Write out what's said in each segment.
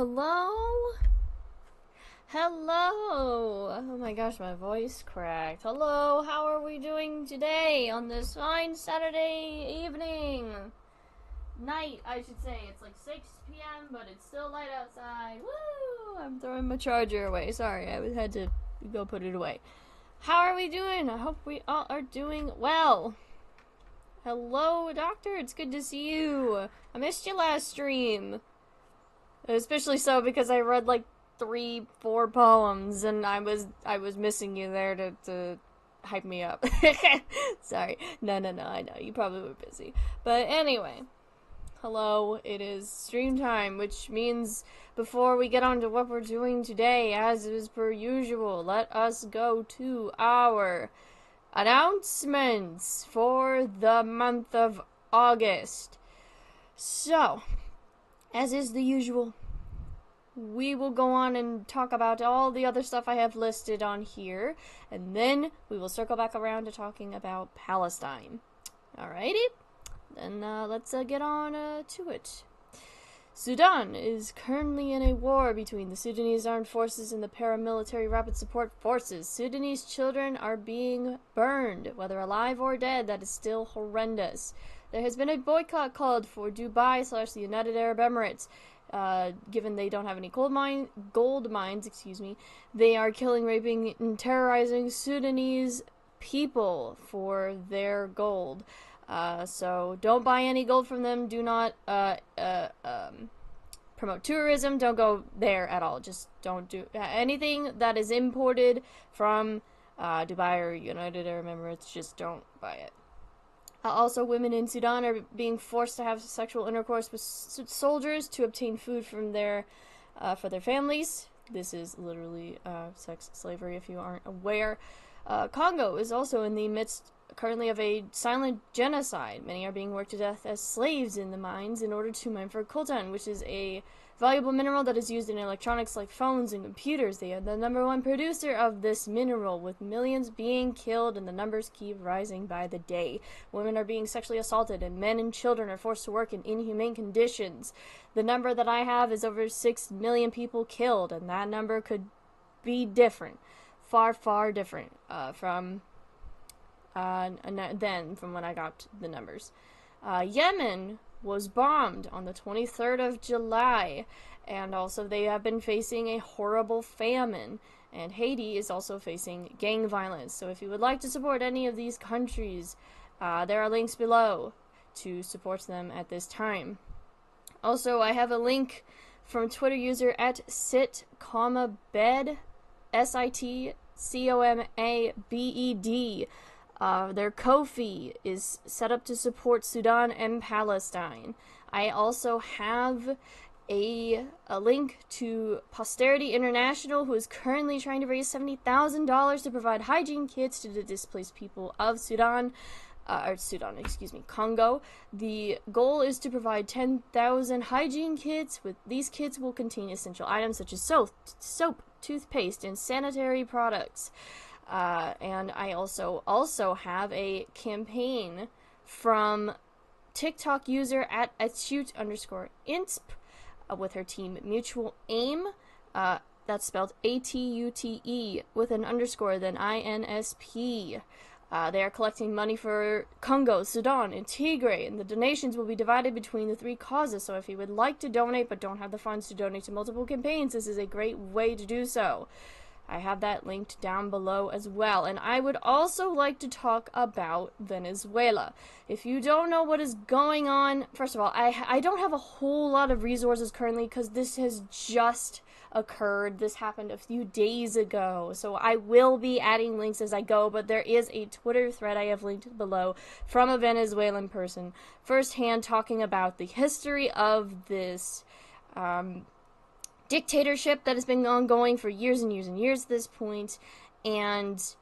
Hello? Hello! Oh my gosh, my voice cracked. Hello, how are we doing today on this fine Saturday evening? Night, I should say. It's like 6 p.m., but it's still light outside. Woo! I'm throwing my charger away. Sorry, I had to go put it away. How are we doing? I hope we all are doing well. Hello, Doctor. It's good to see you. I missed you last stream. Especially so because I read like 3-4 poems and I was missing you there to hype me up. Sorry. No, I know. You probably were busy. But anyway. Hello, it is stream time, which means before we get on to what we're doing today, as is per usual, let us go to our announcements for the month of August. So, as is the usual, we will go on and talk about all the other stuff I have listed on here, and then we will circle back around to talking about Palestine. Alrighty? Then let's get on to it. Sudan is currently in a war between the Sudanese Armed Forces and the paramilitary Rapid Support Forces. Sudanese children are being burned, whether alive or dead. That is still horrendous. There has been a boycott called for Dubai/the United Arab Emirates. Given they don't have any gold mines, they are killing, raping, and terrorizing Sudanese people for their gold. So don't buy any gold from them. Do not promote tourism. Don't go there at all. Just don't do anything that is imported from Dubai or United Arab Emirates. Just don't buy it. Also, women in Sudan are being forced to have sexual intercourse with soldiers to obtain food from for their families. This is literally sex slavery, if you aren't aware. Congo is also in the midst currently of a silent genocide. Many are being worked to death as slaves in the mines in order to mine for coltan, which is a valuable mineral that is used in electronics like phones and computers. They are the #1 producer of this mineral, with millions being killed, and the numbers keep rising by the day. Women are being sexually assaulted, and men and children are forced to work in inhumane conditions. The number that I have is over 6 million people killed, and that number could be different. Far different from when I got the numbers. Yemen was bombed on the 23rd of July, and also they have been facing a horrible famine, and Haiti is also facing gang violence. So if you would like to support any of these countries, there are links below to support them at this time. Also, I have a link from Twitter user at sitcomabed, SITCOMABED. Their Ko-fi is set up to support Sudan and Palestine. I also have a link to Posterity International, who is currently trying to raise $70,000 to provide hygiene kits to the displaced people of Congo. The goal is to provide 10,000 hygiene kits. These kits will contain essential items such as soap, toothpaste, and sanitary products. And I also have a campaign from TikTok user at @shoot_insp with her team Mutual Aim. That's spelled ATUTE with an underscore, then INSP. They are collecting money for Congo, Sudan, and Tigray, and the donations will be divided between the 3 causes. So if you would like to donate but don't have the funds to donate to multiple campaigns, this is a great way to do so. I have that linked down below as well. And I would also like to talk about Venezuela. If you don't know what is going on, first of all, I don't have a whole lot of resources currently because this has just occurred. This happened a few days ago. So I will be adding links as I go, but there is a Twitter thread I have linked below from a Venezuelan person firsthand talking about the history of this dictatorship that has been ongoing for years and years and years at this point, and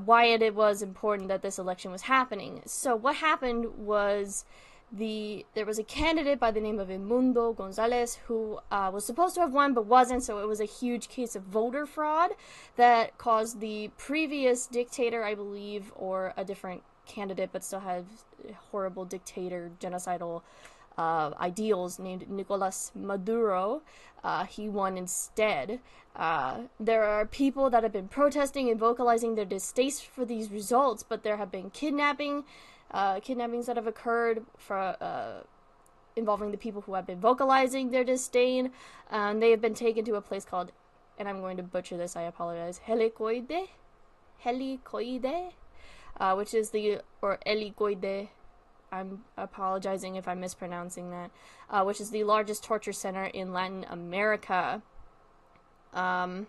why it was important that this election was happening. So what happened was there was a candidate by the name of Edmundo Gonzalez who was supposed to have won but wasn't, so it was a huge case of voter fraud that caused the previous dictator, I believe, or a different candidate but still had horrible dictator genocidal ideals named Nicolas Maduro. He won instead. There are people that have been protesting and vocalizing their distaste for these results, but there have been kidnappings that have occurred involving the people who have been vocalizing their disdain. They have been taken to a place called, and I'm going to butcher this, I apologize, Helicoide, which is or Helicoide, I'm apologizing if I'm mispronouncing that, which is the largest torture center in Latin America. And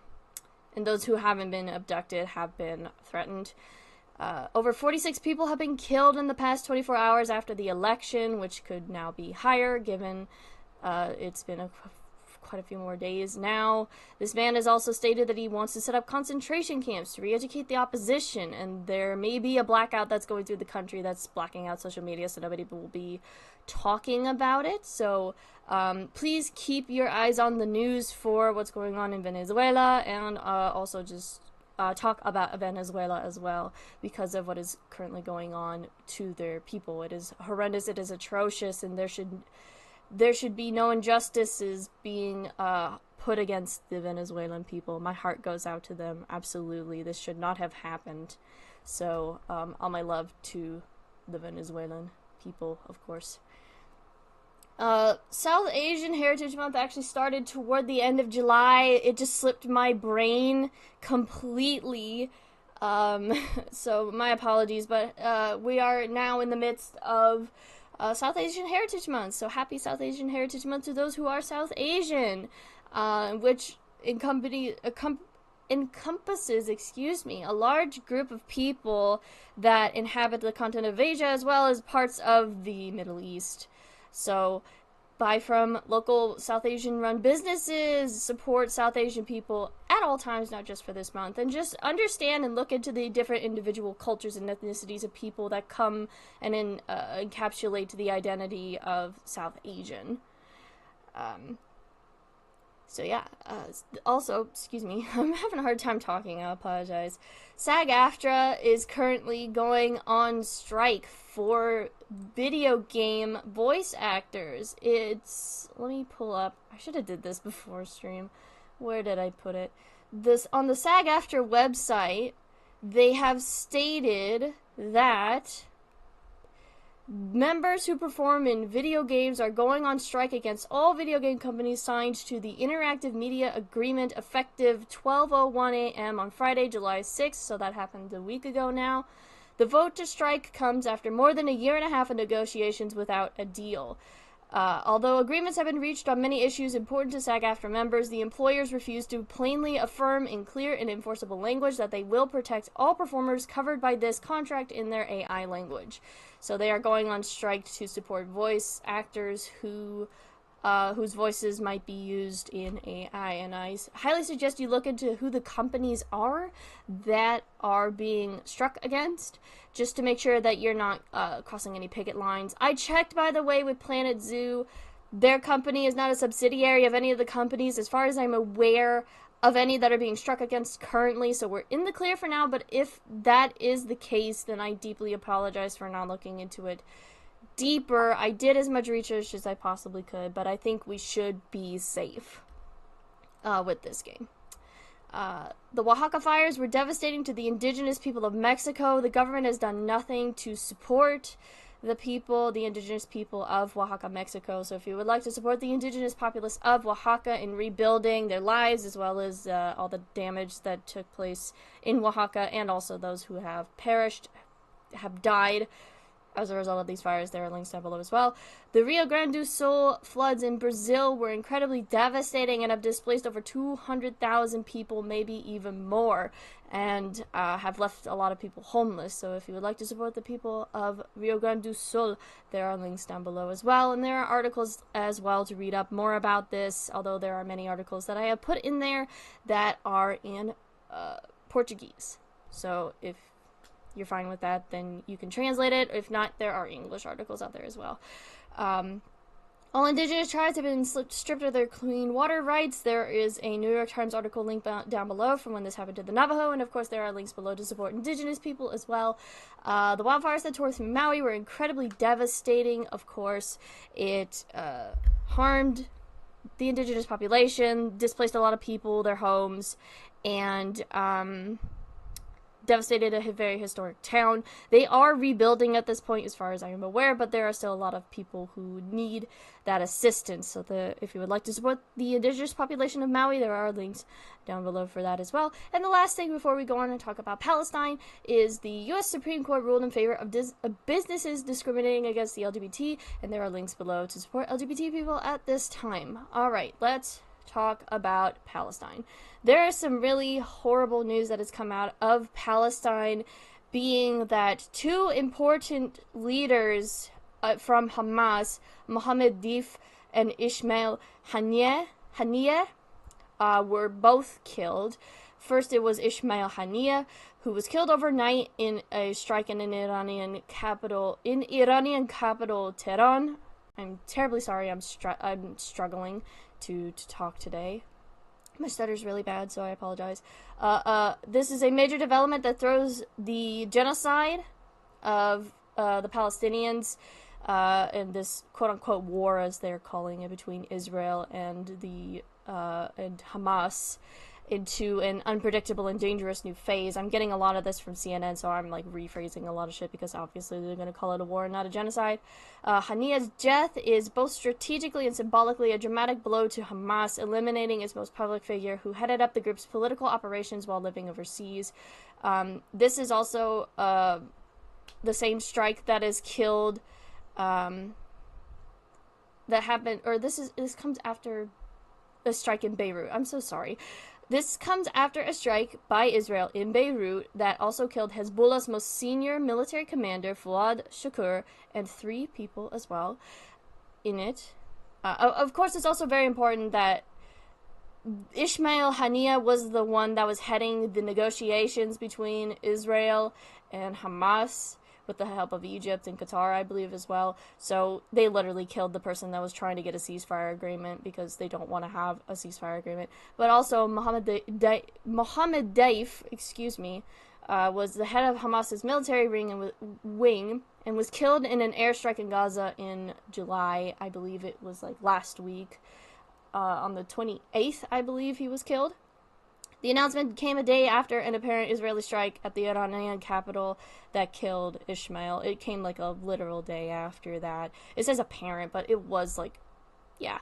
those who haven't been abducted have been threatened. Over 46 people have been killed in the past 24 hours after the election, which could now be higher given it's been quite a few more days now. This man has also stated that he wants to set up concentration camps to re-educate the opposition, and there may be a blackout that's going through the country that's blacking out social media, so nobody will be talking about it. So please keep your eyes on the news for what's going on in Venezuela, and also just talk about Venezuela as well, because of what is currently going on to their people. It is horrendous, it is atrocious, and there should be no injustices being put against the Venezuelan people. My heart goes out to them, absolutely. This should not have happened. So, all my love to the Venezuelan people, of course. South Asian Heritage Month actually started toward the end of July. It just slipped my brain completely. So my apologies, but we are now in the midst of South Asian Heritage Month. So happy South Asian Heritage Month to those who are South Asian, which encompasses, a large group of people that inhabit the continent of Asia as well as parts of the Middle East. So buy from local South Asian run businesses, support South Asian people at all times, not just for this month, and just understand and look into the different individual cultures and ethnicities of people that come and encapsulate the identity of South Asian. So yeah, also, excuse me, I'm having a hard time talking, I apologize. SAG-AFTRA is currently going on strike for video game voice actors. Let me pull up, I should have did this before stream. Where did I put it? On the SAG-AFTRA website, they have stated that members who perform in video games are going on strike against all video game companies signed to the Interactive Media Agreement effective 12:01 a.m. on Friday, July 6th, so that happened a week ago now. The vote to strike comes after more than a year and a half of negotiations without a deal. Although agreements have been reached on many issues important to SAG-AFTRA members, the employers refuse to plainly affirm in clear and enforceable language that they will protect all performers covered by this contract in their AI language. So they are going on strike to support voice actors whose voices might be used in AI, and I highly suggest you look into who the companies are that are being struck against, just to make sure that you're not crossing any picket lines. I checked, by the way, with Planet Zoo. Their company is not a subsidiary of any of the companies, as far as I'm aware, of any that are being struck against currently, so we're in the clear for now, but if that is the case, then I deeply apologize for not looking into it deeper. I did as much research as I possibly could, but I think we should be safe with this game. The Oaxaca fires were devastating to the indigenous people of Mexico. The government has done nothing to support the indigenous people of Oaxaca, Mexico. So if you would like to support the indigenous populace of Oaxaca in rebuilding their lives, as well as all the damage that took place in Oaxaca, and also those who have perished, have died as a result of these fires, there are links down below as well. The Rio Grande do Sul floods in Brazil were incredibly devastating and have displaced over 200,000 people, maybe even more, and have left a lot of people homeless. So if you would like to support the people of Rio Grande do Sul, there are links down below as well, and there are articles as well to read up more about this, although there are many articles that I have put in there that are in Portuguese. So if you're fine with that, then you can translate it. If not, there are English articles out there as well. All indigenous tribes have been stripped of their clean water rights. There is a New York Times article linked down below from when this happened to the Navajo, and of course there are links below to support indigenous people as well. The wildfires that tore through Maui were incredibly devastating. Of course, it harmed the indigenous population, displaced a lot of people, their homes, and devastated a very historic town. They are rebuilding at this point, as far as I am aware, but there are still a lot of people who need that assistance. So if you would like to support the indigenous population of Maui, there are links down below for that as well. And the last thing before we go on and talk about Palestine is the U.S. Supreme Court ruled in favor of businesses discriminating against the LGBT, and there are links below to support LGBT people at this time. Alright, let's talk about Palestine. There is some really horrible news that has come out of Palestine, being that two important leaders from Hamas, Mohammed Deif and Ismail Haniyeh, were both killed. First, it was Ismail Haniyeh, who was killed overnight in a strike in Iranian capital Tehran. I'm terribly sorry. I'm struggling to talk today. My stutter's really bad, so I apologize. This is a major development that throws the genocide of the Palestinians and this quote-unquote war, as they're calling it, between Israel and and Hamas into an unpredictable and dangerous new phase. I'm getting a lot of this from CNN, so I'm like rephrasing a lot of shit because obviously they're going to call it a war and not a genocide. Haniyeh's death is both strategically and symbolically a dramatic blow to Hamas, eliminating its most public figure who headed up the group's political operations while living overseas. This is also the same strike that is killed that happened, or this comes after a strike in Beirut. I'm so sorry. This comes after a strike by Israel in Beirut that also killed Hezbollah's most senior military commander, Fuad Shakur, and 3 people as well in it. Of course, it's also very important that Ismail Haniyeh was the one that was heading the negotiations between Israel and Hamas, with the help of Egypt and Qatar, I believe, as well. So they literally killed the person that was trying to get a ceasefire agreement because they don't want to have a ceasefire agreement. But also, Mohammed Deif, was the head of Hamas's military wing and was killed in an airstrike in Gaza in July. I believe it was like last week. On the 28th, I believe he was killed. The announcement came a day after an apparent Israeli strike at the Iranian capital that killed Ismail. It came like a literal day after that. It says apparent, but it was like, yeah.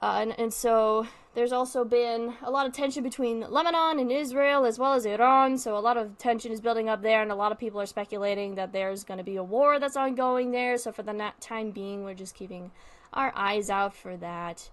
And so there's also been a lot of tension between Lebanon and Israel as well as Iran. So a lot of tension is building up there, and a lot of people are speculating that there's going to be a war that's ongoing there. So for the time being, we're just keeping our eyes out for that.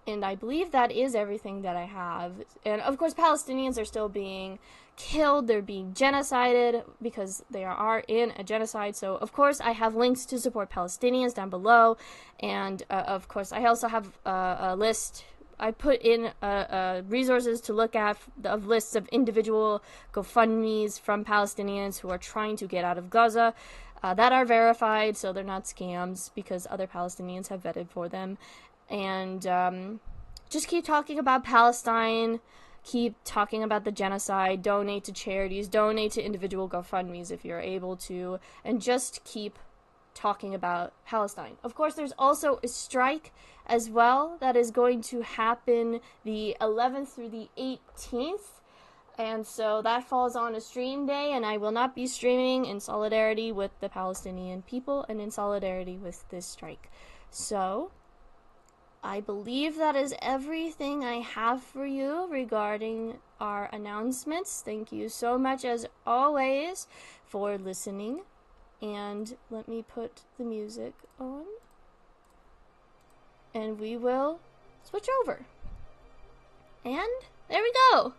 And I believe that is everything that I have. And of course, Palestinians are still being killed. They're being genocided because they are in a genocide. So, of course, I have links to support Palestinians down below. And, of course, I also have a list. I put in resources to look at of lists of individual GoFundMes from Palestinians who are trying to get out of Gaza that are verified, so they're not scams because other Palestinians have vetted for them. And just keep talking about Palestine, keep talking about the genocide, donate to charities, donate to individual GoFundMes if you're able to, and just keep talking about Palestine. Of course, there's also a strike as well that is going to happen the 11th through the 18th. And so that falls on a stream day, and I will not be streaming in solidarity with the Palestinian people and in solidarity with this strike. So I believe that is everything I have for you regarding our announcements. Thank you so much, as always, for listening. And let me put the music on. And we will switch over. And there we go.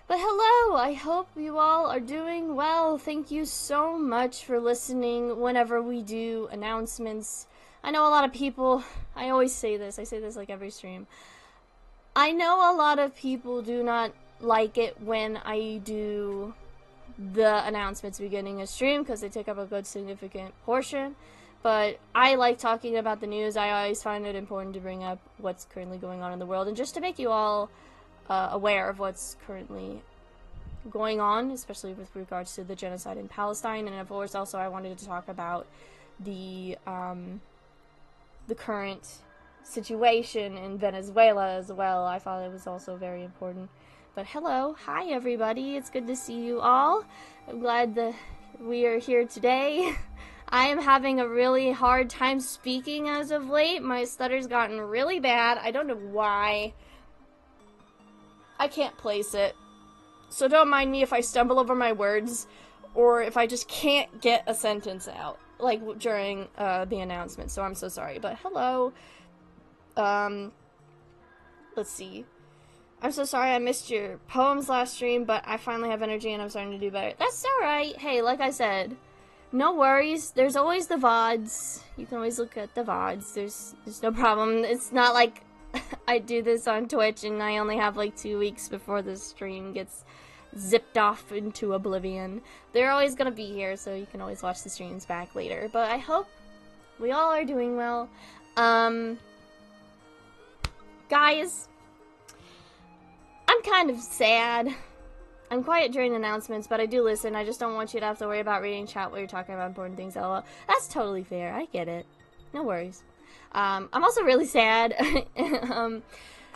But hello, I hope you all are doing well. Thank you so much for listening whenever we do announcements. I know a lot of people, I always say this, I say this like every stream. I know a lot of people do not like it when I do the announcements beginning a stream because they take up a good significant portion. But I like talking about the news. I always find it important to bring up what's currently going on in the world, and just to make you all aware of what's currently going on, especially with regards to the genocide in Palestine. And of course, also I wanted to talk about the current situation in Venezuela as well. I thought it was also very important. But hello, hi everybody, it's good to see you all. I'm glad that we are here today. I am having a really hard time speaking as of late. My stutter's gotten really bad. I don't know why. I can't place it. So don't mind me if I stumble over my words, or if I just can't get a sentence out, like during the announcement. So I'm so sorry. But hello. Let's see. I'm so sorry I missed your poems last stream, but I finally have energy and I'm starting to do better. That's alright. Hey, like I said, no worries. There's always the VODs. You can always look at the VODs. There's no problem. It's not like I do this on Twitch and I only have like 2 weeks before the stream gets zipped off into oblivion. They're always gonna be here, so you can always watch the streams back later. But I hope we all are doing well. Guys, I'm kind of sad. I'm quiet during announcements, but I do listen. I just don't want you to have to worry about reading chat while you're talking about important things. LOL. That's totally fair. I get it. No worries. I'm also really sad.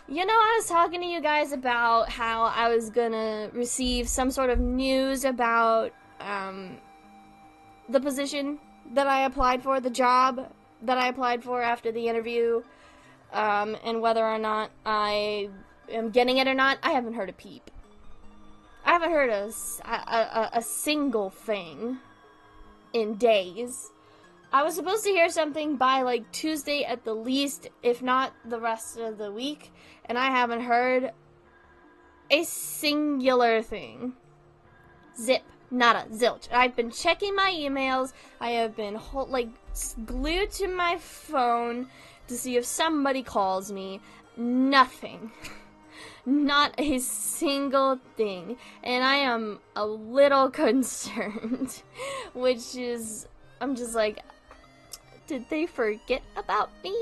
You know, I was talking to you guys about how I was gonna receive some sort of news about the position that I applied for, the job that I applied for after the interview, and whether or not I am getting it or not. I haven't heard a peep. I haven't heard a single thing in days. I was supposed to hear something by like Tuesday at the least, if not the rest of the week, and I haven't heard a singular thing. Zip. Nada. Zilch. I've been checking my emails. I have been like glued to my phone to see if somebody calls me. Nothing. Not a single thing. And I am a little concerned. Which is, I'm just like, did they forget about me?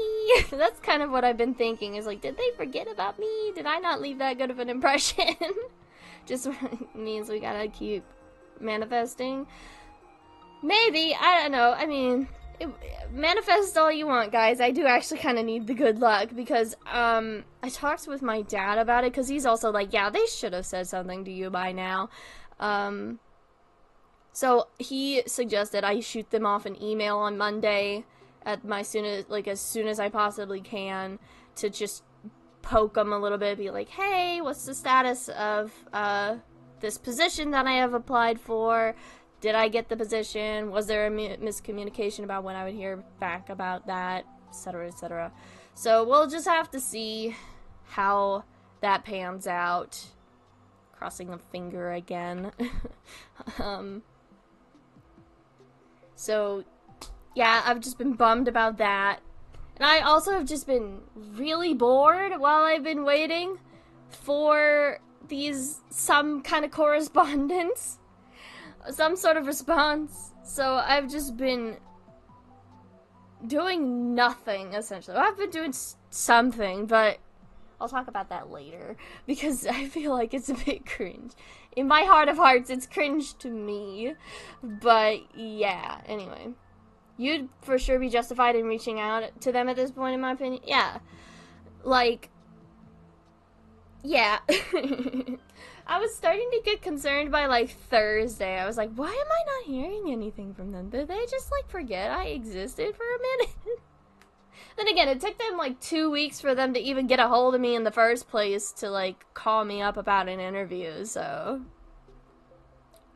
That's kind of what I've been thinking, is like, did they forget about me? Did I not leave that good of an impression? Just means we gotta keep manifesting. Maybe, I don't know. I mean, manifest all you want, guys. I do actually kind of need the good luck, because I talked with my dad about it, because he's also like, yeah, they should have said something to you by now. So he suggested I shoot them off an email on Monday at as soon as I possibly can, to just poke them a little bit, be like, hey, what's the status of this position that I have applied for? Did I get the position? Was there a miscommunication about when I would hear back about that, etc., etc. So we'll just have to see how that pans out. Crossing the finger again. So, yeah, I've just been bummed about that. And I also have just been really bored while I've been waiting for some kind of correspondence. Some sort of response. So I've just been doing nothing, essentially. Well, I've been doing something, but I'll talk about that later, because I feel like it's a bit cringe. In my heart of hearts, it's cringe to me. But, yeah, anyway. You'd for sure be justified in reaching out to them at this point, in my opinion. Yeah. Like, yeah. I was starting to get concerned by, like, Thursday. I was like, why am I not hearing anything from them? Did they just, like, forget I existed for a minute? Then again, it took them, like, 2 weeks for them to even get a hold of me in the first place to, like, call me up about an interview, so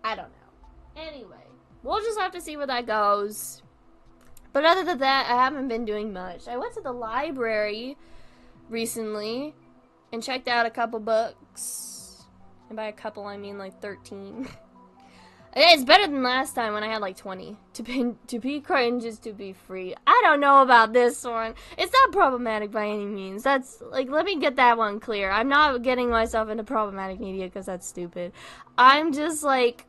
I don't know. Anyway, we'll just have to see where that goes. But other than that, I haven't been doing much. I went to the library recently and checked out a couple books. And by a couple, I mean, like, 13. It's better than last time when I had like 20. To be cringe is to be free. I don't know about this one. It's not problematic by any means. That's, like, let me get that one clear. I'm not getting myself into problematic media because that's stupid. I'm just, like,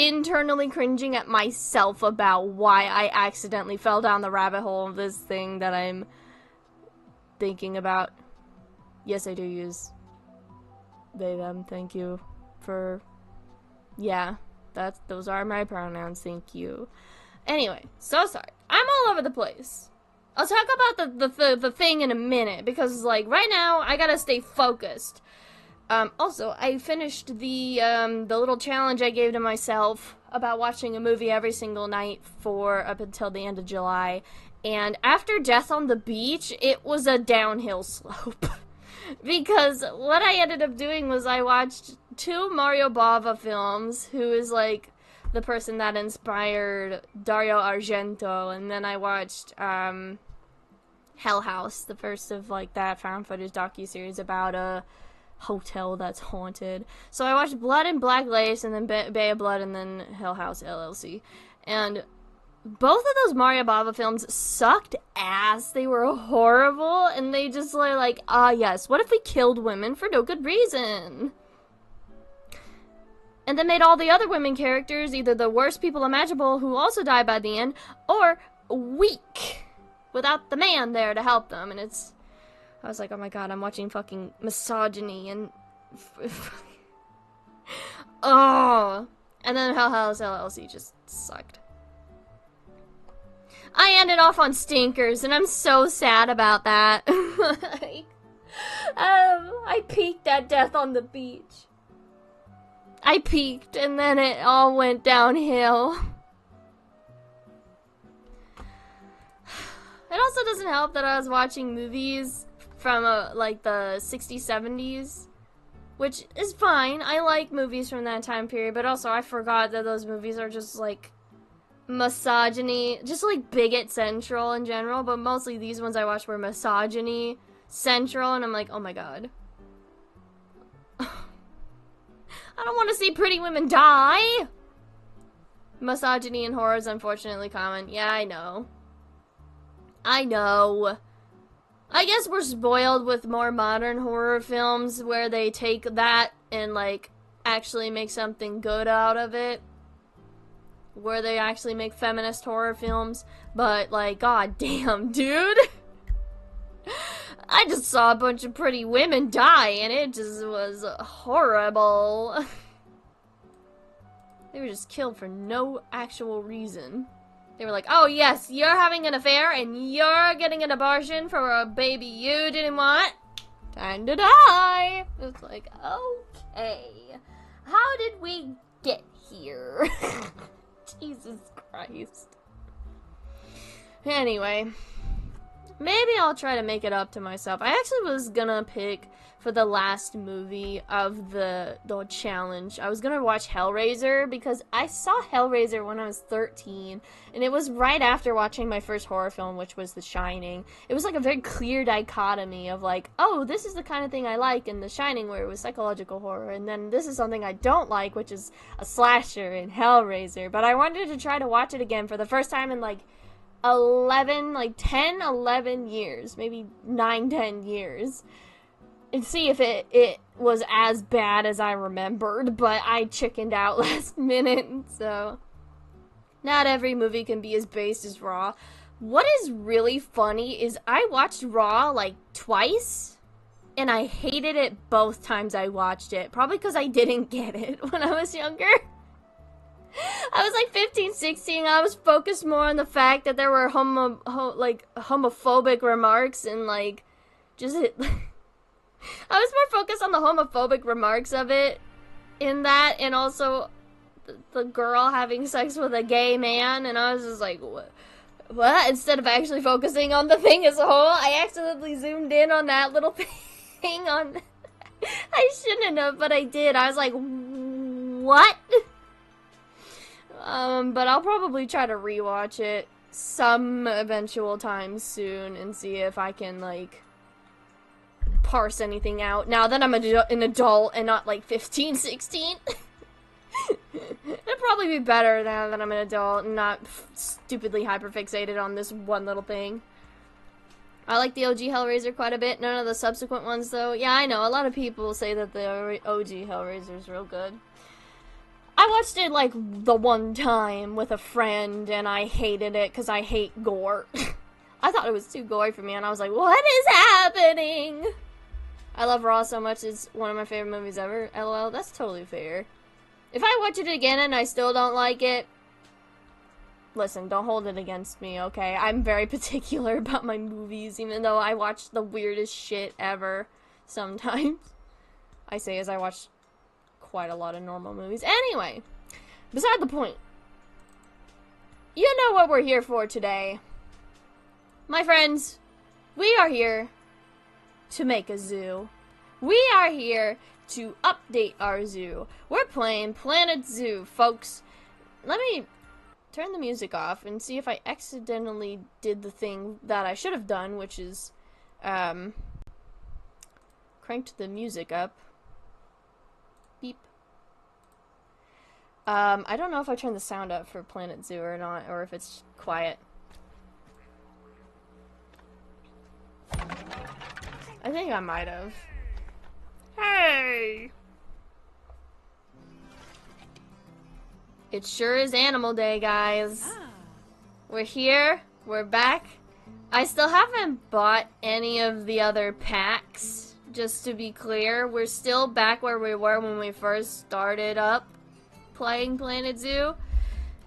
internally cringing at myself about why I accidentally fell down the rabbit hole of this thing that I'm thinking about. Yes, I do use they, them. Thank you for... Yeah, those are my pronouns. Thank you. Anyway, so sorry. I'm all over the place. I'll talk about the thing in a minute, because, like, right now, I gotta stay focused. Also, I finished the little challenge I gave to myself about watching a movie every single night for up until the end of July, and after Death on the Beach, it was a downhill slope. Because what I ended up doing was I watched 2 Mario Bava films, who is, like, the person that inspired Dario Argento, and then I watched, Hell House, the first of, like, that found footage docuseries about a hotel that's haunted. So I watched Blood and Black Lace, and then Bay of Blood, and then Hell House LLC. And both of those Mario Bava films sucked ass. They were horrible, and they just were like, yes, what if we killed women for no good reason? And then made all the other women characters either the worst people imaginable who also die by the end, or weak, without the man there to help them. And I was like, oh my god, I'm watching fucking misogyny, and oh. And then Hell House LLC just sucked. I ended off on stinkers, and I'm so sad about that. I peaked at Death on the Beach. I peaked, and then it all went downhill. It also doesn't help that I was watching movies from, like, the 60s, 70s, which is fine. I like movies from that time period, but also I forgot that those movies are just, like, misogyny, just like bigot central in general, but mostly these ones I watched were misogyny central, and I'm like, oh my god. I don't want to see pretty women die! Misogyny in horror is unfortunately common. Yeah, I know. I know. I guess we're spoiled with more modern horror films where they take that and, like, actually make something good out of it. Where they actually make feminist horror films, but, like, god damn, dude. I just saw a bunch of pretty women die, and it just was horrible. They were just killed for no actual reason. They were like, oh yes, you're having an affair, and you're getting an abortion for a baby you didn't want. Time to die. It's like, okay. How did we get here? Jesus Christ. Anyway, maybe I'll try to make it up to myself. I actually was gonna pick for the last movie of the challenge. I was gonna watch Hellraiser because I saw Hellraiser when I was 13, and it was right after watching my first horror film, which was The Shining. It was like a very clear dichotomy of like, oh, this is the kind of thing I like in The Shining, where it was psychological horror, and then this is something I don't like, which is a slasher in Hellraiser. But I wanted to try to watch it again for the first time in like 11 years, maybe 9-10 years. And see if it was as bad as I remembered, but I chickened out last minute, so not every movie can be as based as Raw. What is really funny is I watched Raw like twice, and I hated it both times I watched it, probably because I didn't get it when I was younger. I was like 15, 16, I was focused more on the fact that there were homophobic remarks and like, just I was more focused on the homophobic remarks of it in that, and also the girl having sex with a gay man, and I was just like, what? Instead of actually focusing on the thing as a whole, I accidentally zoomed in on that little thing on... I shouldn't have, but I did. I was like, what? But I'll probably try to rewatch it some eventual time soon and see if I can, like, parse anything out now that I'm an adult and not like 15, 16. It'd probably be better now that I'm an adult and not stupidly hyperfixated on this one little thing. I like the OG Hellraiser quite a bit. None of the subsequent ones though. Yeah, I know. A lot of people say that the OG Hellraiser is real good. I watched it like the one time with a friend and I hated it because I hate gore. I thought it was too gory for me and I was like, what is happening? I love Raw so much, it's one of my favorite movies ever. LOL, that's totally fair. If I watch it again and I still don't like it, listen, don't hold it against me, okay? I'm very particular about my movies, even though I watch the weirdest shit ever sometimes. I say as I watch quite a lot of normal movies. Anyway, beside the point. You know what we're here for today. My friends, we are here to make a zoo. We are here to update our zoo. We're playing Planet Zoo, folks. Let me turn the music off and see if I accidentally did the thing that I should have done, which is cranked the music up. Beep. I don't know if I turned the sound up for Planet Zoo or not, or if it's quiet. I think I might have. Hey! It sure is Animal Day, guys. We're here. We're back. I still haven't bought any of the other packs, just to be clear. We're still back where we were when we first started up playing Planet Zoo.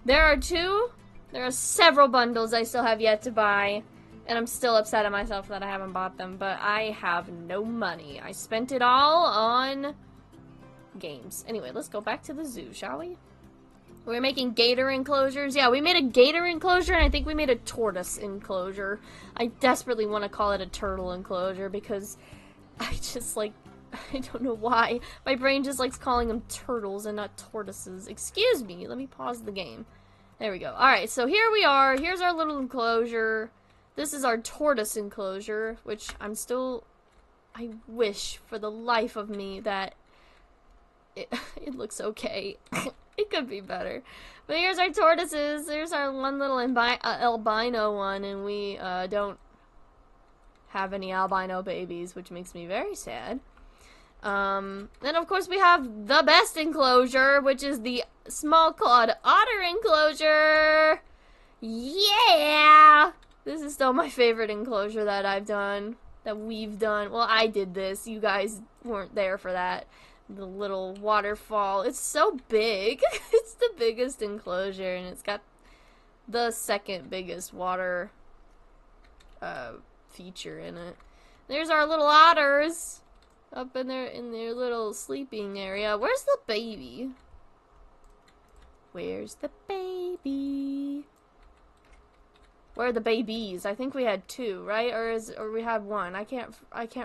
There are several bundles I still have yet to buy, and I'm still upset at myself that I haven't bought them, but I have no money. I spent it all on games. Anyway, let's go back to the zoo, shall we? We're making gator enclosures. Yeah, we made a gator enclosure, and I think we made a tortoise enclosure. I desperately want to call it a turtle enclosure because I just like, I don't know why. My brain just likes calling them turtles and not tortoises. Excuse me, let me pause the game. There we go. Alright, so here we are. Here's our little enclosure. This is our tortoise enclosure, which I wish for the life of me that it looks okay. It could be better. But here's our tortoises. There's our one little albino one, and we don't have any albino babies, which makes me very sad. Then of course we have the best enclosure, which is the small clawed otter enclosure. Yeah! This is still my favorite enclosure that we've done. Well, I did this. You guys weren't there for that. The little waterfall. It's so big. It's the biggest enclosure, and it's got the second biggest water feature in it. There's our little otters up in their little sleeping area. Where's the baby? Where's the baby? Where are the babies? I think we had two, right? Or we had one. I can't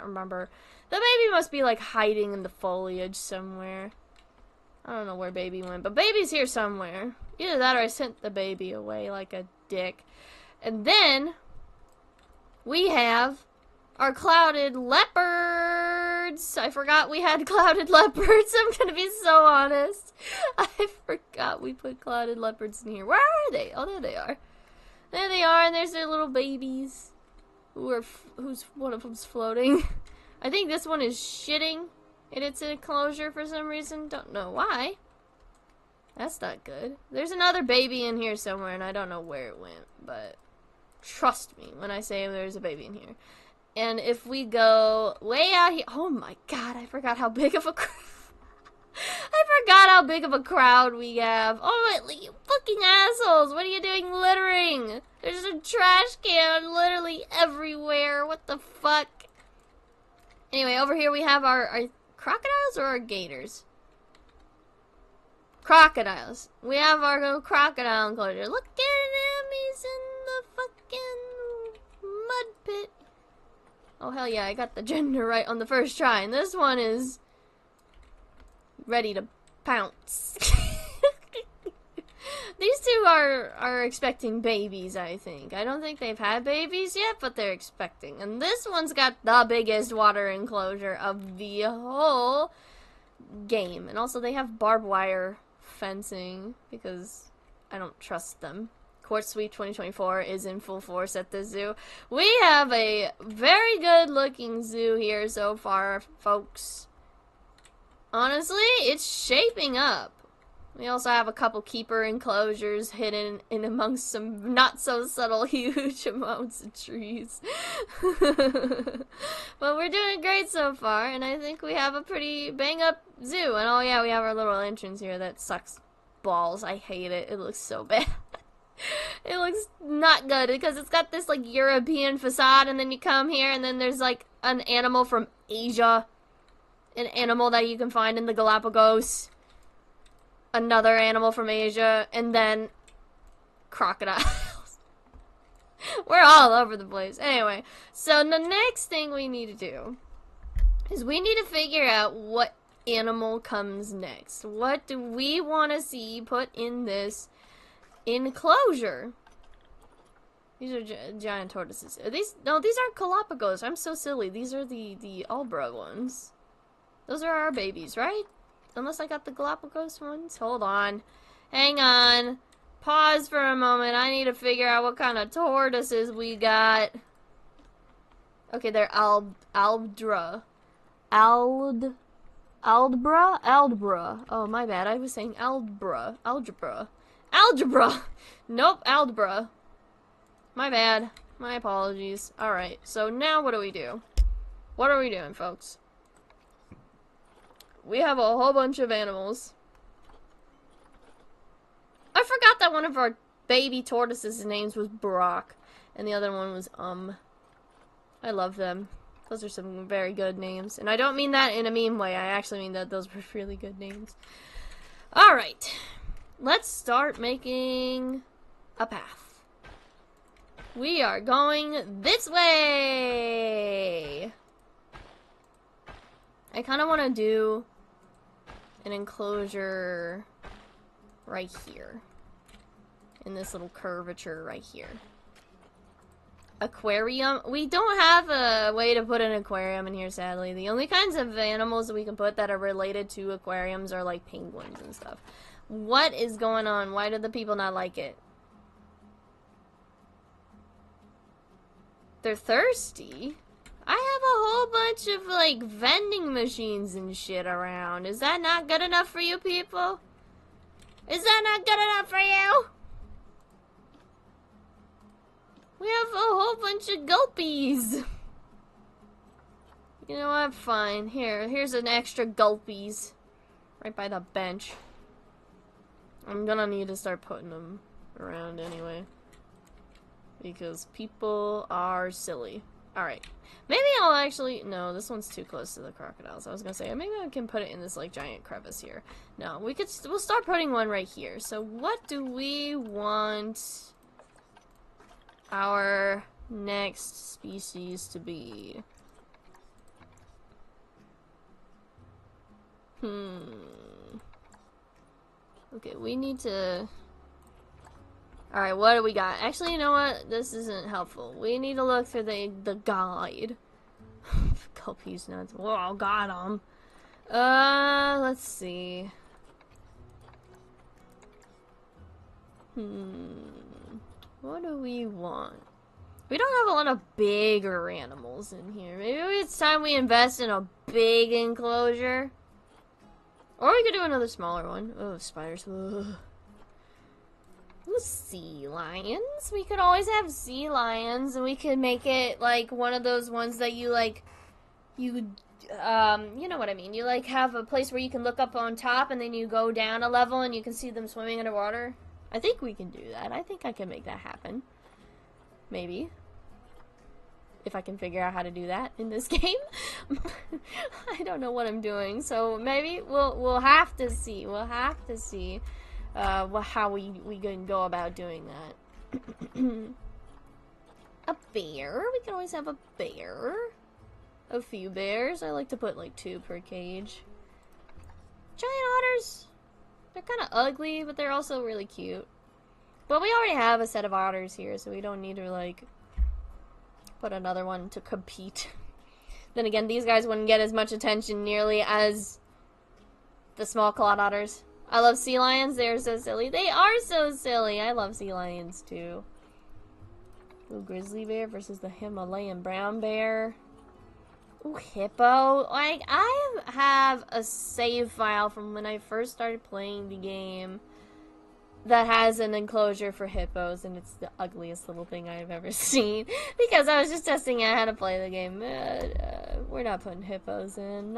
remember. The baby must be like hiding in the foliage somewhere. I don't know where baby went, but baby's here somewhere. Either that or I sent the baby away like a dick. And then we have our clouded leopards. I forgot we had clouded leopards. I'm gonna be so honest. I forgot we put clouded leopards in here. Where are they? Oh, there they are. There they are, and there's their little babies. Who's one of them's floating. I think this one is shitting in its enclosure for some reason. Don't know why. That's not good. There's another baby in here somewhere, and I don't know where it went, but trust me when I say there's a baby in here. And if we go way out here, oh my god, I forgot how big of a crowd we have. Oh, you fucking assholes! What are you doing littering? There's a trash can literally everywhere. What the fuck? Anyway, over here we have our crocodiles or our gators? Crocodiles. We have our little crocodile enclosure. Look at him, he's in the fucking mud pit. Oh hell yeah, I got the gender right on the first try, and this one is ready to pounce. These two are expecting babies, I think. I don't think they've had babies yet, but they're expecting. And this one's got the biggest water enclosure of the whole game. And also they have barbed wire fencing because I don't trust them. Quartz Sweep 2024 is in full force at the zoo. We have a very good looking zoo here so far, folks. Honestly, it's shaping up. We also have a couple keeper enclosures hidden in amongst some not so subtle huge amounts of trees. But we're doing great so far, and I think we have a pretty bang up zoo. And oh yeah, we have our little entrance here that sucks balls. I hate it. It looks so bad. It looks not good because it's got this like European facade, and then you come here and then there's like an animal from Asia. An animal that you can find in the Galapagos. Another animal from Asia, and then crocodiles. We're all over the place. Anyway, so the next thing we need to do is we need to figure out what animal comes next. What do we want to see put in this enclosure? These are giant tortoises. Are these? No, these aren't Galapagos. I'm so silly. These are the Albra ones. Those are our babies, right? Unless I got the Galapagos ones. Hold on. Hang on. Pause for a moment. I need to figure out what kind of tortoises we got. Okay, they're Aldbra. Aldbra? Aldbra. Oh, my bad. I was saying Aldbra. Algebra. Nope, Aldbra. My bad. My apologies. Alright, so now what do we do? What are we doing, folks? We have a whole bunch of animals. I forgot that one of our baby tortoises' names was Brock, and the other one was I love them. Those are some very good names, and I don't mean that in a mean way. I actually mean that those were really good names. Alright, let's start making a path. We are going this way! I kind of want to do an enclosure right here. In this little curvature right here. Aquarium. We don't have a way to put an aquarium in here, sadly. The only kinds of animals that we can put that are related to aquariums are like penguins and stuff. What is going on? Why do the people not like it? They're thirsty? I have a whole bunch of, like, vending machines and shit around. Is that not good enough for you people? Is that not good enough for you? We have a whole bunch of gulpies. You know what? Fine. Here's an extra gulpies. Right by the bench. I'm gonna need to start putting them around anyway. Because people are silly. Alright. Maybe I'll actually... No, this one's too close to the crocodiles. I was gonna say, maybe I can put it in this, like, giant crevice here. No, we'll start putting one right here. So what do we want our next species to be? Okay, we need to... Alright, what do we got? Actually, you know what? This isn't helpful. We need to look through the guide. Gulpies nuts. Whoa, got 'em. Let's see. What do we want? We don't have a lot of bigger animals in here. Maybe it's time we invest in a big enclosure. Or we could do another smaller one. Oh, spiders. Ugh. Sea lions. We could always have sea lions, and we could make it like one of those ones that you like, you know what I mean. You like have a place where you can look up on top, and then you go down a level, and you can see them swimming underwater. I think we can do that. I think I can make that happen. Maybe. If I can figure out how to do that in this game. I don't know what I'm doing, so maybe we'll have to see. We'll have to see. How we can go about doing that. A bear? We can always have a bear. A few bears. I like to put like 2 per cage. Giant otters. They're kind of ugly, but they're also really cute. But we already have a set of otters here, so we don't need to like put another one to compete. Then again, these guys wouldn't get as much attention nearly as the small clawed otters. I love sea lions. They're so silly. They are so silly. I love sea lions, too. Ooh, grizzly bear versus the Himalayan brown bear. Ooh, hippo. Like, I have a save file from when I first started playing the game that has an enclosure for hippos, and it's the ugliest little thing I've ever seen. Because I was just testing out how to play the game. We're not putting hippos in.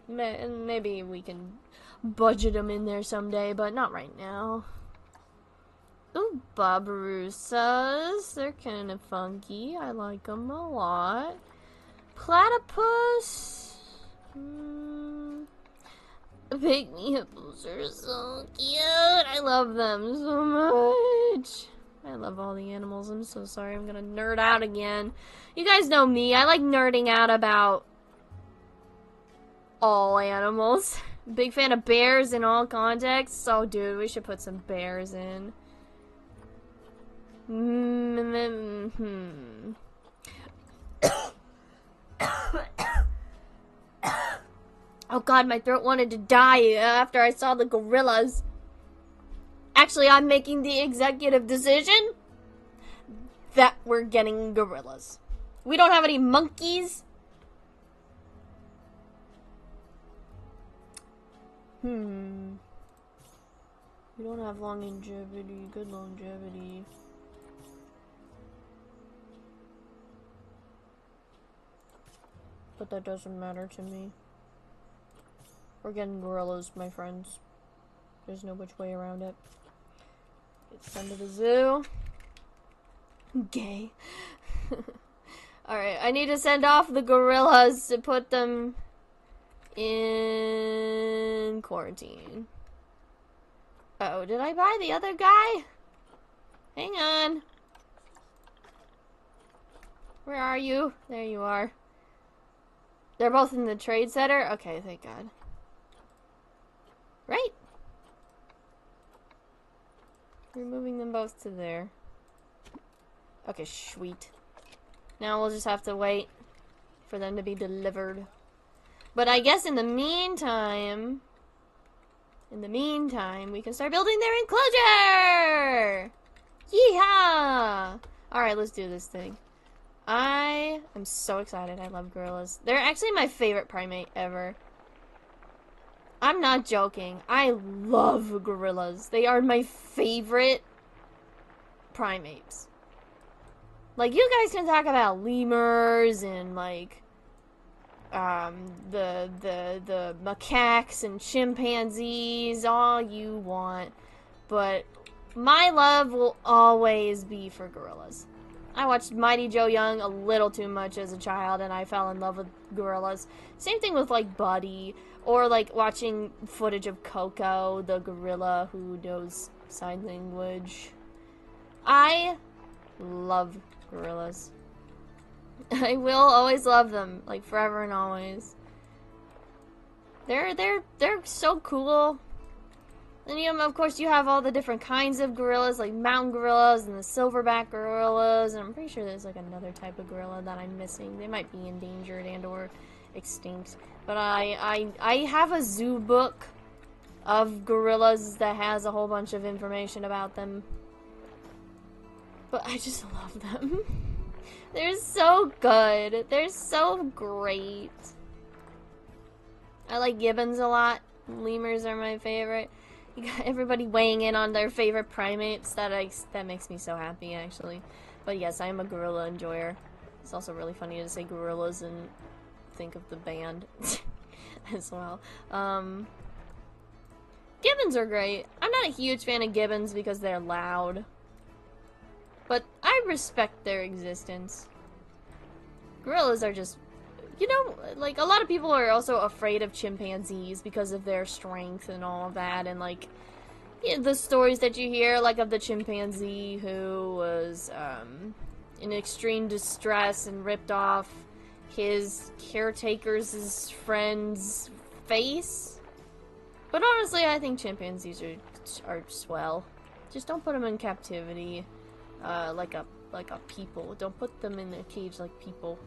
Maybe we can budget them in there someday, but not right now. Ooh, Barbarossas. They're kind of funky. I like them a lot. Platypus. Pygmy hippos are so cute. I love them so much. I love all the animals. I'm so sorry. I'm gonna nerd out again. You guys know me. I like nerding out about all animals. Big fan of bears in all contexts. So, dude, we should put some bears in. Oh god, my throat wanted to die after I saw the gorillas. Actually, I'm making the executive decision that we're getting gorillas. We don't have any monkeys. We don't have longevity, good longevity. But that doesn't matter to me. We're getting gorillas, my friends. There's no which way around it. Let's send to the zoo. Gay. Alright, I need to send off the gorillas to put them in quarantine. Oh, did I buy the other guy? Hang on. Where are you? There you are. They're both in the trade center? Okay, thank God. Right? We're moving them both to there. Okay, sweet. Now we'll just have to wait for them to be delivered. But I guess in the meantime, we can start building their enclosure! Yeehaw! Alright, let's do this thing. I am so excited. I love gorillas. They're actually my favorite primate ever. I'm not joking. I love gorillas. They are my favorite primates. Like, you guys can talk about lemurs and, like, the macaques and chimpanzees, all you want. But my love will always be for gorillas. I watched Mighty Joe Young a little too much as a child, and I fell in love with gorillas. Same thing with, like, Buddy, or, like, watching footage of Coco, the gorilla who knows sign language. I love gorillas. I will always love them, like, forever and always. They're so cool. And, you know, of course, you have all the different kinds of gorillas, like mountain gorillas and the silverback gorillas, and I'm pretty sure there's, like, another type of gorilla that I'm missing. They might be endangered and or extinct. But I have a zoo book of gorillas that has a whole bunch of information about them. But I just love them. They're so good. They're so great. I like gibbons a lot. Lemurs are my favorite. You got everybody weighing in on their favorite primates. That makes me so happy, actually. But yes, I am a gorilla enjoyer. It's also really funny to say gorillas and think of the band as well. Gibbons are great. I'm not a huge fan of gibbons because they're loud. But I respect their existence. Gorillas are just, you know, like, a lot of people are also afraid of chimpanzees because of their strength and all of that, and, like, you know, the stories that you hear, like, of the chimpanzee who was, in extreme distress and ripped off his caretaker's friend's face. But honestly, I think chimpanzees are swell. Just don't put them in captivity, like a people. Don't put them in a cage like people.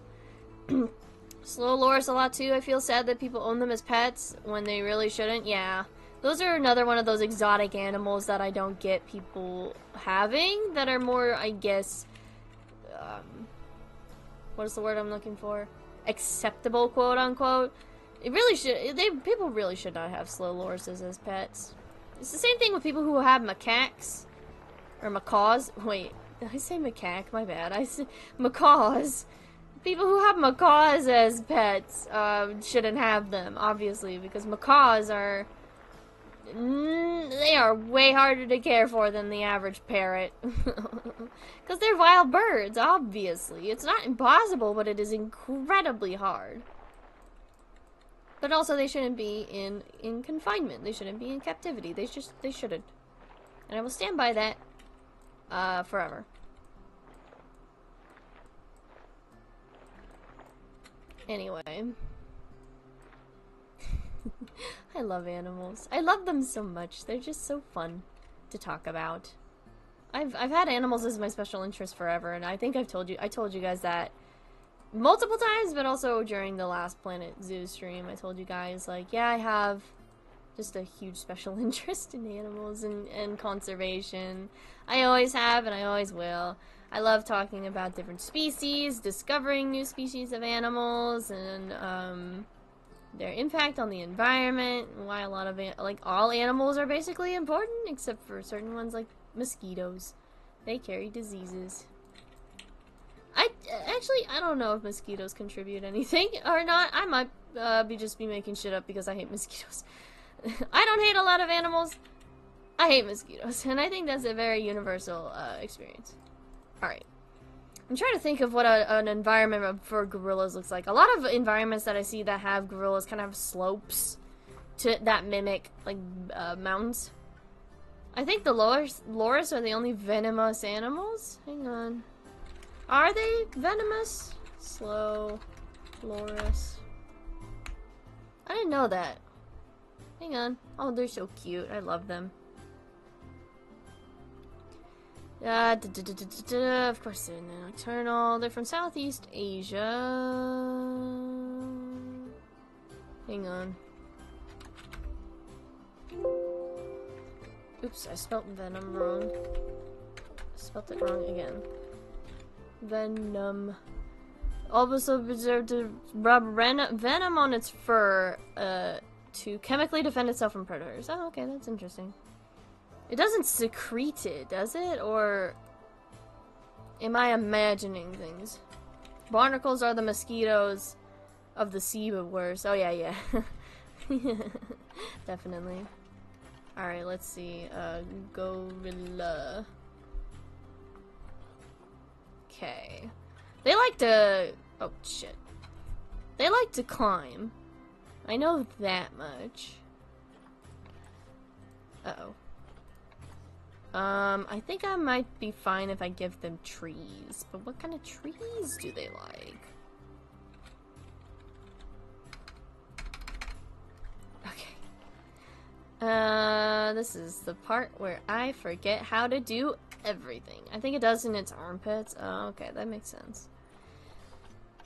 Slow loris a lot too. I feel sad that people own them as pets when they really shouldn't. Yeah. Those are another one of those exotic animals that I don't get people having, that are more, I guess, what is the word I'm looking for? acceptable, quote unquote. It really should. People really should not have slow horses as pets. It's the same thing with people who have macaques or macaws. Wait, did I say macaque? My bad. I said macaws. People who have macaws as pets shouldn't have them, obviously, because macaws are they are way harder to care for than the average parrot. Because they're wild birds, obviously. It's not impossible, but it is incredibly hard. But also, they shouldn't be in confinement. They shouldn't be in captivity. They shouldn't. And I will stand by that forever. Anyway. I love animals. I love them so much. They're just so fun to talk about. I've had animals as my special interest forever, and I think I told you guys that multiple times, but also during the last Planet Zoo stream, I told you guys, like, yeah, I have just a huge special interest in animals and conservation. I always have, and I always will. I love talking about different species, discovering new species of animals, and their impact on the environment, and why a lot of, like, all animals are basically important, except for certain ones like mosquitoes. They carry diseases. I don't know if mosquitoes contribute anything or not. I might just be making shit up because I hate mosquitoes. I don't hate a lot of animals. I hate mosquitoes, and I think that's a very universal experience. Alright. I'm trying to think of what an environment for gorillas looks like. A lot of environments that I see that have gorillas kind of have slopes that mimic, like, mountains. I think the loris are the only venomous animals. Hang on. Are they venomous? Slow loris. I didn't know that. Hang on. Oh, they're so cute. I love them. Of course they're nocturnal. They're from Southeast Asia. Hang on. Oops, I spelled venom wrong. I spelled it wrong again. Venom. Also observed to rub venom on its fur to chemically defend itself from predators. Oh, okay, that's interesting. It doesn't secrete it, does it? Or am I imagining things? Barnacles are the mosquitoes of the sea, but worse. Oh, yeah. Definitely. Alright, let's see. Gorilla. Okay. They like to... Oh, shit. They like to climb. I know that much. Uh-oh. I think I might be fine if I give them trees. But what kind of trees do they like? Okay. This is the part where I forget how to do everything. I think it does in its armpits. Oh, okay, that makes sense.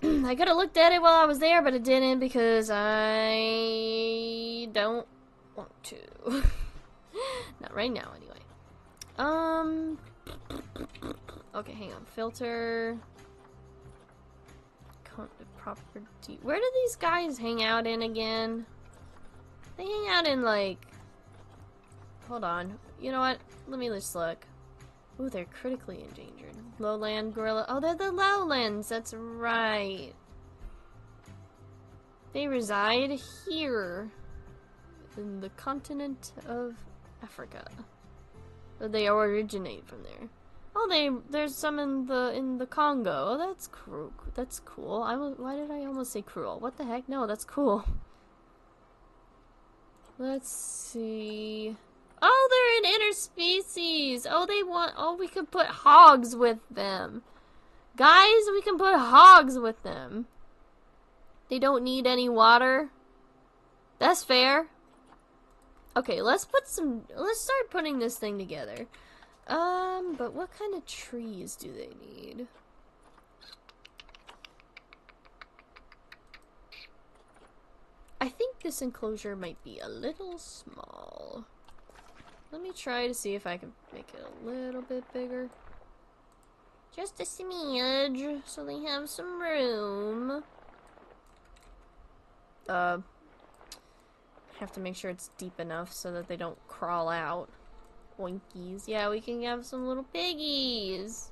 I could have looked at it while I was there, but I didn't because I don't want to. Not right now, anyway. Okay, hang on. Filter. Property. Where do these guys hang out in again? They hang out in, like... Hold on. You know what? Let me just look. Ooh, they're critically endangered. Lowland gorilla. Oh, they're the lowlands. That's right. They reside here. In the continent of Africa. They originate from there. Oh, there's some in the Congo. Oh, that's cool. That's cool. Why did I almost say cruel? What the heck? No, that's cool. Let's see. Oh, they're an interspecies. Oh, we could put hogs with them. Guys, we can put hogs with them. They don't need any water. That's fair. Okay, let's start putting this thing together. But what kind of trees do they need? I think this enclosure might be a little small. Let me try to see if I can make it a little bit bigger. Just a smidge, so they have some room. have to make sure it's deep enough so that they don't crawl out. Oinkies. Yeah, we can have some little piggies.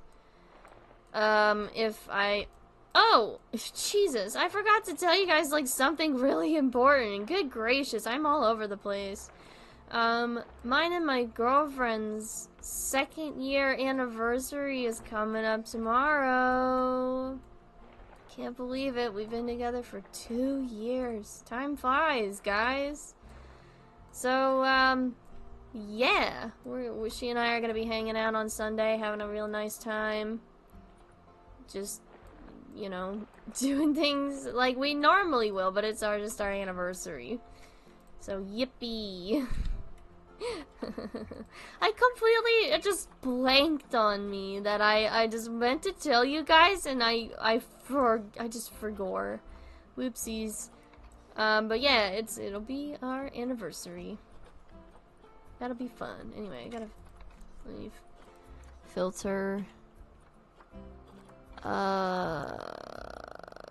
If I... Oh! Jesus, I forgot to tell you guys, like, something really important. Good gracious, I'm all over the place. Mine and my girlfriend's 2nd year anniversary is coming up tomorrow. Can't believe it. We've been together for 2 years. Time flies, guys. So, yeah. She and I are gonna be hanging out on Sunday, having a real nice time. Just, you know, doing things like we normally will, but it's just our anniversary. So, yippee. I completely, it just blanked on me that I just meant to tell you guys, and I just forgot. Whoopsies. But yeah, it'll be our anniversary. That'll be fun. Anyway, I gotta leave. Filter.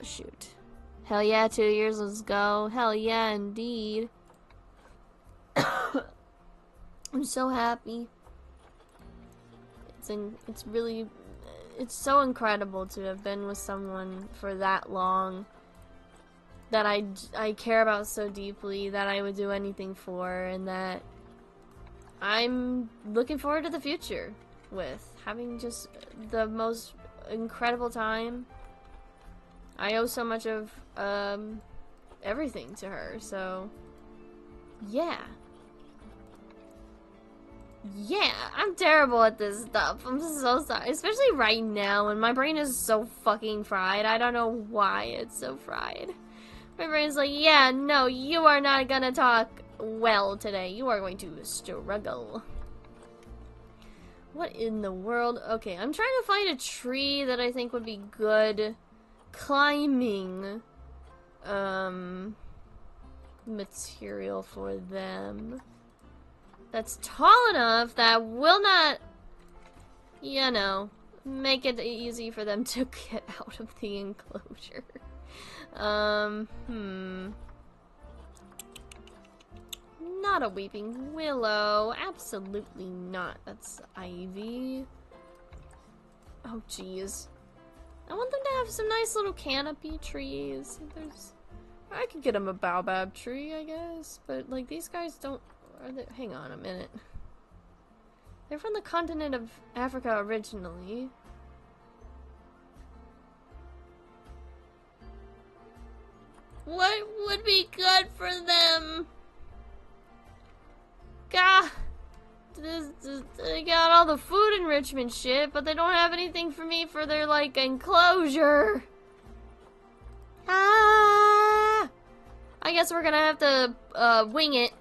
Shoot. Hell yeah, 2 years, let's go. Hell yeah, indeed. I'm so happy. It's so incredible to have been with someone for that long that I care about so deeply, that I would do anything for, and that I'm looking forward to the future with, having just the most incredible time. I owe so much of everything to her, so yeah. Yeah, I'm terrible at this stuff. I'm so sorry. Especially right now when my brain is so fucking fried. I don't know why it's so fried. My brain's like, yeah, no, you are not gonna talk well today. You are going to struggle. What in the world? Okay, I'm trying to find a tree that I think would be good climbing material for them. That's tall enough that will not, you know, make it easy for them to get out of the enclosure. Not a weeping willow. Absolutely not. That's ivy. Oh, jeez. I want them to have some nice little canopy trees. I could get them a baobab tree, I guess. But, like, these guys don't... Hang on a minute. They're from the continent of Africa originally. What would be good for them? God, they got all the food enrichment shit, but they don't have anything for me for their, like, enclosure. Ah! I guess we're gonna have to, wing it.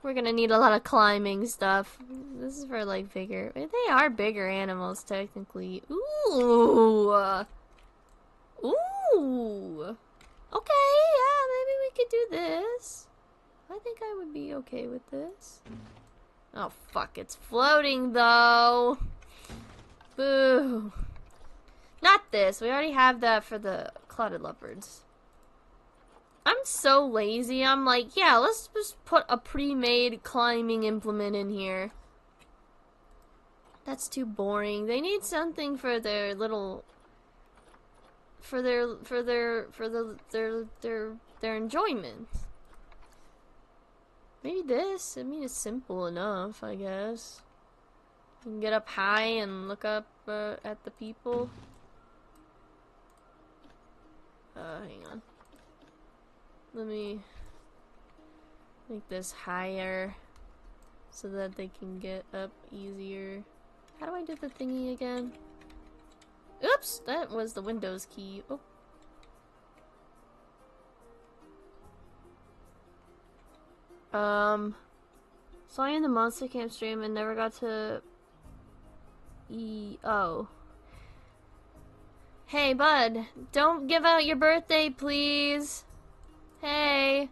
We're gonna need a lot of climbing stuff. This is for, like, bigger... They are bigger animals, technically. Ooh! Ooh! Okay, yeah, maybe we could do this. I think I would be okay with this. Oh, fuck, it's floating, though. Boo. Not this. We already have that for the clouded leopards. I'm so lazy. I'm like, yeah, let's just put a pre-made climbing implement in here. That's too boring. They need something for their little... For their enjoyment. Maybe this. I mean, it's simple enough, I guess. You can get up high and look up at the people. Hang on. Let me make this higher so that they can get up easier. How do I do the thingy again? Oops, that was the Windows key. Oh. Saw you in the Monster Camp stream and never got to oh. Hey, bud, don't give out your birthday, please. Hey,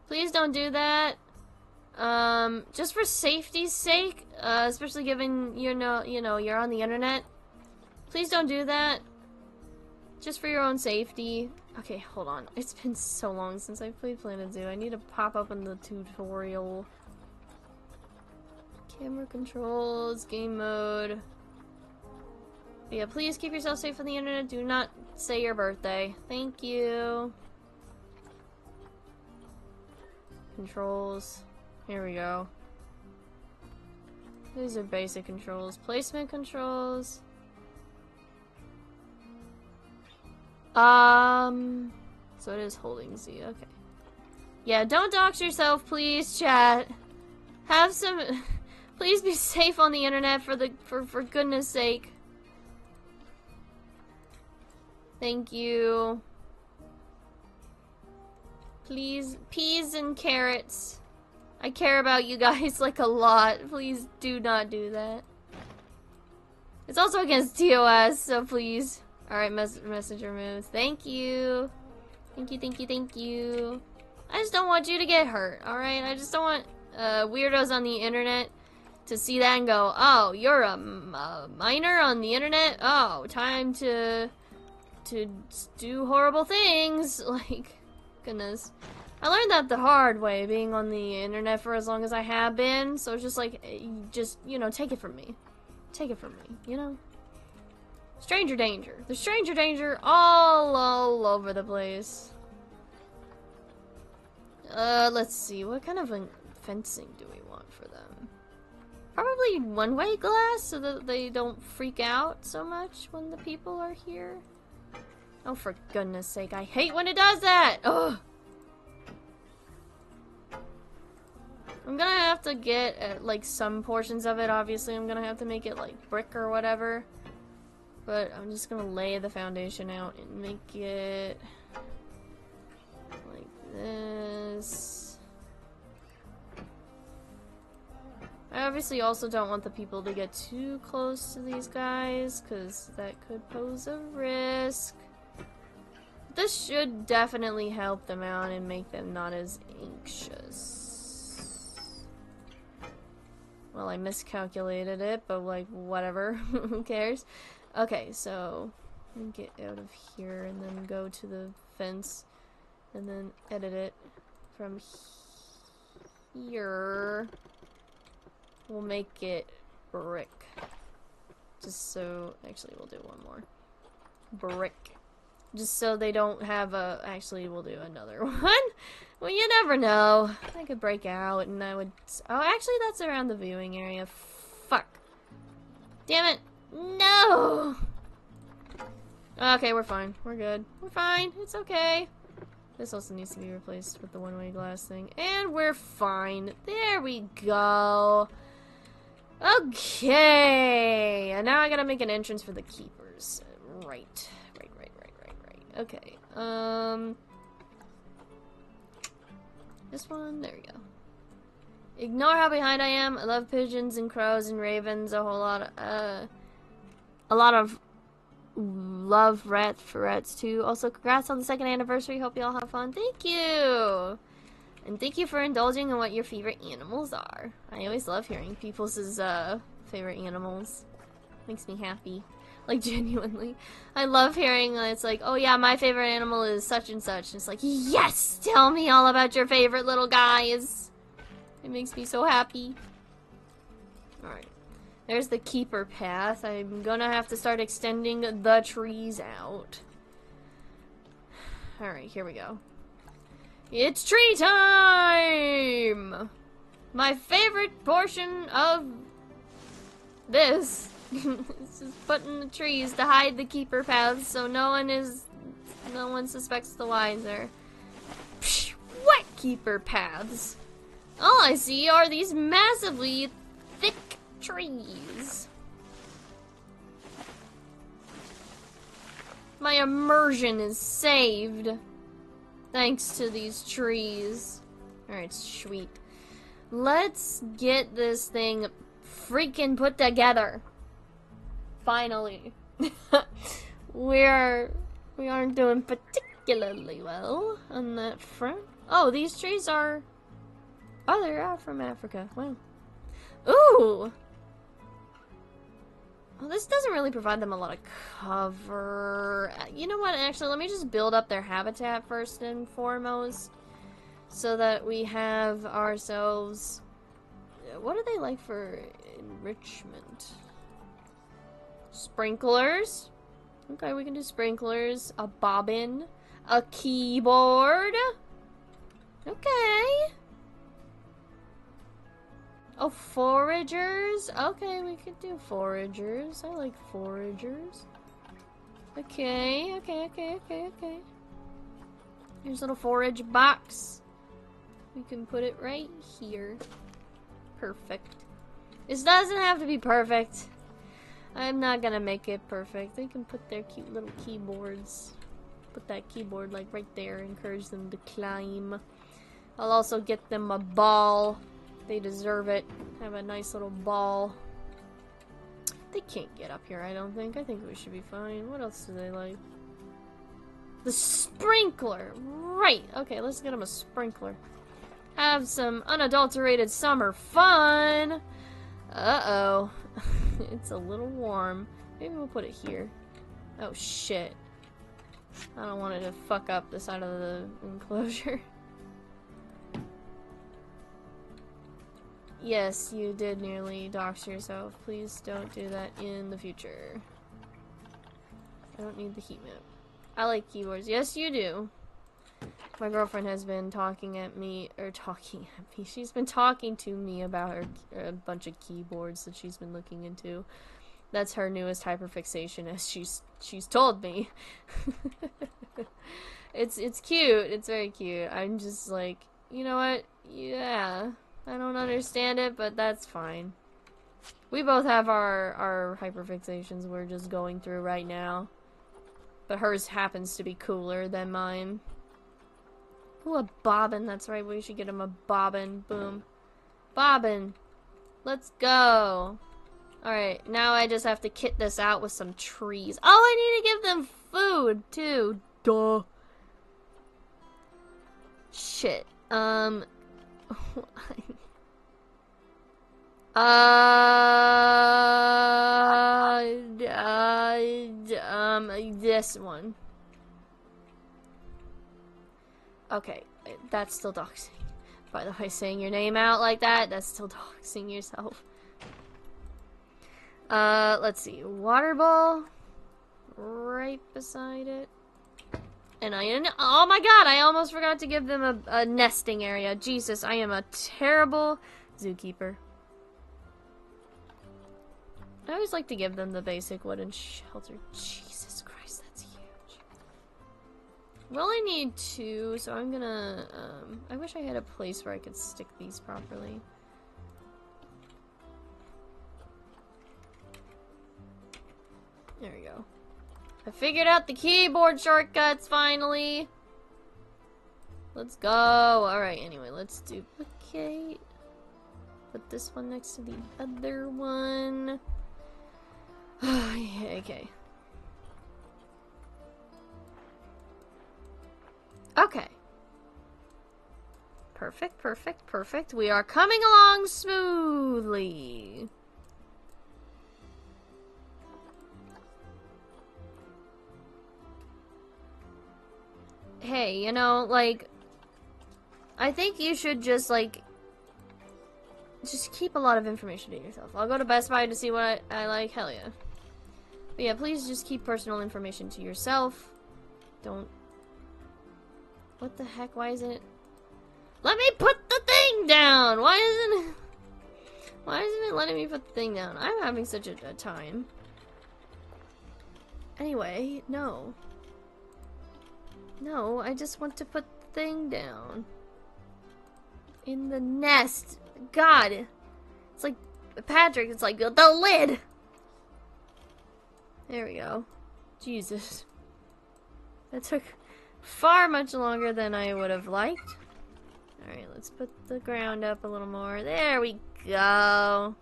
please don't do that. Just for safety's sake, especially given you're on the internet. Please don't do that. Just for your own safety. Okay, hold on. It's been so long since I played Planet Zoo. I need to pop up in the tutorial. Camera controls, game mode. Yeah, please keep yourself safe on the internet. Do not say your birthday. Thank you. Controls. Here we go. These are basic controls. Placement controls. So it is holding Z. Okay. Yeah, don't dox yourself, please, chat. Have some. Please be safe on the internet for goodness sake. Thank you. Please, peas and carrots. I care about you guys like a lot. Please do not do that. It's also against TOS, so please. Alright, message removed. Thank you. Thank you, thank you, thank you. I just don't want you to get hurt, alright? I just don't want weirdos on the internet to see that and go, oh, you're a minor on the internet? Oh, time to do horrible things. Like, goodness. I learned that the hard way, being on the internet for as long as I have been. So it's just like, just, you know, take it from me. Take it from me, you know? Stranger danger. There's stranger danger all over the place. Let's see. What kind of fencing do we want for them? Probably one-way glass so that they don't freak out so much when the people are here. Oh, for goodness sake. I hate when it does that! Ugh! I'm gonna have to get, like, some portions of it, obviously. I'm gonna have to make it, like, brick or whatever. But I'm just gonna lay the foundation out and make it like this. I obviously also don't want the people to get too close to these guys, because that could pose a risk. This should definitely help them out and make them not as anxious. Well, I miscalculated it, but like, whatever. Who cares? Okay, so get out of here and then go to the fence and then edit it from here. We'll make it brick. Just so, actually we'll do one more. Brick. Just so they don't have a, actually we'll do another one. Well, you never know. I could break out and I would, oh actually that's around the viewing area. Fuck. Damn it. No! Okay, we're fine. We're good. We're fine. It's okay. This also needs to be replaced with the one-way glass thing. And we're fine. There we go. Okay. And now I gotta make an entrance for the keepers. Right. Okay. This one. There we go. Ignore how behind I am. I love pigeons and crows and ravens. A lot of love rats for rats too. Also, congrats on the 2nd anniversary. Hope you all have fun. Thank you, and thank you for indulging in what your favorite animals are. I always love hearing people's favorite animals. Makes me happy. Like, genuinely. I love hearing it's like, oh yeah, my favorite animal is such and such. And it's like, yes, tell me all about your favorite little guys. It makes me so happy. Alright. There's the keeper path. I'm gonna have to start extending the trees out. Alright, here we go. It's tree time! My favorite portion of this is just putting the trees to hide the keeper paths so no one suspects the wiser. Psh, what keeper paths? All I see are these massively thick trees. My immersion is saved thanks to these trees. Alright, sweet. Let's get this thing freaking put together. Finally. We aren't doing particularly well on that front. Oh, these trees are... Oh, they are from Africa. Wow. Ooh! Well, this doesn't really provide them a lot of cover. You know what, actually, let me just build up their habitat first and foremost. So that we have ourselves... What do they like for enrichment? Sprinklers. Okay, we can do sprinklers. A bobbin. A keyboard. Okay. Oh, foragers. Okay, we could do foragers. I like foragers. Okay. Here's a little forage box. We can put it right here. Perfect. This doesn't have to be perfect. I'm not gonna make it perfect. They can put their cute little keyboards. Put that keyboard like right there. Encourage them to climb. I'll also get them a ball. They deserve it. Have a nice little ball. They can't get up here, I don't think. I think we should be fine. What else do they like? The sprinkler! Right! Okay, let's get them a sprinkler. Have some unadulterated summer fun! Uh-oh. It's a little warm. Maybe we'll put it here. Oh, shit. I don't want it to fuck up the side of the enclosure. Yes, you did nearly dox yourself. Please don't do that in the future. I don't need the heat map. I like keyboards. Yes, you do. My girlfriend has been talking at me, or talking at me. She's been talking to me about a bunch of keyboards that she's been looking into. That's her newest hyperfixation, as she's told me. It's cute. It's very cute. I'm just like, you know what? Yeah. I don't understand it, but that's fine. We both have our hyperfixations we're just going through right now. But hers happens to be cooler than mine. Ooh, a bobbin. That's right. We should get him a bobbin. Boom. Bobbin. Let's go. Alright, now I just have to kit this out with some trees. Oh, I need to give them food, too. Duh. Shit. This one. Okay, that's still doxing. By the way, saying your name out like that, that's still doxing yourself. Let's see. Water bowl. Right beside it. And oh my god, I almost forgot to give them a nesting area. Jesus, I am a terrible zookeeper. I always like to give them the basic wooden shelter. Jesus Christ, that's huge. We only need 2, so I'm gonna, I wish I had a place where I could stick these properly. There we go. I figured out the keyboard shortcuts, finally! Let's go! Alright, anyway, let's duplicate. Put this one next to the other one. Yeah, okay. Okay. Perfect, perfect, perfect. We are coming along smoothly. Hey, you know, like, I think you should just, like, just keep a lot of information to yourself. I'll go to Best Buy to see what I like. Hell yeah. But yeah, please just keep personal information to yourself. Don't... What the heck? Why isn't it... Let me put the thing down! Why isn't it letting me put the thing down? I'm having such a time. Anyway, no. No, I just want to put the thing down. In the nest. God. It's like, Patrick, it's like the lid. There we go. Jesus. That took far much longer than I would have liked. Alright, let's put the ground up a little more. There we go.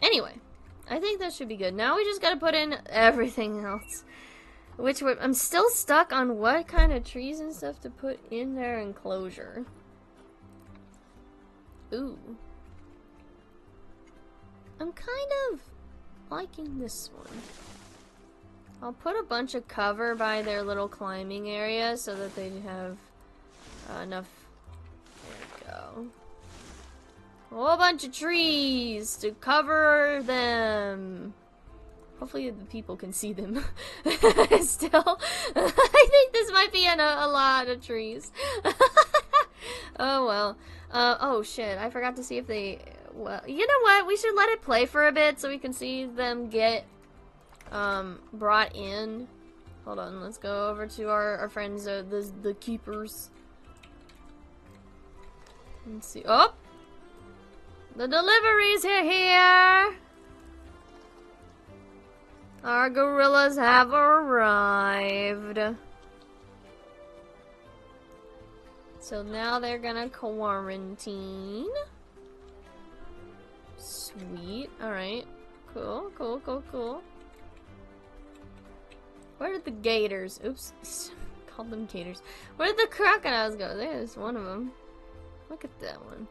Anyway, I think that should be good. Now we just gotta put in everything else. I'm still stuck on what kind of trees and stuff to put in their enclosure. Ooh. I'm kind of liking this one. I'll put a bunch of cover by their little climbing area so that they have enough. There we go. A whole bunch of trees to cover them. Hopefully the people can see them. Still, I think this might be a lot of trees. Oh well. Oh shit, I forgot to see if they... Well, you know what? We should let it play for a bit so we can see them get brought in. Hold on, let's go over to our friends, the keepers. Let's see. Oh! The deliveries are here! Our gorillas have arrived. So now they're gonna quarantine. Sweet. Alright. Cool, cool, cool, cool. Where did the gators... Oops. Called them gators. Where did the crocodiles go? There's one of them. Look at that one.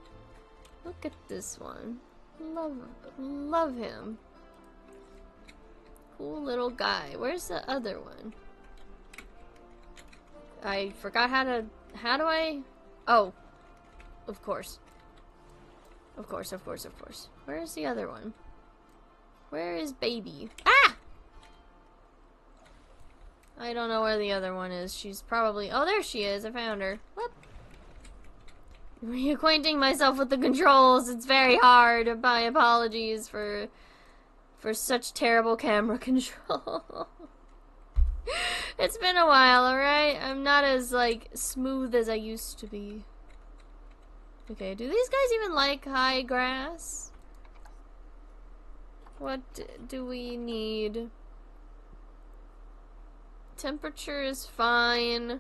Look at this one. Love him. Cool little guy. Where's the other one? I forgot how do I... Oh. Of course. Of course, of course, of course. Where's the other one? Where is baby? Ah! I don't know where the other one is. She's probably... Oh, there she is. I found her. Whoop. Reacquainting myself with the controls. It's very hard. My apologies for such terrible camera control. It's been a while, alright? I'm not as, like, smooth as I used to be. Okay, do these guys even like high grass? What do we need? Temperature is fine.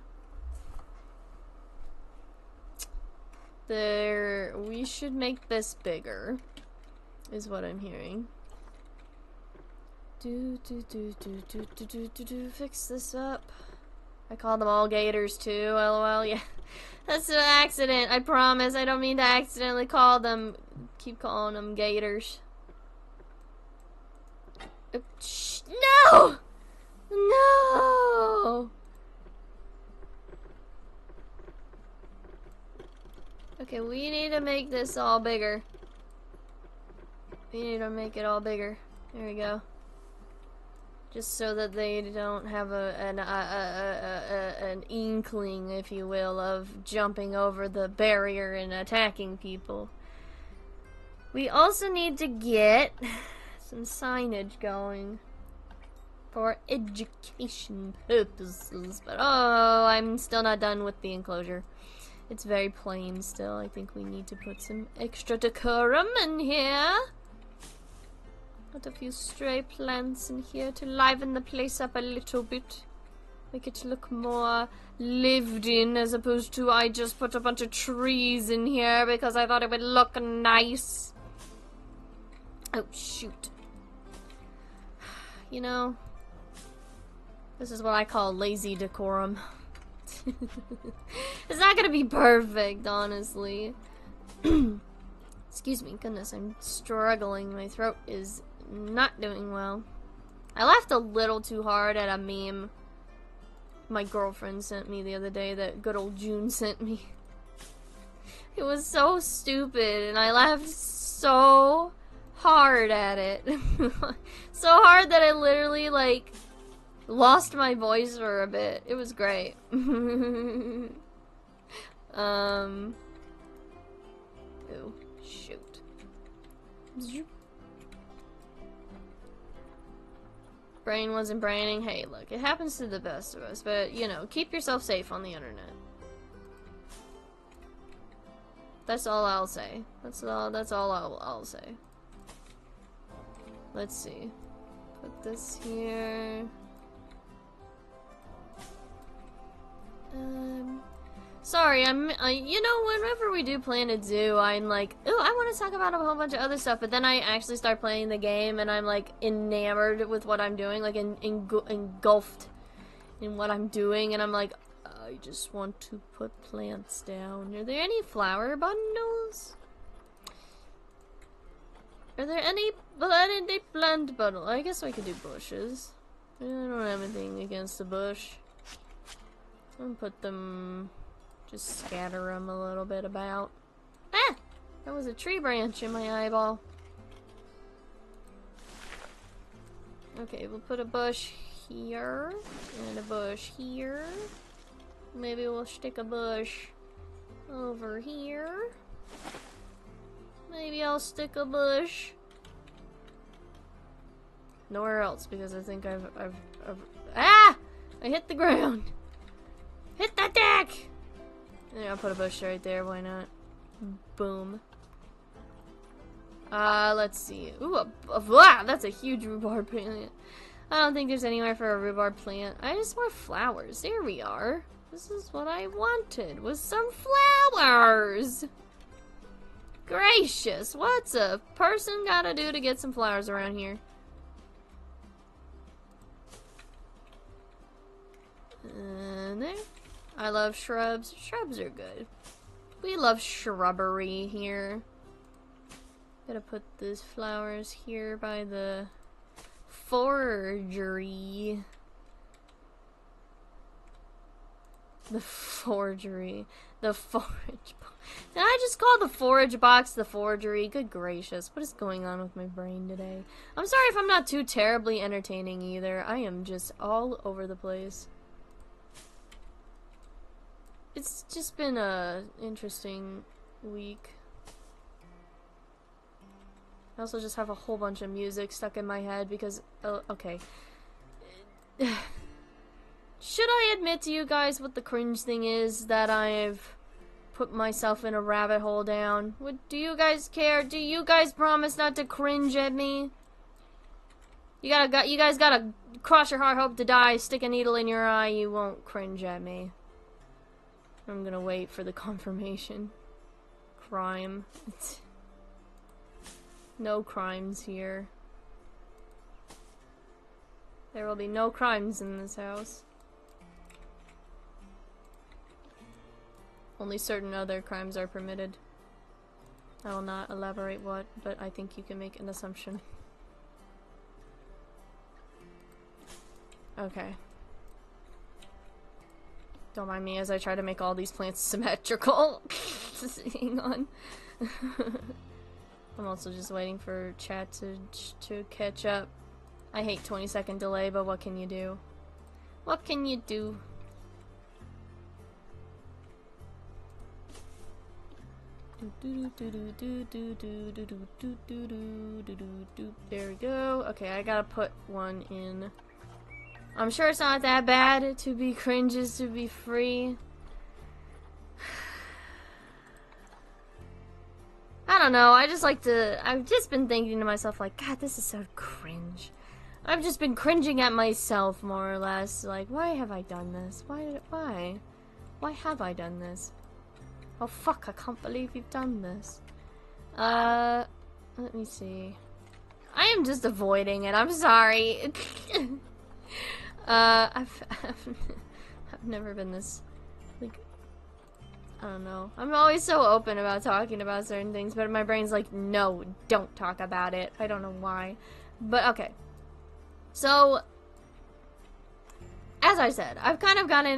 We should make this bigger, is what I'm hearing. Fix this up. I call them all gators too, lol. Yeah, that's an accident. I promise. I don't mean to accidentally call them. Keep calling them gators. Shh, no! No! Okay, we need to make this all bigger. We need to make it all bigger. There we go. Just so that they don't have an inkling, if you will, of jumping over the barrier and attacking people. We also need to get some signage going for education purposes. But oh, I'm still not done with the enclosure. It's very plain still. I think we need to put some extra decorum in here. Put a few stray plants in here to liven the place up a little bit. Make it look more lived in, as opposed to I just put a bunch of trees in here because I thought it would look nice. Oh, shoot. You know, this is what I call lazy decorum. It's not gonna be perfect, honestly. Excuse me, goodness, I'm struggling. My throat is not doing well. I laughed a little too hard at a meme my girlfriend sent me the other day that good old June sent me. It was so stupid, and I laughed so hard at it. So hard that I literally, like, lost my voice for a bit. It was great. Ooh, shoot. Brain wasn't braining. Hey, look, it happens to the best of us, but, you know, keep yourself safe on the internet. That's all I'll say. That's all I'll say. Let's see. Put this here. Sorry, you know, whenever we do Planet Zoo, I'm like, ooh, I want to talk about a whole bunch of other stuff, but then I actually start playing the game, and I'm, like, enamored with what I'm doing, like, engulfed in what I'm doing, and I'm like, I just want to put plants down. Are there any flower bundles? Are there any plant bundle? I guess I could do bushes. I don't have anything against the bush. I'm gonna put them, just scatter them a little bit about. Ah! That was a tree branch in my eyeball. Okay, we'll put a bush here, and a bush here. Maybe we'll stick a bush over here. Maybe I'll stick a bush nowhere else, because I think I've ah! I hit the ground. Hit that deck! Yeah, I'll put a bush right there, why not? Boom. Let's see. Ooh, wow, that's a huge rhubarb plant. I don't think there's anywhere for a rhubarb plant. I just want flowers. There we are. This is what I wanted, was some flowers! Gracious, what's a person gotta do to get some flowers around here? And there. I love shrubs. Shrubs are good. We love shrubbery here. Gotta put these flowers here by the forgery. The forgery. The forage box. Did I just call the forage box the forgery? Good gracious. What is going on with my brain today? I'm sorry if I'm not too terribly entertaining either. I am just all over the place. It's just been a interesting week. I also just have a whole bunch of music stuck in my head because, okay. Should I admit to you guys what the cringe thing is that I've put myself in a rabbit hole down? Do you guys care? Do you guys promise not to cringe at me? You guys gotta cross your heart, hope to die, stick a needle in your eye, you won't cringe at me. I'm gonna wait for the confirmation. Crime. No crimes here. There will be no crimes in this house. Only certain other crimes are permitted. I will not elaborate what, but I think you can make an assumption. Okay. Don't mind me as I try to make all these plants symmetrical. Hang on. I'm also just waiting for chat to catch up. I hate 20-second delay, but what can you do? What can you do? There we go. Okay, I gotta put one in. I'm sure it's not that bad to be cringes to be free. I don't know, I just like to, I've just been thinking to myself like, God, this is so cringe. I've just been cringing at myself more or less, like, why have I done this? Why have I done this? Oh fuck, I can't believe you've done this. Let me see. I am just avoiding it, I'm sorry. I've never been this, like, I don't know. I'm always so open about talking about certain things, but my brain's like, no, don't talk about it. I don't know why. But, okay. So, as I said, I've kind of gotten,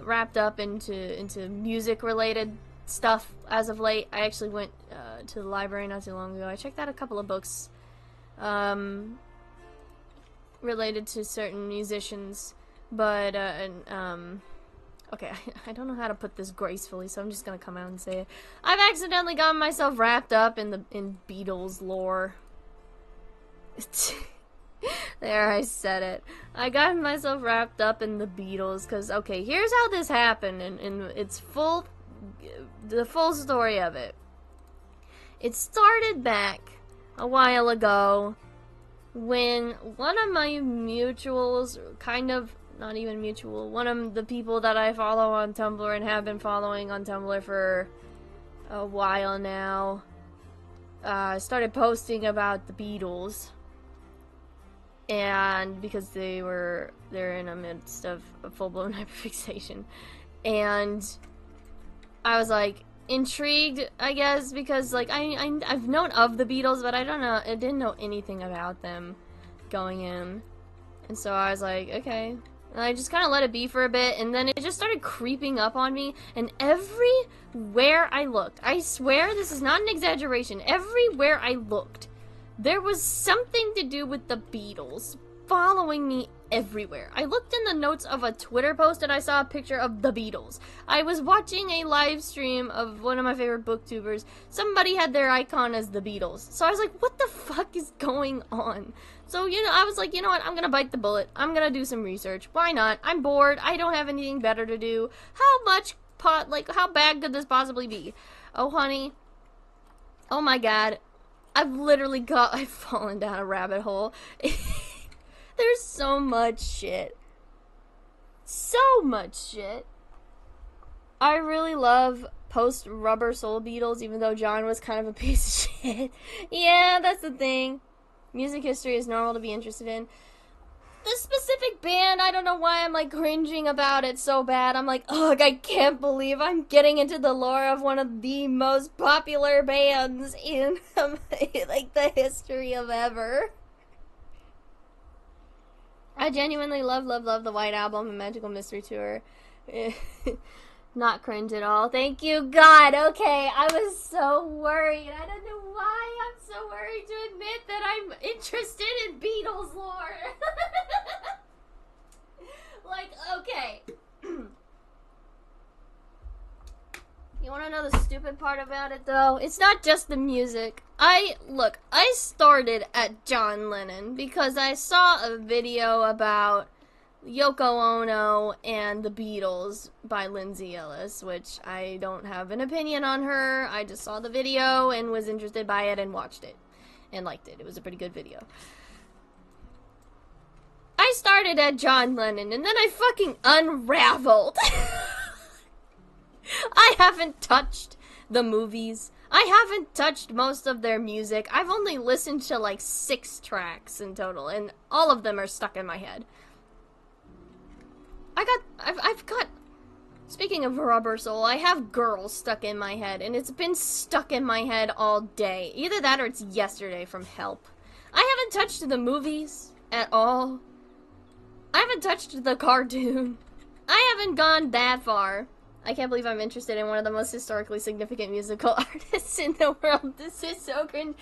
wrapped up into music-related stuff as of late. I actually went, to the library not too long ago. I checked out a couple of books, related to certain musicians, but, okay, I don't know how to put this gracefully, so I'm just gonna come out and say it. I've accidentally gotten myself wrapped up in Beatles lore. There, I said it. I got myself wrapped up in the Beatles, because, okay, here's how this happened, and it's the full story of it. It started back a while ago, when one of my mutuals, kind of, not even mutual, one of the people that I follow on Tumblr and have been following on Tumblr for a while now, started posting about the Beatles. And because they're in the midst of a full-blown hyperfixation. And I was like, intrigued, I guess, because like I've known of the Beatles, but I didn't know anything about them going in. And so I was like, okay. And I just kind of let it be for a bit, and then it just started creeping up on me, and everywhere I looked, I swear this is not an exaggeration, everywhere I looked, there was something to do with the Beatles following me everywhere. I looked in the notes of a Twitter post and I saw a picture of the Beatles. I was watching a live stream of one of my favorite booktubers. Somebody had their icon as the Beatles. So I was like, what the fuck is going on? So, you know, I was like, you know what? I'm gonna bite the bullet. I'm gonna do some research. Why not? I'm bored. I don't have anything better to do. How bad could this possibly be? Oh, honey. Oh my god. I've fallen down a rabbit hole. There's so much shit. So much shit. I really love post-Rubber Soul Beatles, even though John was kind of a piece of shit. Yeah, that's the thing. Music history is normal to be interested in. This specific band, I don't know why I'm like cringing about it so bad. I'm like, ugh, I can't believe I'm getting into the lore of one of the most popular bands in like the history of ever. I genuinely love the White Album and Magical Mystery Tour. Not cringe at all. Thank you, God. Okay, I was so worried. I don't know why I'm so worried to admit that I'm interested in Beatles lore. Like, okay. You want to know the stupid part about it, though? It's not just the music. I started at John Lennon because I saw a video about Yoko Ono and the Beatles by Lindsay Ellis, which I don't have an opinion on her. I just saw the video and was interested by it and watched it and liked it. It was a pretty good video. I started at John Lennon and then I fucking unraveled. I haven't touched the movies. I haven't touched most of their music. I've only listened to like 6 tracks in total, and all of them are stuck in my head. I've got, speaking of Rubber Soul, I have Girl stuck in my head, and it's been stuck in my head all day. Either that or it's Yesterday from Help. I haven't touched the movies at all. I haven't touched the cartoon. I haven't gone that far. I can't believe I'm interested in one of the most historically significant musical artists in the world. This is so cringe.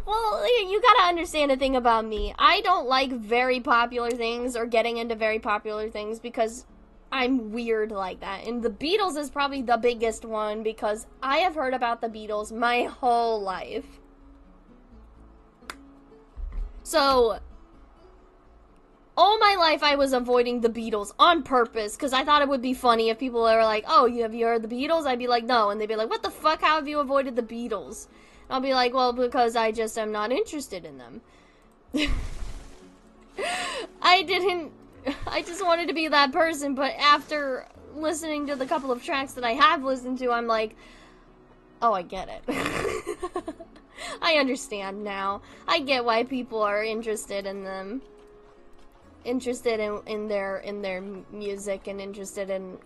Well, you gotta understand a thing about me. I don't like very popular things or getting into very popular things because I'm weird like that. And the Beatles is probably the biggest one because I have heard about the Beatles my whole life. So all my life I was avoiding the Beatles on purpose because I thought it would be funny if people were like, oh, have you heard the Beatles? I'd be like, no. And they'd be like, what the fuck? How have you avoided the Beatles? I'll be like, well, because I just am not interested in them. I just wanted to be that person, but after listening to the couple of tracks that I have listened to, I'm like, oh, I get it. I understand now. I get why people are interested in them. Interested in their music and interested in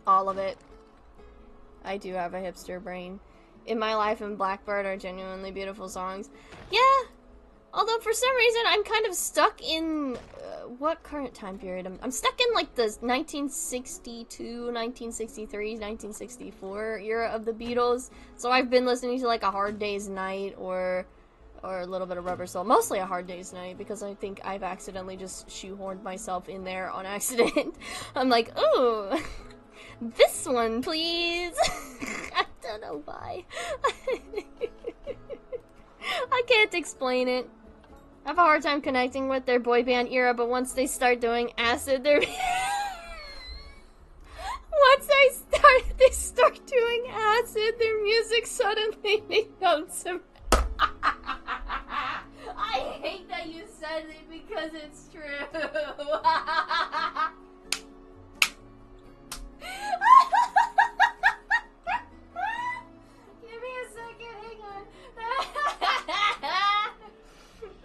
all of it. I do have a hipster brain. In My Life and Blackbird are genuinely beautiful songs. Yeah, although for some reason I'm kind of stuck in what current time period? I'm stuck in like the 1962, 1963, 1964 era of the Beatles. So I've been listening to like A Hard Day's Night or a little bit of Rubber Soul. Mostly A Hard Day's Night, because I think I've accidentally just shoehorned myself in there on accident. I'm like, ooh, this one, please. I don't know why. I can't explain it. I have a hard time connecting with their boy band era, but once they start doing acid, they're... Once they start doing acid, their music suddenly becomes some... I hate that you said it because it's true. Give me a second, hang on.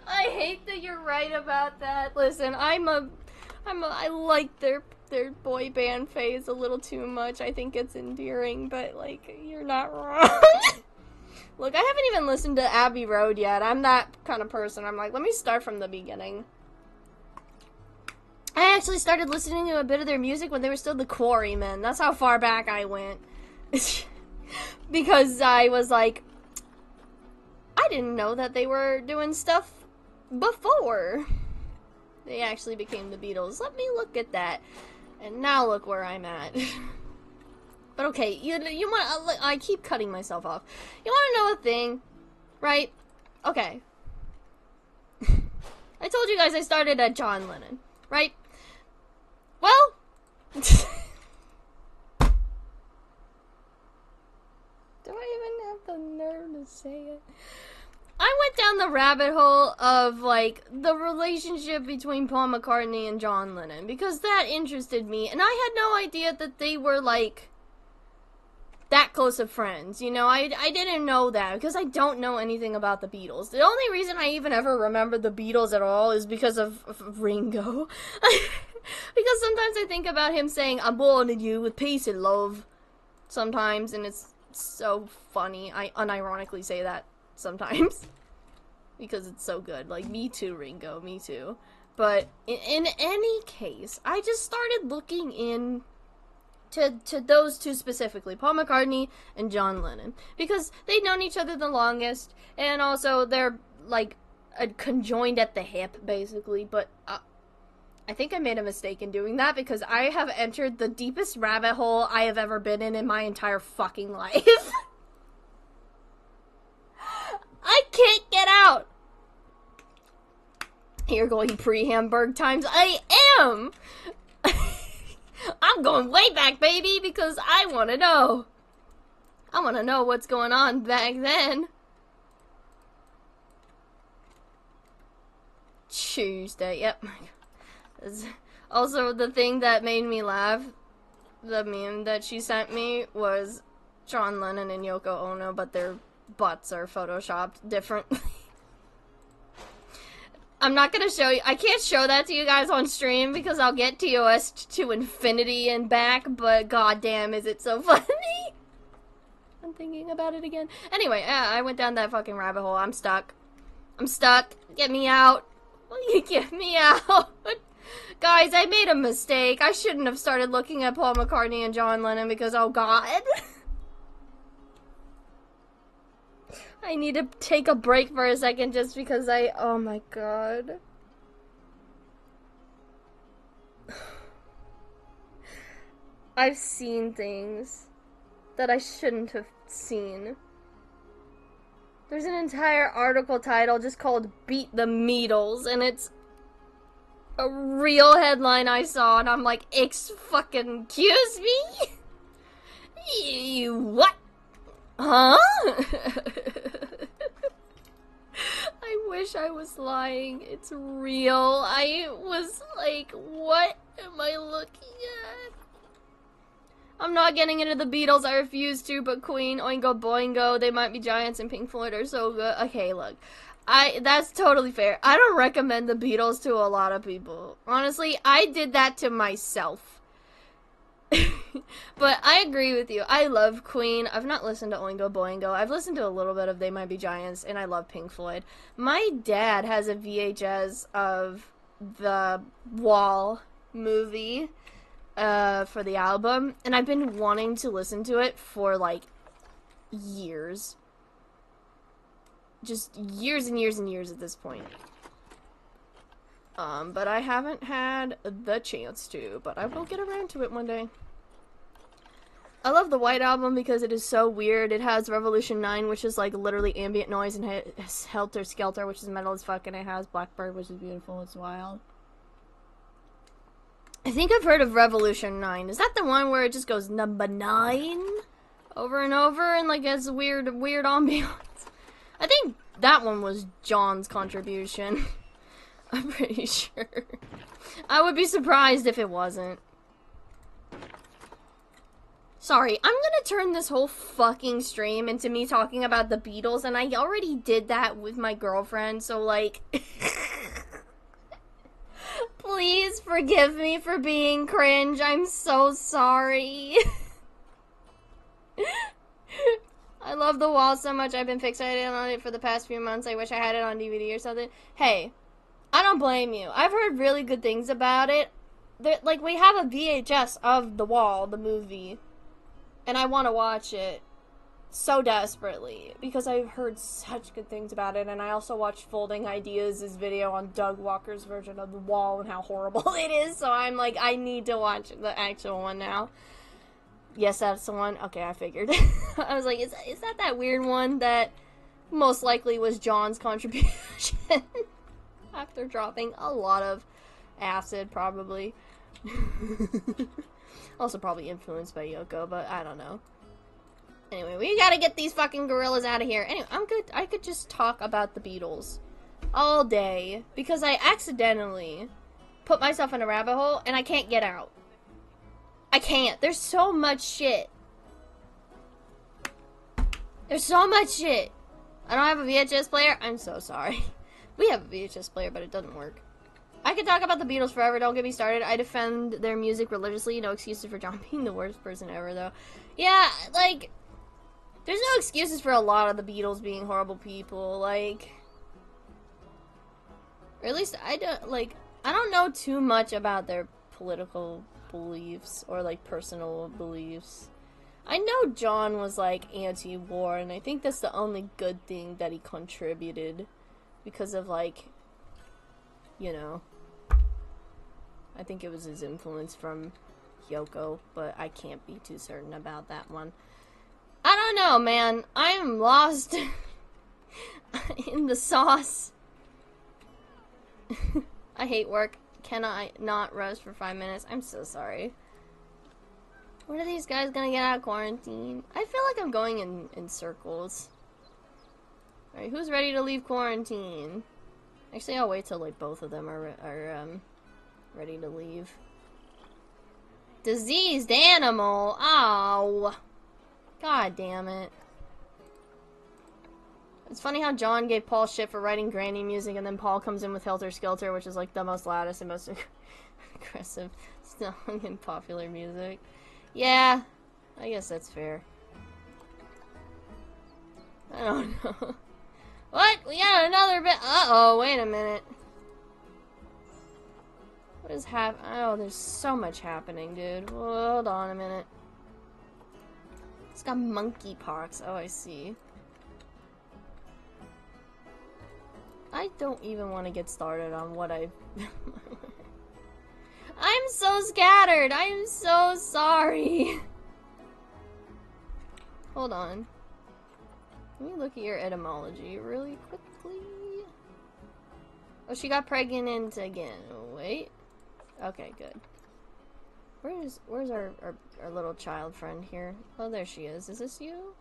I hate that you're right about that. Listen, I like their their boy band phase a little too much. I think it's endearing, but, like, you're not wrong. Look, I haven't even listened to Abbey Road yet. I'm that kind of person. I'm like, let me start from the beginning. I actually started listening to a bit of their music when they were still the Quarrymen. That's how far back I went. Because I was like, I didn't know that they were doing stuff before they actually became the Beatles. Let me look at that. And now look where I'm at. But okay, you want, I keep cutting myself off. You want to know a thing, right? Okay. I told you guys I started at John Lennon, right? Well, do I even have the nerve to say it? I went down the rabbit hole of, like, the relationship between Paul McCartney and John Lennon, because that interested me, and I had no idea that they were, like, that close of friends, you know. I didn't know that, because I don't know anything about the Beatles. The only reason I even ever remember the Beatles at all is because of Ringo. Because sometimes I think about him saying, I'm born in you with peace and love, sometimes, and it's so funny. I unironically say that sometimes, because it's so good. Like, me too, Ringo, me too. But in any case, I just started looking in to those two specifically, Paul McCartney and John Lennon, because they'd known each other the longest, and also they're, like, conjoined at the hip, basically. But I think I made a mistake in doing that, because I have entered the deepest rabbit hole I have ever been in my entire fucking life. I can't get out. Here going pre-Hamburg times. I am. I'm going way back, baby, because I want to know. I want to know what's going on back then. Tuesday, yep. Also, the thing that made me laugh, the meme that she sent me, was John Lennon and Yoko Ono, but their butts are photoshopped differently. I'm not gonna show you, I can't show that to you guys on stream because I'll get TOS to infinity and back, but goddamn is it so funny. I'm thinking about it again. Anyway, I went down that fucking rabbit hole. I'm stuck. I'm stuck. Get me out. Get me out. Guys, I made a mistake. I shouldn't have started looking at Paul McCartney and John Lennon because, oh god. I need to take a break for a second just because oh my god. I've seen things that I shouldn't have seen. There's an entire article title just called Beat the Meatles, and it's a real headline I saw, and I'm like, excuse me? You what? Huh? I wish I was lying. It's real. I was like, what am I looking at? I'm not getting into the Beatles, I refuse to, but Queen, Oingo Boingo, They Might Be Giants, and Pink Floyd are so good. Okay, look. That's totally fair. I don't recommend the Beatles to a lot of people. Honestly, I did that to myself. But I agree with you. I love Queen. I've not listened to Oingo Boingo. I've listened to a little bit of They Might Be Giants, and I love Pink Floyd. My dad has a VHS of the Wall movie for the album, and I've been wanting to listen to it for, like, years. Just years and years and years at this point. But I haven't had the chance to, but I will get around to it one day. I love the White Album because it is so weird. It has Revolution 9, which is like literally ambient noise, and it has Helter Skelter, which is metal as fuck, and it has Blackbird, which is beautiful. It's wild. I think I've heard of Revolution 9. Is that the one where it just goes number 9 over and over and like has weird ambiance? I think that one was John's contribution. I'm pretty sure. I would be surprised if it wasn't. Sorry, I'm gonna turn this whole fucking stream into me talking about the Beatles, and I already did that with my girlfriend, so like... Please forgive me for being cringe. I'm so sorry. I love the wall so much. I've been fixated on it for the past few months. I wish I had it on DVD or something. Hey, I don't blame you. I've heard really good things about it. Like, we have a VHS of The Wall, the movie, and I want to watch it so desperately because I've heard such good things about it. And I also watched Folding Ideas' video on Doug Walker's version of The Wall and how horrible it is. So I'm like, I need to watch the actual one now. Yes, that's the one. Okay, I figured. I was like, is that weird one that most likely was John's contribution after dropping a lot of acid, probably. Also probably influenced by Yoko, but I don't know. Anyway, we gotta get these fucking gorillas out of here. Anyway, I'm good. I could just talk about the Beatles all day because I accidentally put myself in a rabbit hole and I can't get out. I can't. There's so much shit. There's so much shit. I don't have a VHS player. I'm so sorry. We have a VHS player, but it doesn't work. I could talk about the Beatles forever. Don't get me started. I defend their music religiously. No excuses for John being the worst person ever, though. Yeah, like, there's no excuses for a lot of the Beatles being horrible people. Like, or at least I don't know too much about their political beliefs or like personal beliefs. I know John was like anti-war, and I think that's the only good thing that he contributed because of like, you know, I think it was his influence from Yoko, but I can't be too certain about that one. I don't know, man. I'm lost in the sauce. I hate work. Can I not rest for 5 minutes? I'm so sorry. When are these guys gonna get out of quarantine? I feel like I'm going in circles. Alright, who's ready to leave quarantine? Actually, I'll wait till like both of them are ready to leave. Diseased animal! Ow! God damn it. It's funny how John gave Paul shit for writing granny music, and then Paul comes in with Helter Skelter, which is like the most loudest and most aggressive song in popular music. Yeah, I guess that's fair. I don't know. What? We got another bit. Uh-oh, wait a minute. What is oh, there's so much happening, dude. Hold on a minute. It's got monkeypox. Oh, I see. I don't even want to get started on what I'm so scattered. I'm so sorry. Hold on. Let me look at your etymology really quickly. Oh, she got pregnant again. Wait. Okay, good. Where's our little child friend here? Oh, there she is. Is this you?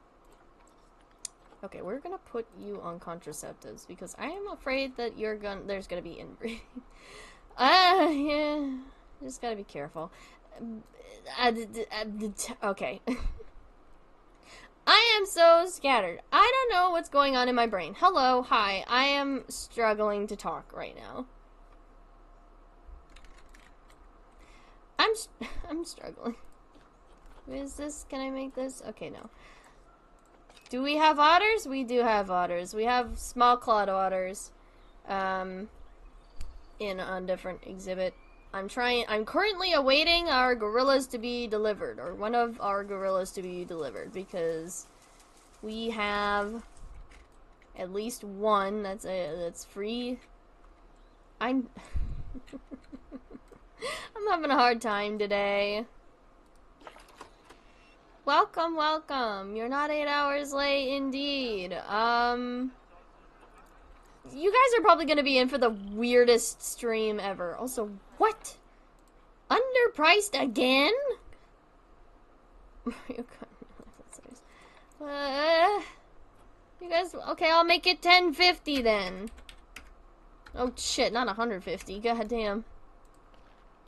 Okay, we're gonna put you on contraceptives because I am afraid that there's gonna be inbreeding. Yeah. Just gotta be careful. Okay. I am so scattered. I don't know what's going on in my brain. Hello, hi. I am struggling to talk right now. I'm struggling. Is this? Can I make this? Okay, no. Do we have otters? We do have otters. We have small clawed otters. In a different exhibit. I'm currently awaiting our gorillas to be delivered, or one of our gorillas to be delivered, because we have at least one that's free. I'm having a hard time today. Welcome, welcome. You're not 8 hours late, indeed. You guys are probably gonna be in for the weirdest stream ever. Also, what? Underpriced again? You guys, okay, I'll make it $10.50 then. Oh shit, not $150. God damn.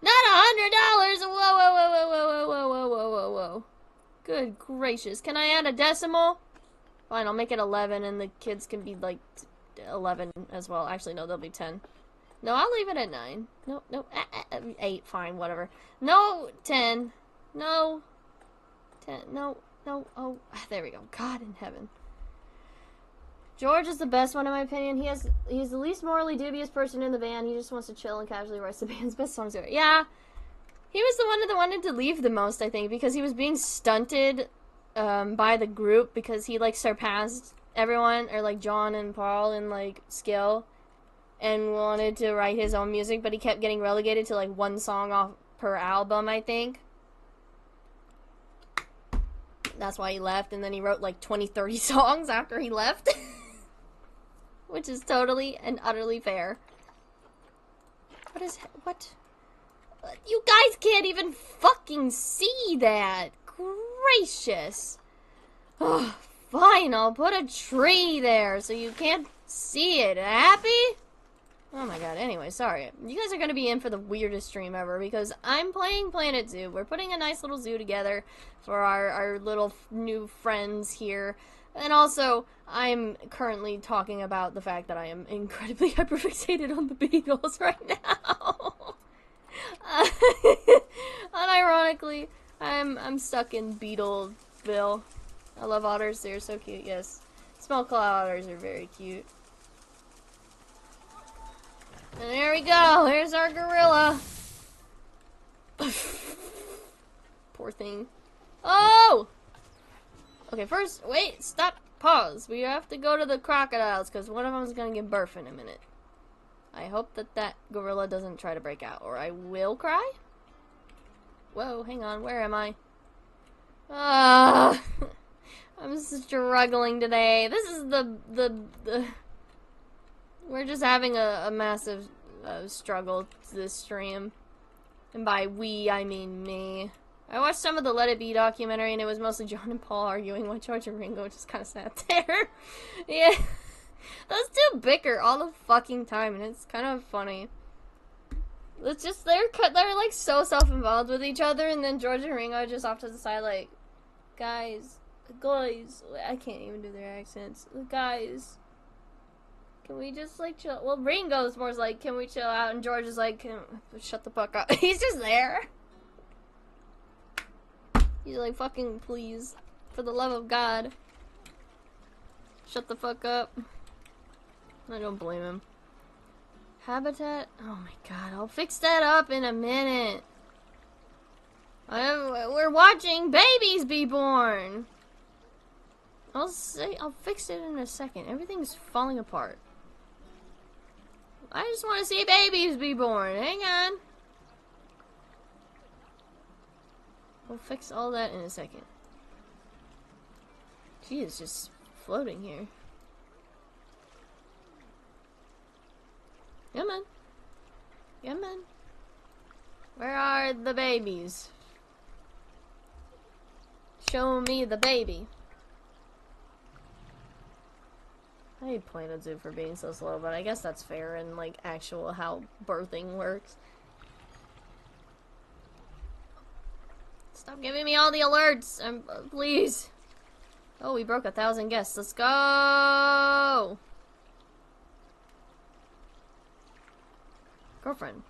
Not $100. Whoa, whoa, whoa, whoa, whoa, whoa, whoa, whoa, whoa, whoa. Good gracious. Can I add a decimal? Fine, I'll make it 11 and the kids can be like 11 as well. Actually, no, they'll be 10. No, I'll leave it at 9. No, 8, fine, whatever. No, 10. No. 10, no, oh, there we go. God in heaven. George is the best one in my opinion. He's the least morally dubious person in the band. He just wants to chill and casually writes the band's best songs ever. Yeah. He was the one that wanted to leave the most, I think, because he was being stunted by the group because he, like, surpassed everyone, or, like, John and Paul in, like, skill, and wanted to write his own music, but he kept getting relegated to, like, one song off per album, I think. That's why he left, and then he wrote, like, 20, 30 songs after he left. Which is totally and utterly fair. What? You guys can't even fucking see that. Gracious. Oh, fine, I'll put a tree there so you can't see it. Happy? Oh my god, anyway, sorry. You guys are gonna be in for the weirdest stream ever because I'm playing Planet Zoo. We're putting a nice little zoo together for our little new friends here. And also, I'm currently talking about the fact that I am incredibly hyperfixated on the Beatles right now. Unironically, I'm stuck in Beetleville. I love otters, they're so cute, yes. Small claw otters are very cute. And there we go, here's our gorilla. Poor thing. Oh! Okay, first, wait, stop, pause. We have to go to the crocodiles, because one of them is going to give birth in a minute. I hope that gorilla doesn't try to break out, or I will cry? Whoa, hang on, where am I? I'm struggling today. This is the we're just having a massive struggle this stream. And by we, I mean me. I watched some of the Let It Be documentary, and it was mostly John and Paul arguing while George and Ringo just kind of sat there. Yeah. Those two bicker all the fucking time, and it's kind of funny. It's just, they're like, so self-involved with each other, and then George and Ringo are just off to the side, like, guys, I can't even do their accents. Guys, can we just, like, chill? Well, Ringo's more like, can we chill out? And George is like, shut the fuck up. He's just there. He's like, fucking please, for the love of God, shut the fuck up. I don't blame him. Habitat? Oh my god, I'll fix that up in a minute. We're watching babies be born. I'll fix it in a second. Everything's falling apart. I just want to see babies be born. Hang on. We'll fix all that in a second. She is just floating here. Come on. Come on. Where are the babies? Show me the baby. I hate Planet Zoo for being so slow, but I guess that's fair in, like, actual how birthing works. Stop giving me all the alerts, please. Oh, we broke 1,000 guests. Let's go! Girlfriend,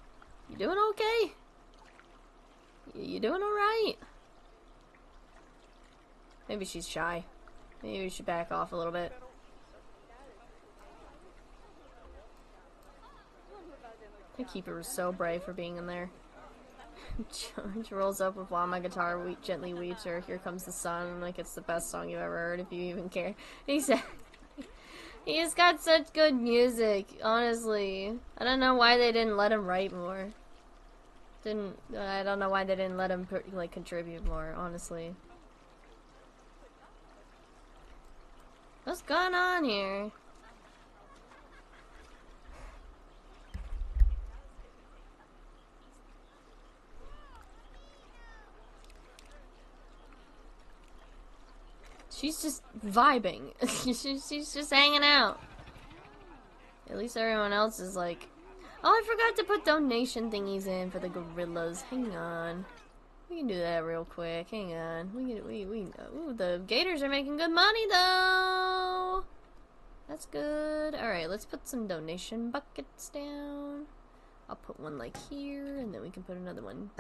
you doing okay? You doing alright? Maybe she's shy. Maybe we should back off a little bit. The keeper was so brave for being in there. George rolls up with While My Guitar Gently Weeps or Here Comes the Sun, like it's the best song you've ever heard, if you even care. He said, he's got such good music, honestly. I don't know why they didn't let him write more. I don't know why they didn't let him, like, contribute more, honestly. What's going on here? She's just vibing. she's just hanging out. At least everyone else is like... Oh, I forgot to put donation thingies in for the gorillas. Hang on. We can do that real quick. Hang on. Ooh, the gators are making good money, though. That's good. Alright, let's put some donation buckets down. I'll put one like here, and then we can put another one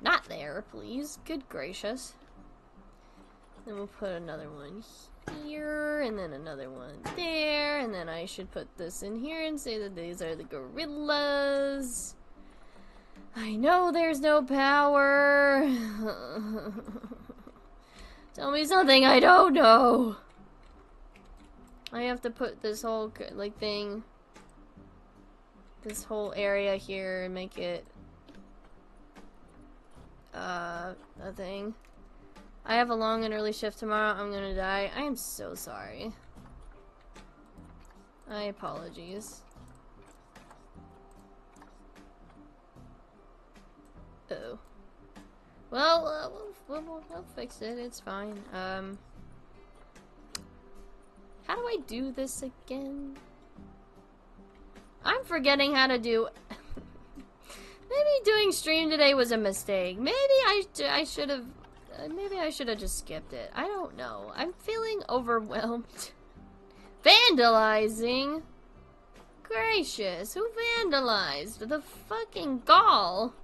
not there, please. Good gracious. Then we'll put another one here, and then another one there, and then I should put this in here and say that these are the gorillas. I know there's no power. Tell me something I don't know. I have to put this whole, like, thing, this whole area here and make it, a thing. I have a long and early shift tomorrow. I'm gonna die. I am so sorry. I apologies. Uh-oh. Well, we'll fix it. It's fine. How do I do this again? I'm forgetting how to do... Maybe doing stream today was a mistake. Maybe I should have... maybe I should have just skipped it. I don't know. I'm feeling overwhelmed. Vandalizing? Gracious. Who vandalized? The fucking gall.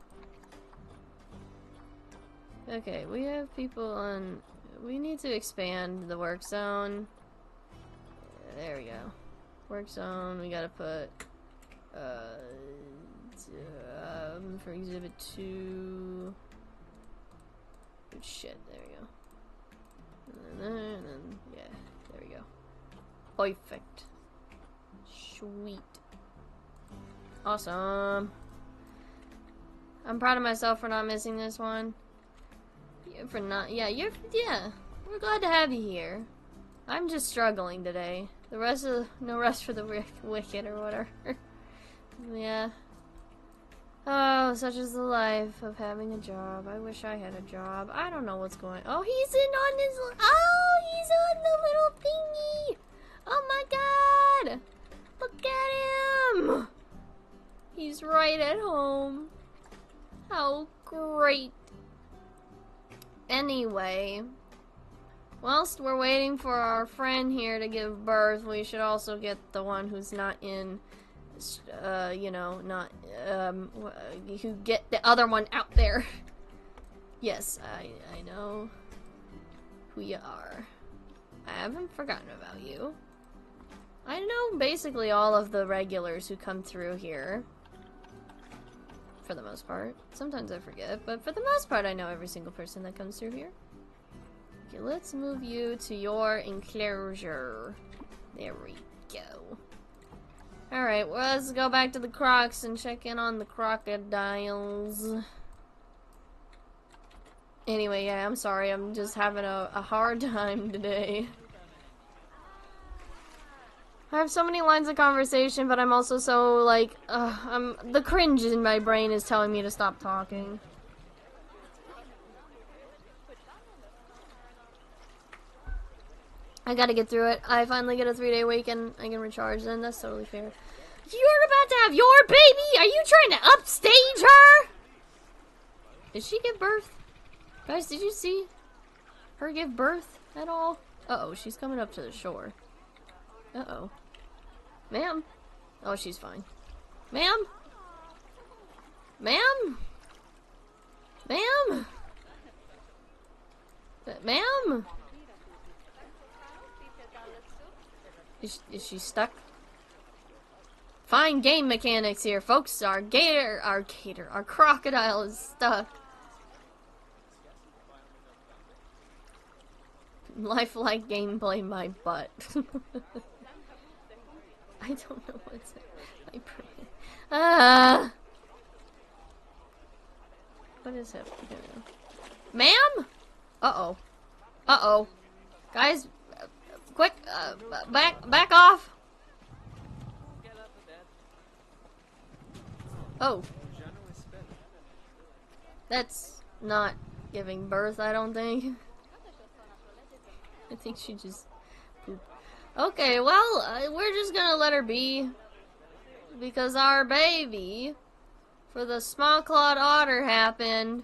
Okay, we have people on... We need to expand the work zone. There we go. Work zone, we gotta put... for exhibit 2... Good shit, there we go. And then, yeah, there we go. Perfect. Sweet. Awesome. I'm proud of myself for not missing this one. For not, yeah, yeah. We're glad to have you here. I'm just struggling today. The rest of, no rest for the wicked or whatever. Yeah. Oh, such is the life of having a job. I wish I had a job. I don't know what's going. Oh, he's in on his. Oh, he's on the little thingy. Oh my God! Look at him. He's right at home. How great. Anyway, whilst we're waiting for our friend here to give birth, we should also get the one who's not in, you know, not, who get the other one out there. Yes, I know who you are. I haven't forgotten about you. I know basically all of the regulars who come through here. For the most part. Sometimes I forget, but for the most part I know every single person that comes through here. Okay, let's move you to your enclosure. There we go. Alright, well, let's go back to the crocs and check in on the crocodiles. Anyway, yeah, I'm sorry, I'm just having a hard time today. I have so many lines of conversation, but I'm also so, like, the cringe in my brain is telling me to stop talking. I gotta get through it. I finally get a 3-day weekend. I can recharge then. That's totally fair. You're about to have your baby? Are you trying to upstage her? Did she give birth? Guys, did you see her give birth at all? Uh-oh, she's coming up to the shore. Uh-oh. Ma'am? Oh, she's fine. Ma'am? Ma'am? Ma'am? Ma'am? Is she stuck? Fine game mechanics here, folks. Our crocodile is stuck. Lifelike gameplay, my butt. I don't know what's my brain. What is it? Ma'am? Uh-oh. Uh-oh. Guys, quick, back off. Oh. That's not giving birth, I don't think. I think she just pooped. Okay, well, we're just gonna let her be. Because our baby, for the small-clawed otter happened.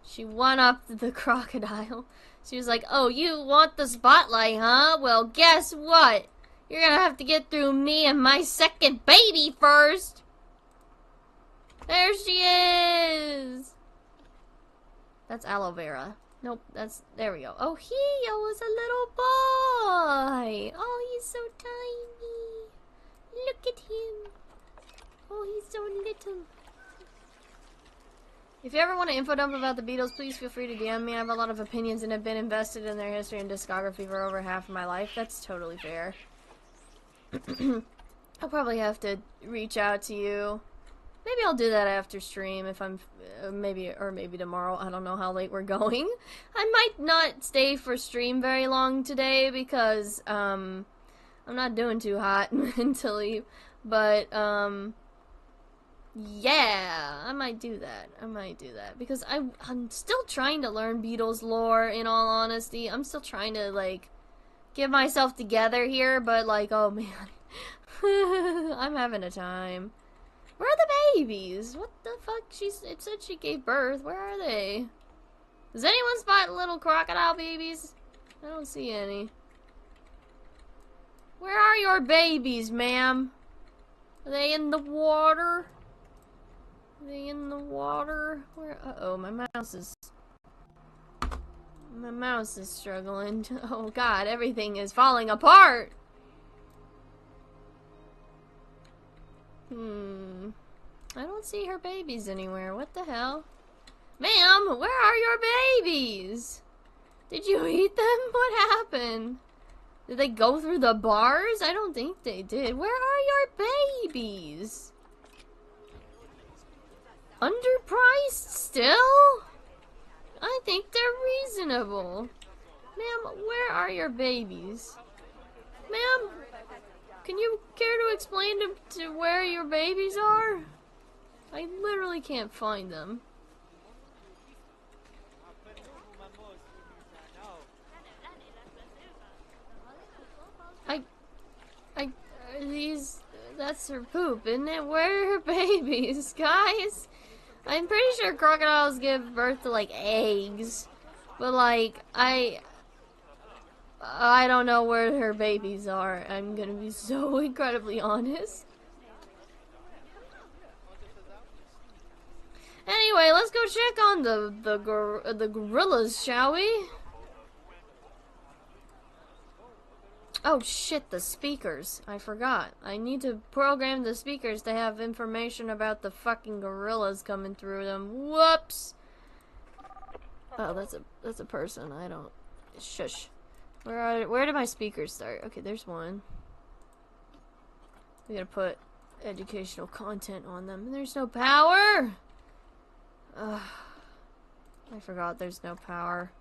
She one-upped the crocodile. She was like, oh, you want the spotlight, huh? Well, guess what? You're gonna have to get through me and my second baby first. There she is! That's aloe vera. Nope, there we go. Oh, he was a little boy! Oh, he's so tiny! Look at him! Oh, he's so little. If you ever want to info dump about the Beatles, please feel free to DM me. I have a lot of opinions and have been invested in their history and discography for over half of my life. That's totally fair. I'll probably have to reach out to you. Maybe I'll do that after stream if I'm, maybe tomorrow. I don't know how late we're going. I might not stay for stream very long today because, I'm not doing too hot mentally. But, yeah, I might do that. Because I'm still trying to learn Beatles lore, in all honesty. I'm still trying to, like, get myself together here, but, like, oh man. I'm having a time. Where are the babies? What the fuck? It said she gave birth. Where are they? Does anyone spot little crocodile babies? I don't see any. Where are your babies, ma'am? Are they in the water? Are they in the water? Where? Uh-oh, my mouse is struggling. Oh god, everything is falling apart! I don't see her babies anywhere. What the hell? Ma'am, where are your babies? Did you eat them? What happened? Did they go through the bars? I don't think they did. Where are your babies? Underpriced still? I think they're reasonable. Ma'am, where are your babies? Ma'am, can you care to explain to where your babies are? I literally can't find them. That's her poop, isn't it? Where are her babies, guys? I'm pretty sure crocodiles give birth to, like, eggs. But, like, I don't know where her babies are. I'm gonna be so incredibly honest. Anyway, let's go check on the gorillas, shall we? Oh shit, the speakers. I forgot. I need to program the speakers to have information about the fucking gorillas coming through them. Whoops! Oh, that's a person. I don't... Shush. Where do my speakers start? Okay, there's one. We gotta put educational content on them. There's no power! Ugh. I forgot there's no power.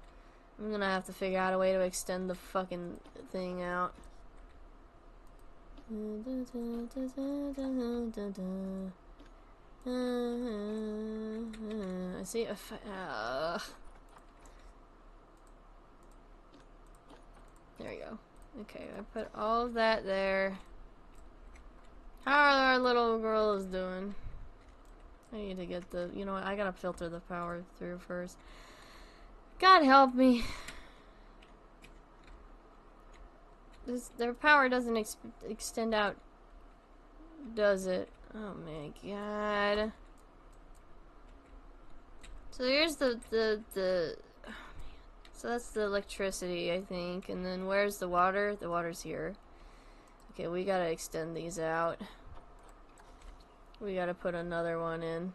I'm gonna have to figure out a way to extend the fucking thing out. I see if there we go. Okay, I put all of that there. How are our little gorillas doing? I need to get the, you know what, I gotta filter the power through first. God help me. Their power doesn't extend out, does it? Oh my god. So here's the oh man. So that's the electricity, I think. And then where's the water? The water's here. Okay, we gotta extend these out. We gotta put another one in.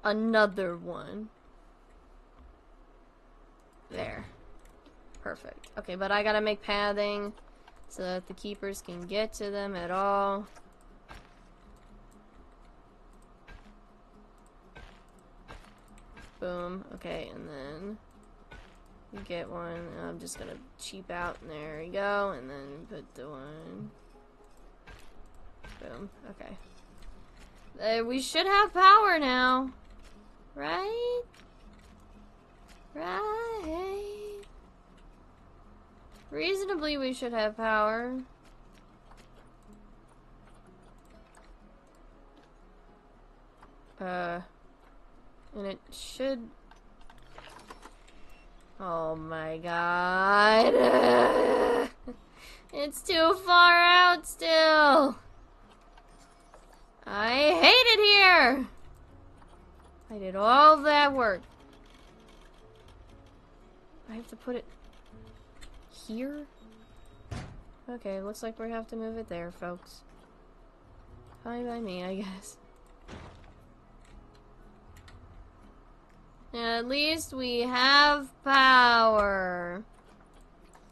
Another one. There. Perfect. Okay, but I gotta make pathing so that the keepers can get to them at all. Boom. Okay, and then you get one. I'm just gonna cheap out. And there we go. And then put the one. Boom. Okay. We should have power now. Right? Right. Reasonably, we should have power. And it should... Oh my god. It's too far out still. I hate it here. I did all that work. I have to put it here? Okay, looks like we have to move it there, folks. Fine by me, I guess. At least we have power.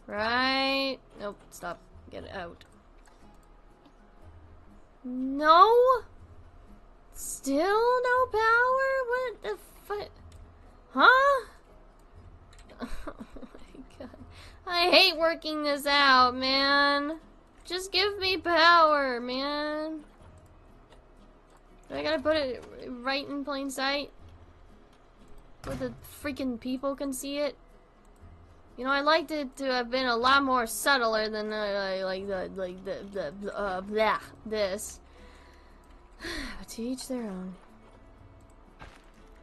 Right? Nope, stop. Get it out. No? Still no power? What the fuck? Huh? Oh my god. I hate working this out, man. Just give me power, man. I gotta put it right in plain sight? Where the freaking people can see it? You know, I liked it to have been a lot more subtler than this. But to each their own.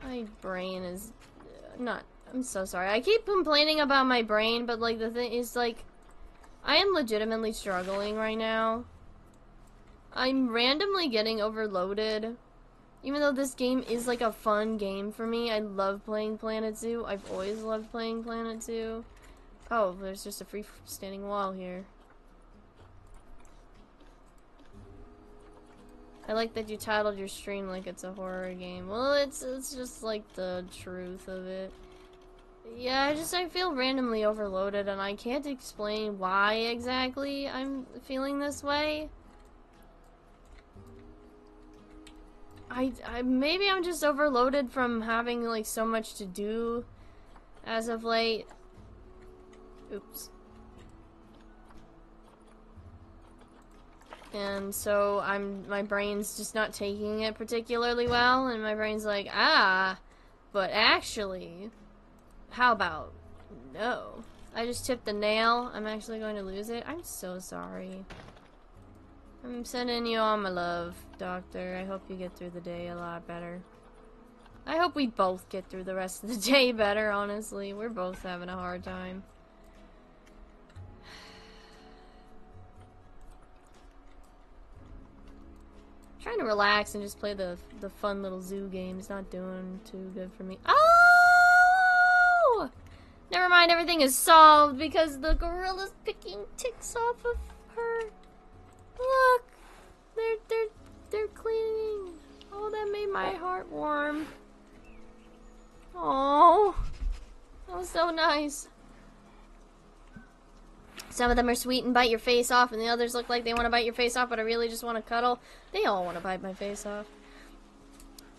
My brain is not. I'm so sorry. I keep complaining about my brain, but like the thing is, like, I am legitimately struggling right now. I'm randomly getting overloaded. Even though this game is like a fun game for me, I love playing Planet Zoo. I've always loved playing Planet Zoo. Oh, there's just a freestanding wall here. I like that you titled your stream like it's a horror game. Well, it's just like the truth of it. Yeah, I feel randomly overloaded and I can't explain why exactly I'm feeling this way. Maybe I'm just overloaded from having like so much to do as of late. Oops. And so my brain's just not taking it particularly well, and my brain's like, but actually, how about no? I just tipped the nail. I'm actually going to lose it. I'm so sorry. I'm sending you all my love, Doctor. I hope you get through the day a lot better. I hope we both get through the rest of the day better, honestly. We're both having a hard time. Trying to relax and just play the fun little zoo game. It's not doing too good for me. Oh! Never mind, everything is solved because the gorilla's picking ticks off of her. Look! They're cleaning. Oh, that made my heart warm. Oh, that was so nice. Some of them are sweet and bite your face off, and the others look like they want to bite your face off, but I really just want to cuddle. They all want to bite my face off.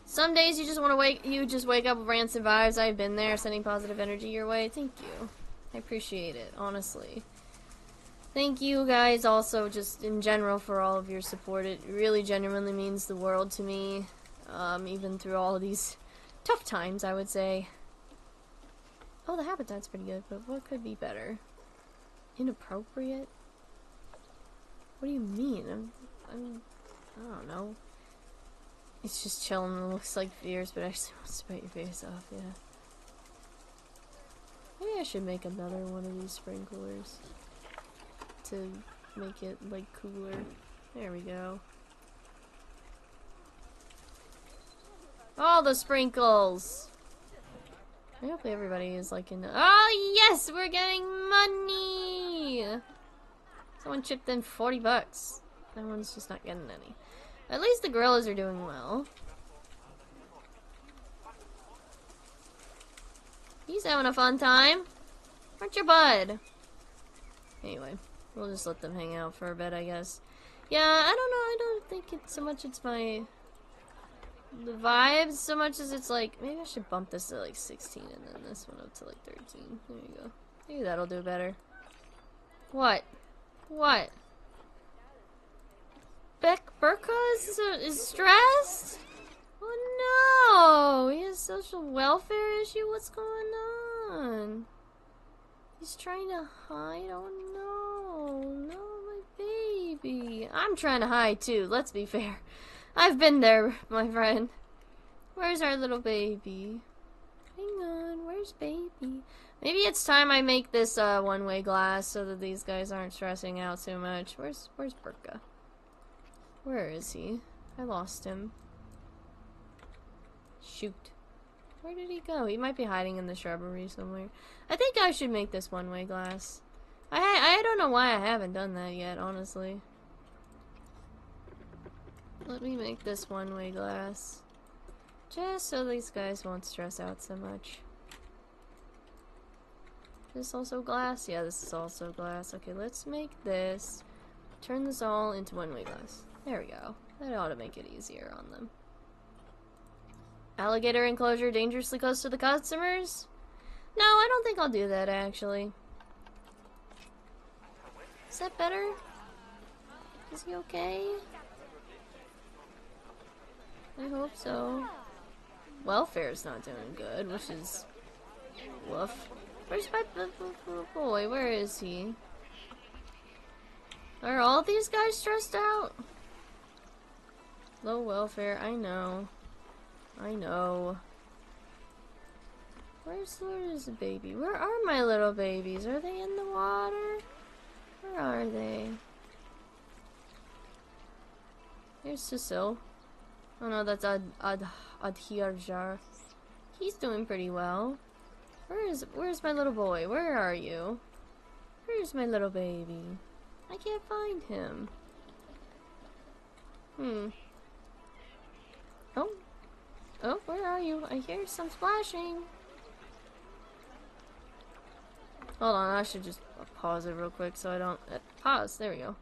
Some days you just want to wake up with rancid vibes. I've been there, sending positive energy your way. Thank you. I appreciate it, honestly. Thank you guys also just in general for all of your support. It really genuinely means the world to me, even through all of these tough times, I would say. Oh, the habitat's pretty good, but what could be better? Inappropriate? What do you mean? I don't know. It's just chilling and looks like fierce, but actually wants to bite your face off, yeah. Maybe I should make another one of these sprinklers to make it, like, cooler. There we go. All the sprinkles! I hope everybody is, like, in the— oh, yes! We're getting money! Someone chipped in 40 bucks. That one's just not getting any. At least the gorillas are doing well. He's having a fun time. Aren't you, bud? Anyway, we'll just let them hang out for a bit, I guess. Yeah, I don't know. I don't think it's so much it's the vibes so much as it's like, maybe I should bump this to like 16 and then this one up to like 13. There you go. Maybe that'll do better. What? What? Burka is stressed? Oh no! He has social welfare issue? What's going on? He's trying to hide? Oh no. No, my baby. I'm trying to hide too, let's be fair. I've been there, my friend. Where's our little baby? Hang on, where's baby? Maybe it's time I make this one-way glass so that these guys aren't stressing out too much. Where's Burka? Where is he? I lost him. Shoot. Where did he go? He might be hiding in the shrubbery somewhere. I think I should make this one-way glass. I don't know why I haven't done that yet, honestly. Let me make this one-way glass. Just so these guys won't stress out so much. Is this also glass? Yeah, this is also glass. Okay, let's make this. Turn this all into one-way glass. There we go. That ought to make it easier on them. Alligator enclosure dangerously close to the customers? No, I don't think I'll do that, actually. Is that better? Is he okay? I hope so. Welfare's not doing good, which is... woof. Where's my boy? Where is he? Are all these guys stressed out? Low welfare, I know. I know. Where's the baby? Where are my little babies? Are they in the water? Where are they? Here's Cecil. Oh no, that's Adhirjar. He's doing pretty well. Where's my little boy? Where are you? Where's my little baby? I can't find him. Oh, where are you? I hear some splashing. Hold on, I should just pause it real quick so I don't... pause, there we go.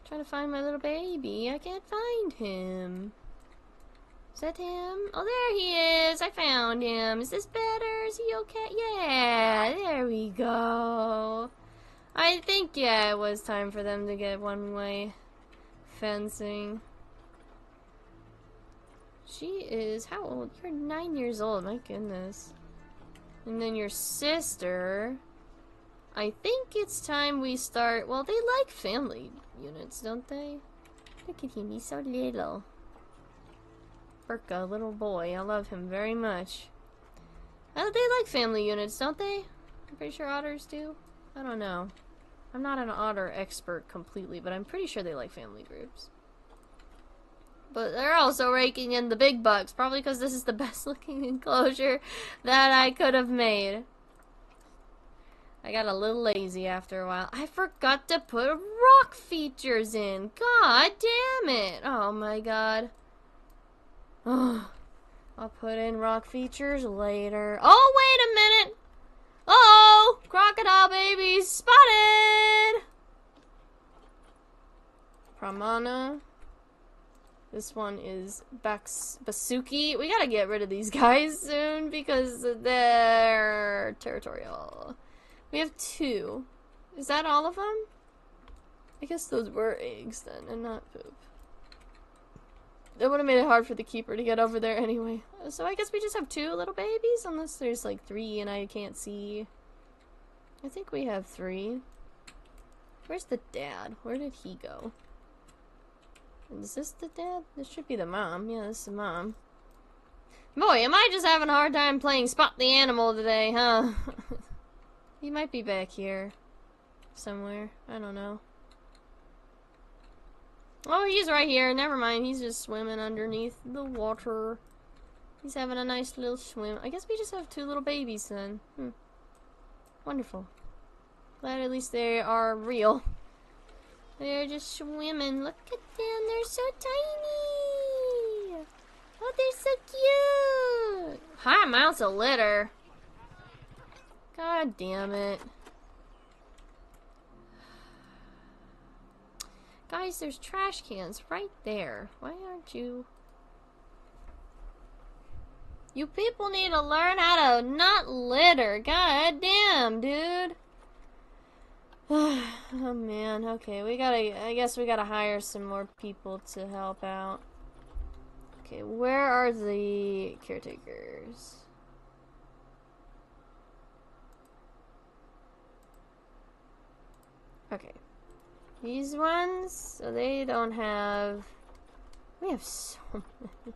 Trying to find my little baby. I can't find him. Is that him? Oh, there he is! I found him. Is this better? Is he okay? Yeah, there we go. I think, yeah, it was time for them to get one-way fencing. She is... how old? You're 9 years old, my goodness. And then your sister... I think it's time we start... well, they like family units, don't they? Look at him, he's so little. Burka, little boy, I love him very much. They like family units, don't they? I'm pretty sure otters do. I don't know. I'm not an otter expert completely, but I'm pretty sure they like family groups. But they're also raking in the big bucks, probably because this is the best looking enclosure that I could have made. I got a little lazy after a while. I forgot to put rock features in. God damn it. Oh my god. Oh, I'll put in rock features later. Oh, wait a minute. Oh, crocodile babies spotted. Pramana. This one is Basuki. We gotta get rid of these guys soon because they're territorial. We have 2. Is that all of them? I guess those were eggs then, and not poop. That would have made it hard for the keeper to get over there anyway. So I guess we just have 2 little babies, unless there's like 3 and I can't see. I think we have 3. Where's the dad? Where did he go? Is this the dad? This should be the mom. Yeah, this is the mom. Boy, am I just having a hard time playing Spot the Animal today, huh? He might be back here. Somewhere. I don't know. Oh, he's right here. Never mind. He's just swimming underneath the water. He's having a nice little swim. I guess we just have 2 little babies then. Wonderful. Glad at least they are real. They're just swimming. Look at them. They're so tiny. Oh, they're so cute. High amounts of litter. God damn it. Guys, there's trash cans right there. Why aren't you... You people need to learn how to not litter. God damn, dude. Oh man, okay, I guess we gotta hire some more people to help out. Okay, where are the caretakers? Okay. These ones, so they don't have... We have so many.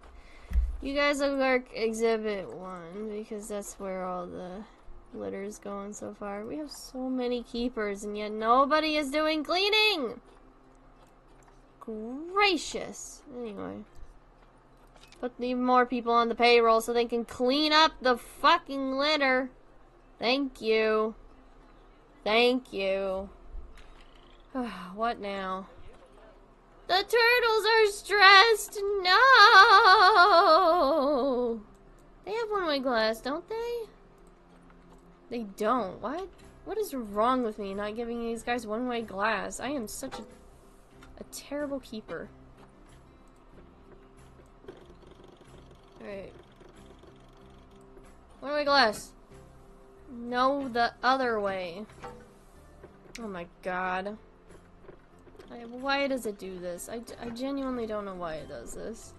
You guys will work exhibit 1, because that's where all the litter is going so far. We have so many keepers, and yet nobody is doing cleaning! Gracious! Anyway. Put even more people on the payroll so they can clean up the fucking litter. Thank you. Thank you. What now? The turtles are stressed. No. They have one-way glass, don't they? They don't. What? What is wrong with me not giving these guys one-way glass? I am such a terrible keeper. Alright. One-way glass. No, the other way. Oh my god. Why does it do this? I genuinely don't know why it does this.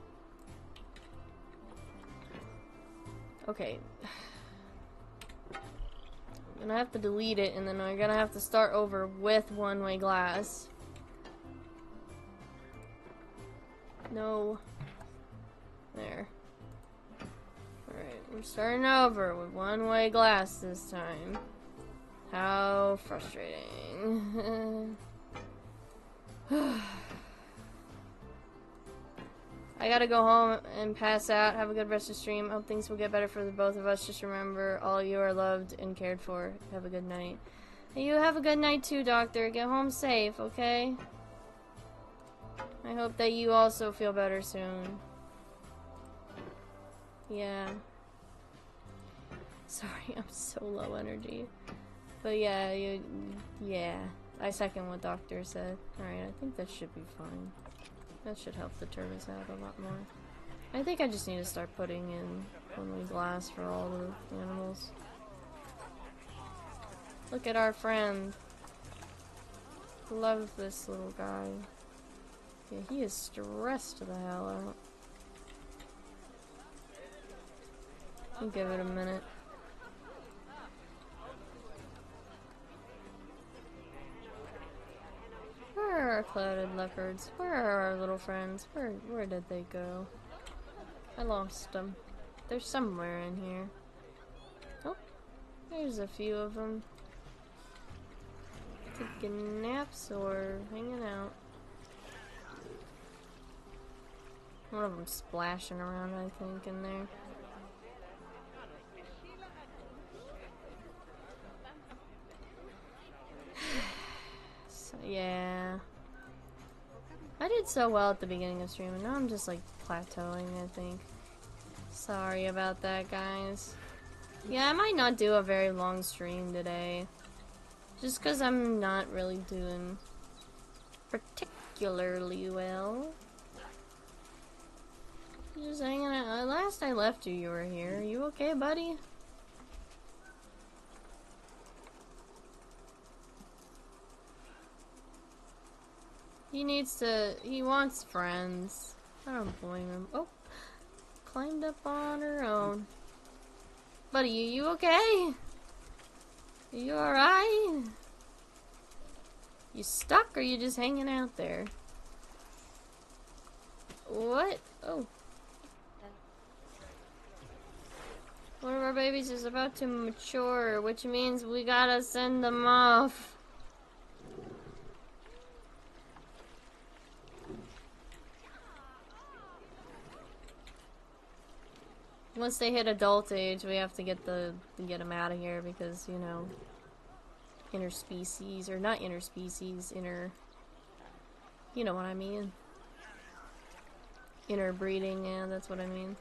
Okay. I'm gonna have to delete it, and then I'm gonna have to start over with one-way glass. No. There. Alright, we're starting over with one-way glass this time. How frustrating. I gotta go home and pass out. Have a good rest of the stream. Hope things will get better for the both of us. Just remember, all you are loved and cared for. Have a good night. And you have a good night too, Doctor. Get home safe, okay? I hope that you also feel better soon. Yeah. Sorry, I'm so low energy. But yeah, yeah. I second what Doctor said. Alright, I think that should be fine. That should help the turtles out a lot more. I think I just need to start putting in one-way glass for all the animals. Look at our friend. Love this little guy. Yeah, he is stressed the hell out. I'll give it a minute. Where are our clouded leopards? Where are our little friends? Where did they go? I lost them. They're somewhere in here. Oh, there's a few of them. Taking naps or hanging out. One of them splashing around, I think, in there. Yeah. I did so well at the beginning of stream, and now I'm just like plateauing, I think. Sorry about that, guys. Yeah, I might not do a very long stream today. Just because I'm not really doing particularly well. Just hanging out. Last I left you, you were here. Are you okay, buddy? He wants friends. I don't blame him. Oh, climbed up on her own. Buddy, you okay? Are you alright? You stuck or you just hanging out there? What? Oh. One of our babies is about to mature, which means we gotta send them off. Once they hit adult age, we have to get them out of here because, you know, interspecies, or not interspecies, you know what I mean. Interbreeding, yeah, that's what I mean.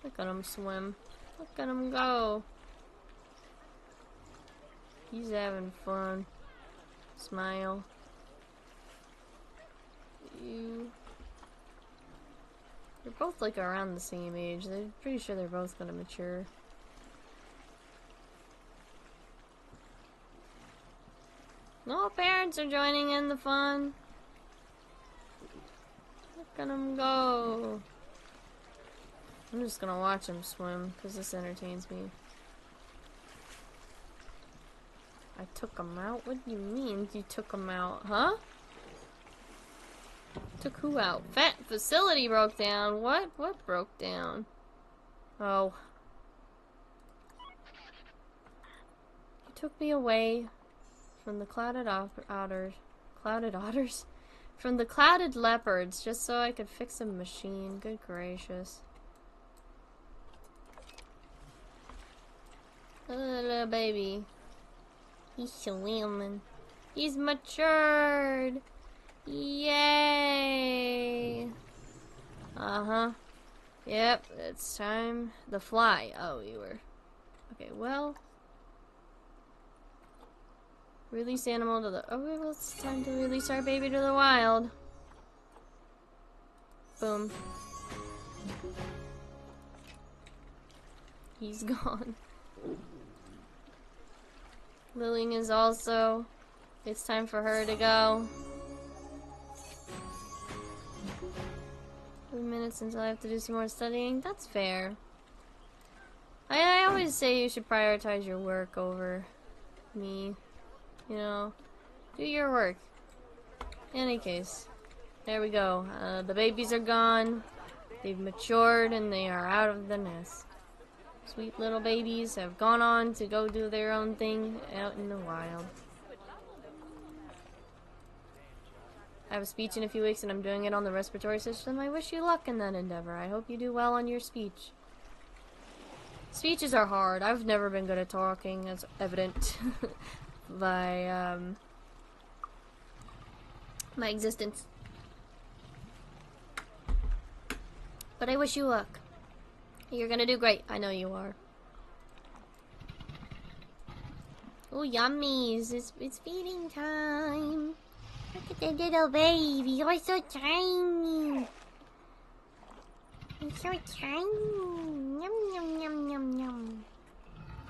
Look at him swim. Look at him go. He's having fun. Smile. They're both like around the same age. They're pretty sure they're both gonna mature. No parents are joining in the fun. Look at them go. I'm just gonna watch them swim because this entertains me. I took them out? What do you mean you took them out, huh? Took who out? Facility broke down. What? What broke down? Oh. You took me away from the clouded clouded otters? From the clouded leopards, just so I could fix a machine. Good gracious. Little baby. He's swimming. He's matured. Yay. Uh-huh. Yep, it's time. The fly. Oh, you were. Okay, well. Release animal to the. Oh, well, it's time to release our baby to the wild. Boom. He's gone. Lilying is also. It's time for her to go. 3 minutes until I have to do some more studying. That's fair. I always say you should prioritize your work over me. You know, do your work. In any case, there we go. The babies are gone. They've matured and they are out of the nest. Sweet little babies have gone on to go do their own thing out in the wild. I have a speech in a few weeks and I'm doing it on the respiratory system. I wish you luck in that endeavor. I hope you do well on your speech. Speeches are hard. I've never been good at talking, as evident by my existence. But I wish you luck. You're gonna do great. I know you are. Oh, yummies. It's feeding time. Look at the little baby. You're so tiny. You're so tiny. Yum, yum, yum, yum, yum.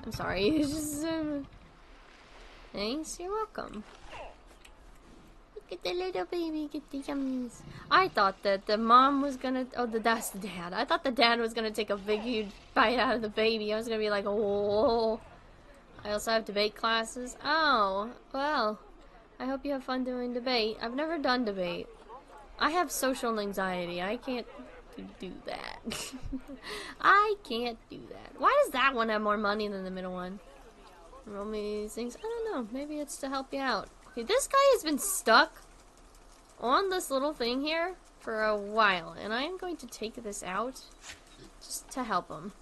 I'm sorry. It's just... Thanks. You're welcome. Look at the little baby. Get the yummies. I thought that the mom was gonna... Oh, that's the dad. I thought the dad was gonna take a big, huge bite out of the baby. I was gonna be like, oh. I also have debate classes. Oh, well. I hope you have fun doing debate. I've never done debate. I have social anxiety. I can't do that. I can't do that. Why does that one have more money than the middle one? Roll me these things. I don't know. Maybe it's to help you out. Okay, this guy has been stuck on this little thing here for a while. And I am going to take this out just to help him.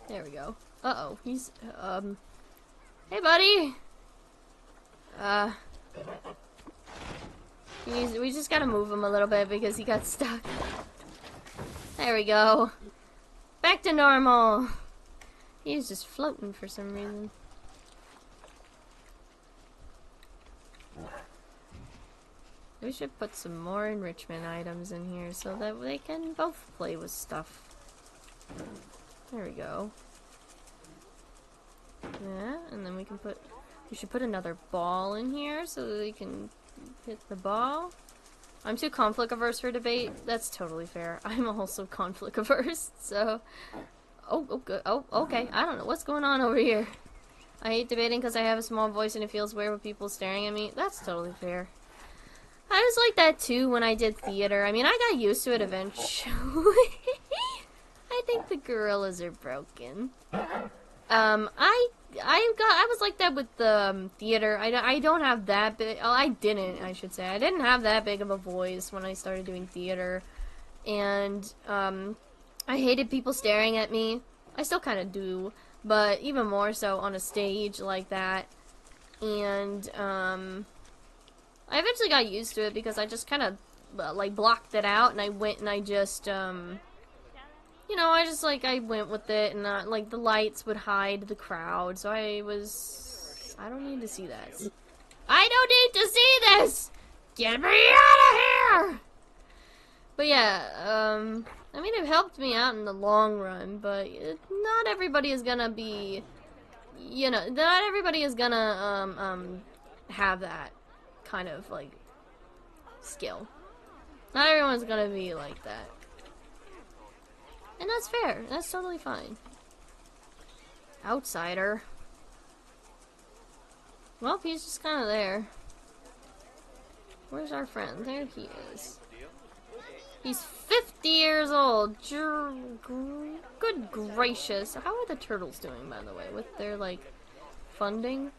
There we go. Uh-oh. He's, Hey, buddy! We just gotta move him a little bit because he got stuck. There we go. Back to normal. He's just floating for some reason. We should put some more enrichment items in here so that they can both play with stuff. There we go. Yeah, and then we should put another ball in here so that they can hit the ball. I'm too conflict averse for debate. That's totally fair. I'm also conflict averse, so... Oh, good. Oh, okay. I don't know what's going on over here. I hate debating because I have a small voice and it feels weird with people staring at me. That's totally fair. I was like that too when I did theater. I mean, I got used to it eventually. I think the gorillas are broken. I was like that with the theater. I don't have that big. Oh, I should say. I didn't have that big of a voice when I started doing theater, and I hated people staring at me. I still kind of do, but even more so on a stage like that. And I eventually got used to it because I just kind of like blocked it out, and I went and I just you know, I went with it, and like the lights would hide the crowd, so I don't need to see that. I don't need to see this! Get me out of here! But yeah, I mean, it helped me out in the long run, but not everybody is gonna be, you know, not everybody is gonna, have that kind of, like, skill. Not everyone's gonna be like that. And that's fair. That's totally fine. Outsider. Well, he's just kind of there. Where's our friend? There he is. He's 50 years old. Good gracious. How are the turtles doing, by the way, with their, like, funding?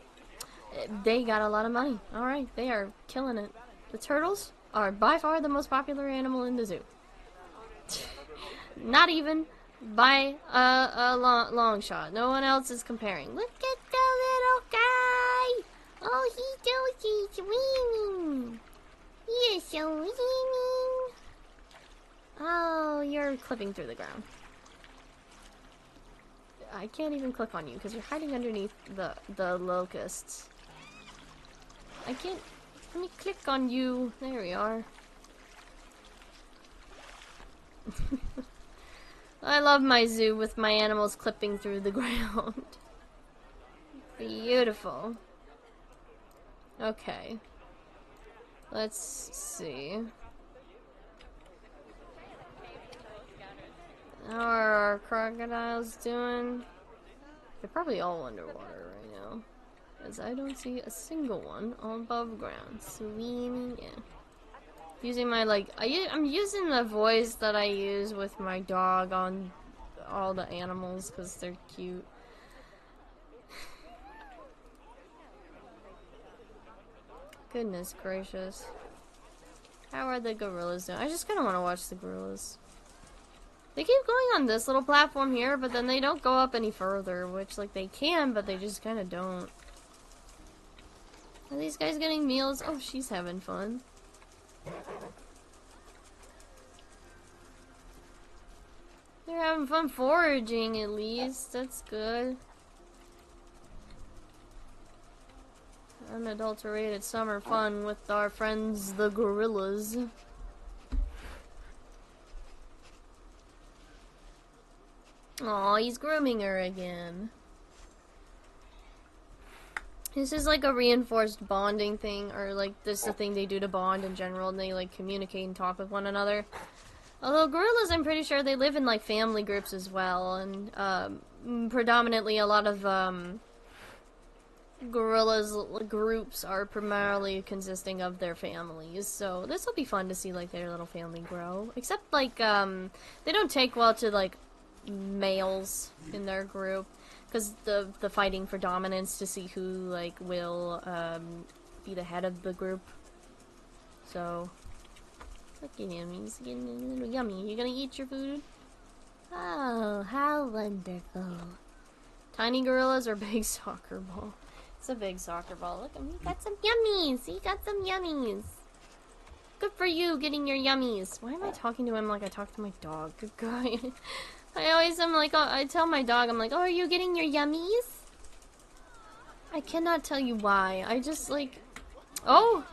They got a lot of money. Alright, they are killing it. The turtles are by far the most popular animal in the zoo. Not even by a long shot. No one else is comparing. Look at the little guy! Oh, he's swimming! He is swimming! Oh, you're clipping through the ground. I can't even click on you because you're hiding underneath the locusts. I can't. Let me click on you. There we are. I love my zoo with my animals clipping through the ground. Beautiful. Okay. Let's see. How are our crocodiles doing? They're probably all underwater right now. As I don't see a single one above ground. Swimming in. Using my, like, I'm using the voice that I use with my dog on all the animals because they're cute. Goodness gracious. How are the gorillas doing? I just kind of want to watch the gorillas. They keep going on this little platform here, but then they don't go up any further, which, like, they can, but they just kind of don't. Are these guys getting meals? Oh, she's having fun. They're having fun foraging, at least. That's good. Unadulterated summer fun with our friends, the gorillas. Aw, he's grooming her again. This is like a reinforced bonding thing, or like this is a thing they do to bond in general, and they like communicate and talk with one another. Although gorillas, I'm pretty sure they live in like family groups as well, and predominantly a lot of gorillas groups are primarily consisting of their families. So this will be fun to see like their little family grow. Except like they don't take well to like males in their group. Because the fighting for dominance to see who, like, will, be the head of the group. So, look at him, he's getting a little yummy. You gonna eat your food? Oh, how wonderful. Tiny gorillas or big soccer ball? It's a big soccer ball. Look at him, he got some yummies! He got some yummies! Good for you, getting your yummies! Why am I talking to him like I talk to my dog? Good guy. I always am like, I tell my dog, I'm like, oh, are you getting your yummies? I cannot tell you why. I just like, oh!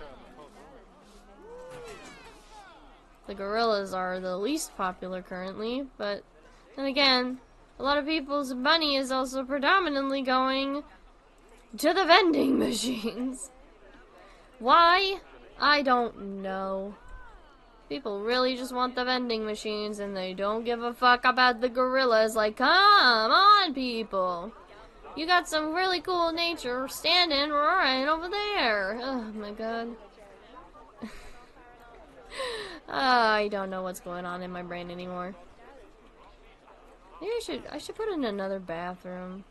The gorillas are the least popular currently, but then again, a lot of people's money is also predominantly going to the vending machines. Why? I don't know. People really just want the vending machines and they don't give a fuck about the gorillas. Like, come on, people. You got some really cool nature standing right over there. Oh my god. I don't know what's going on in my brain anymore. Maybe I should put in another bathroom.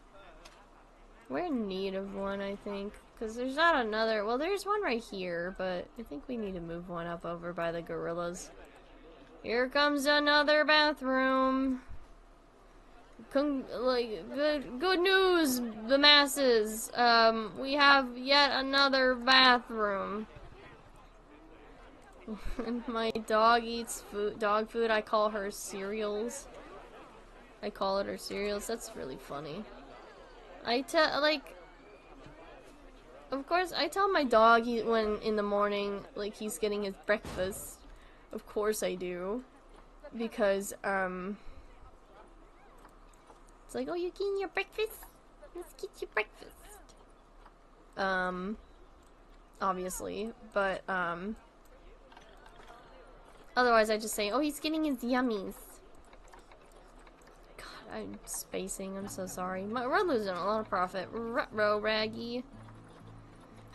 We're in need of one, I think. Because there's not another... Well, there's one right here, but I think we need to move one up over by the gorillas. Here comes another bathroom. Good news, the masses. We have yet another bathroom. And my dog eats dog food. I call her cereals. I call it her cereals. That's really funny. Of course, I tell my dog when in the morning, like, he's getting his breakfast. Of course I do. Because, it's like, oh, you getting your breakfast? Let's get your breakfast. Obviously. But, otherwise I just say, oh, he's getting his yummies. God, I'm spacing. I'm so sorry. We're losing a lot of profit. Ruh-roh, Raggy.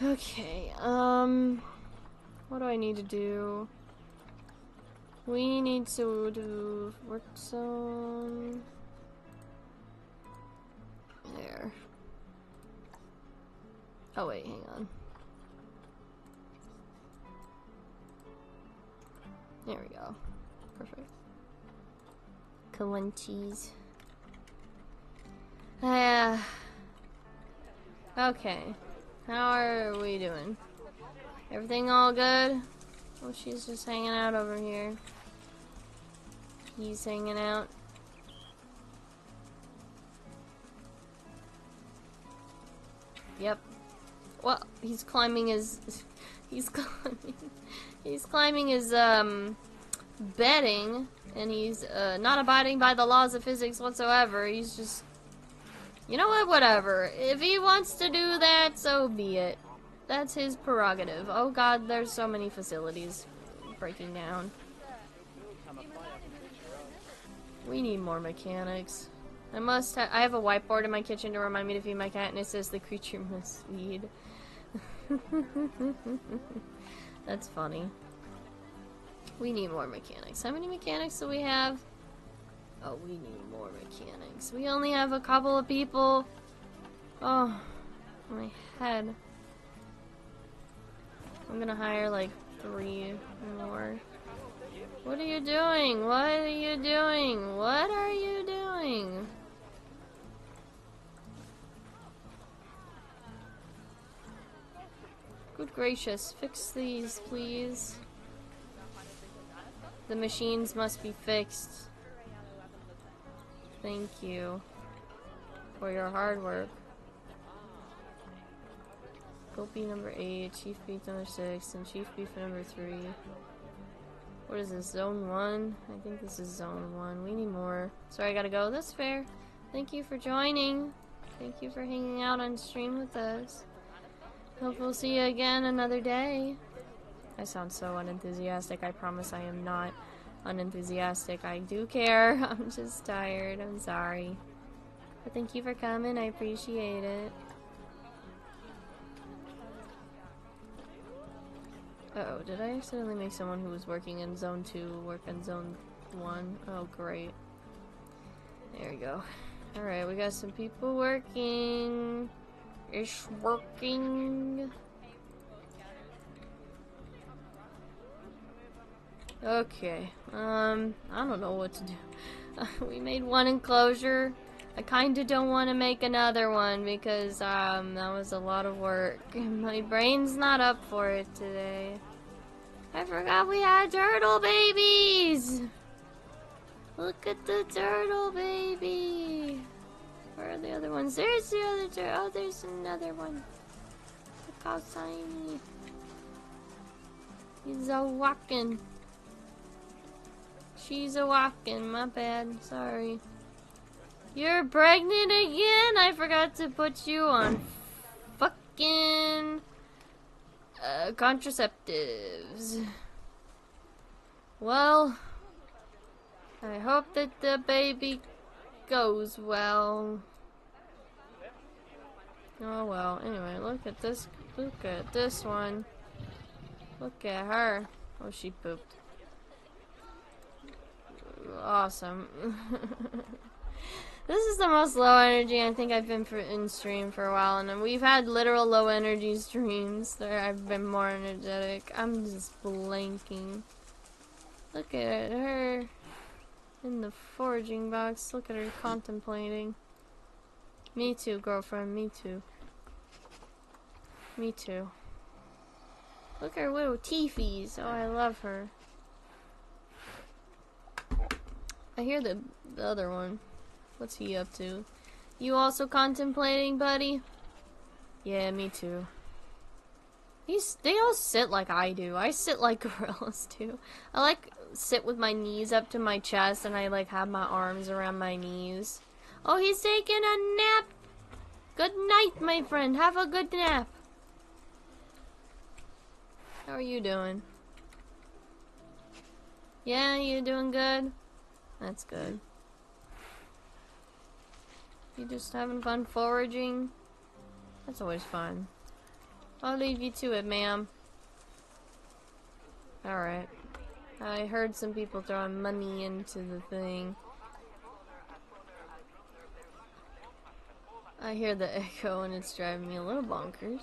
Okay, what do I need to do? We need to do work zone. There. Oh wait, hang on. There we go. Perfect. Calentes. Okay. How are we doing? Everything all good? Oh, she's just hanging out over here. He's hanging out. Yep. Well, he's climbing his... He's climbing his, bedding, and he's, not abiding by the laws of physics whatsoever. He's just... You know what? Whatever. If he wants to do that, so be it. That's his prerogative. Oh god, there's so many facilities breaking down. We need more mechanics. I have a whiteboard in my kitchen to remind me to feed my cat, and it says the creature must feed. That's funny. We need more mechanics. How many mechanics do we have? Oh, we need more mechanics. We only have a couple of people. Oh, my head. I'm gonna hire like 3 more. What are you doing? What are you doing? What are you doing? Good gracious, fix these, please. The machines must be fixed. Thank you for your hard work. Goat beef number 8, chief beef number 6, and chief beef number 3. What is this, zone 1? I think this is zone 1. We need more. Sorry, I gotta go. That's fair. Thank you for joining. Thank you for hanging out on stream with us. Hope we'll see you again another day. I sound so unenthusiastic. I promise I am not unenthusiastic. I do care. I'm just tired. I'm sorry. But thank you for coming. I appreciate it. Uh-oh, did I accidentally make someone who was working in zone 2 work in zone 1? Oh, great. There we go. Alright, we got some people working. It's working. Okay. I don't know what to do. We made one enclosure. I kinda don't want to make another one because, that was a lot of work. My brain's not up for it today. I forgot we had turtle babies! Look at the turtle baby! Where are the other ones? There's the other turtle. Oh, there's another one. Look how tiny. He's a walking. She's a walking. My bad. Sorry. You're pregnant again? I forgot to put you on fucking contraceptives. Well, I hope that the baby goes well. Oh well. Anyway, look at this. Look at this one. Look at her. Oh, she pooped. Awesome. This is the most low energy I think I've been in stream for a while, and we've had literal low energy streams where I've been more energetic. I'm just blanking. Look at her in the foraging box. Look at her contemplating. Me too, girlfriend. Me too. Me too. Look at her little teethies. Oh, I love her. I hear the other one. What's he up to? You also contemplating, buddy? Yeah, me too. They all sit like I do. I sit like gorillas too. I like sit with my knees up to my chest, and I like have my arms around my knees. Oh, he's taking a nap. Good night, my friend. Have a good nap. How are you doing? Yeah, you doing good? That's good. You just having fun foraging? That's always fun. I'll leave you to it, ma'am. Alright. I heard some people throwing money into the thing. I hear the echo and it's driving me a little bonkers.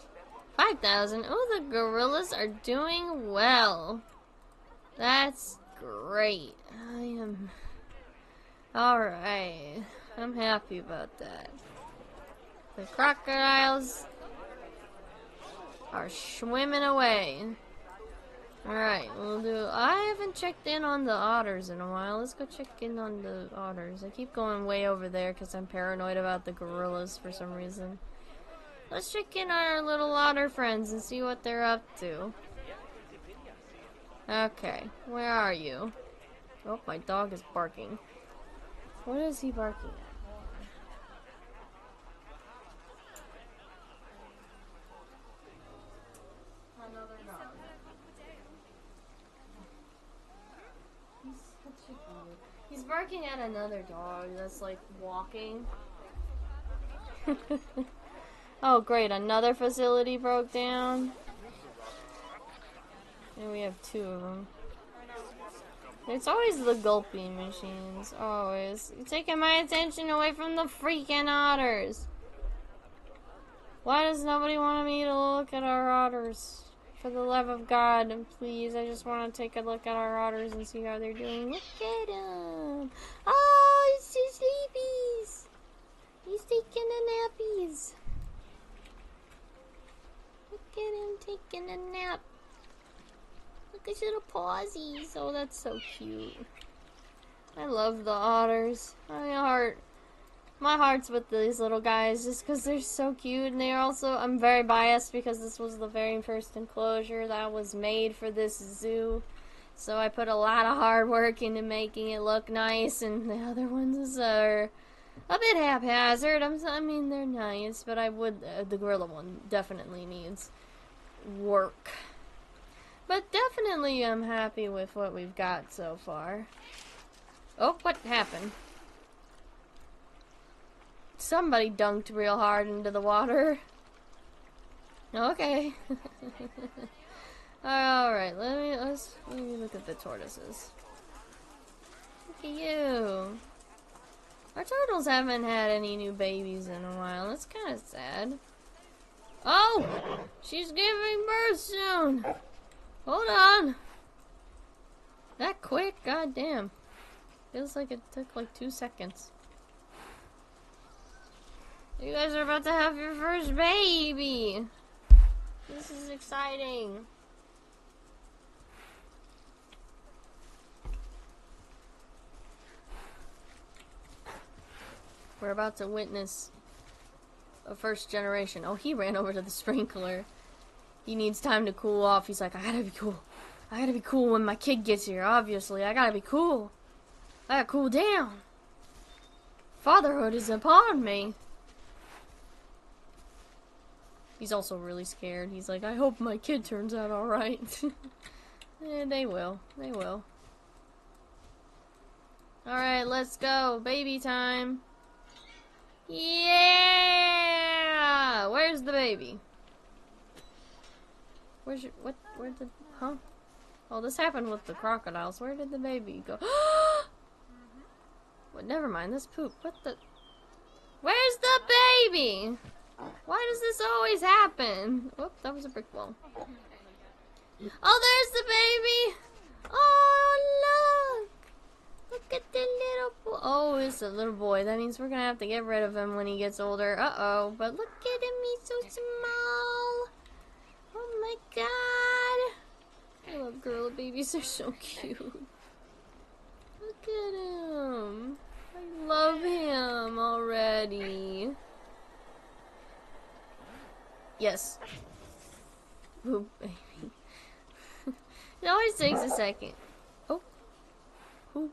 5,000. Oh, the gorillas are doing well. That's great. I am... Alright. I'm happy about that. The crocodiles are swimming away. Alright, we'll do... I haven't checked in on the otters in a while. Let's go check in on the otters. I keep going way over there because I'm paranoid about the gorillas for some reason. Let's check in on our little otter friends and see what they're up to. Okay, where are you? Oh, my dog is barking. What is he barking at? Another dog. He's barking at another dog that's like walking. Oh great, another facility broke down. And we have 2 of them. It's always the gulping machines. Always. You're taking my attention away from the freaking otters. Why does nobody want me to look at our otters? For the love of God, please. I just want to take a look at our otters and see how they're doing. Look at them. Oh, it's his sleepies. He's taking a nappies. Look at him taking a nap. Look at his little pawsies. Oh, that's so cute. I love the otters. My heart's with these little guys just because they're so cute, and they're also, I'm very biased because this was the very first enclosure that was made for this zoo. So I put a lot of hard work into making it look nice, and the other ones are a bit haphazard. I mean, they're nice, but the gorilla one definitely needs work. But definitely I'm happy with what we've got so far. Oh, what happened? Somebody dunked real hard into the water. Okay. Alright, let me look at the tortoises. Look at you. Our turtles haven't had any new babies in a while. That's kind of sad. Oh! She's giving birth soon! Hold on! That quick? God damn. Feels like it took like 2 seconds. You guys are about to have your first baby! This is exciting. We're about to witness a first generation. Oh, he ran over to the sprinkler. He needs time to cool off. He's like, I gotta be cool. I gotta be cool when my kid gets here, obviously. I gotta be cool. I gotta cool down. Fatherhood is upon me. He's also really scared. He's like, I hope my kid turns out alright. They will. They will. Alright, let's go. Baby time. Yeah! Where's the baby? Where's your... What? Where did... Huh? Oh, this happened with the crocodiles. Where did the baby go? Well, never mind. This poop. What the... Where's the baby? Why does this always happen? Whoop, that was a brick wall. Oh, there's the baby! Oh, look! Look at the little boy. Oh, it's a little boy. That means we're gonna have to get rid of him when he gets older. Uh-oh. But look at him, he's so small. Oh my god. I love gorilla babies, they're so cute. Look at him. I love him already. Yes. Ooh, baby. It always takes a second. Oh. Who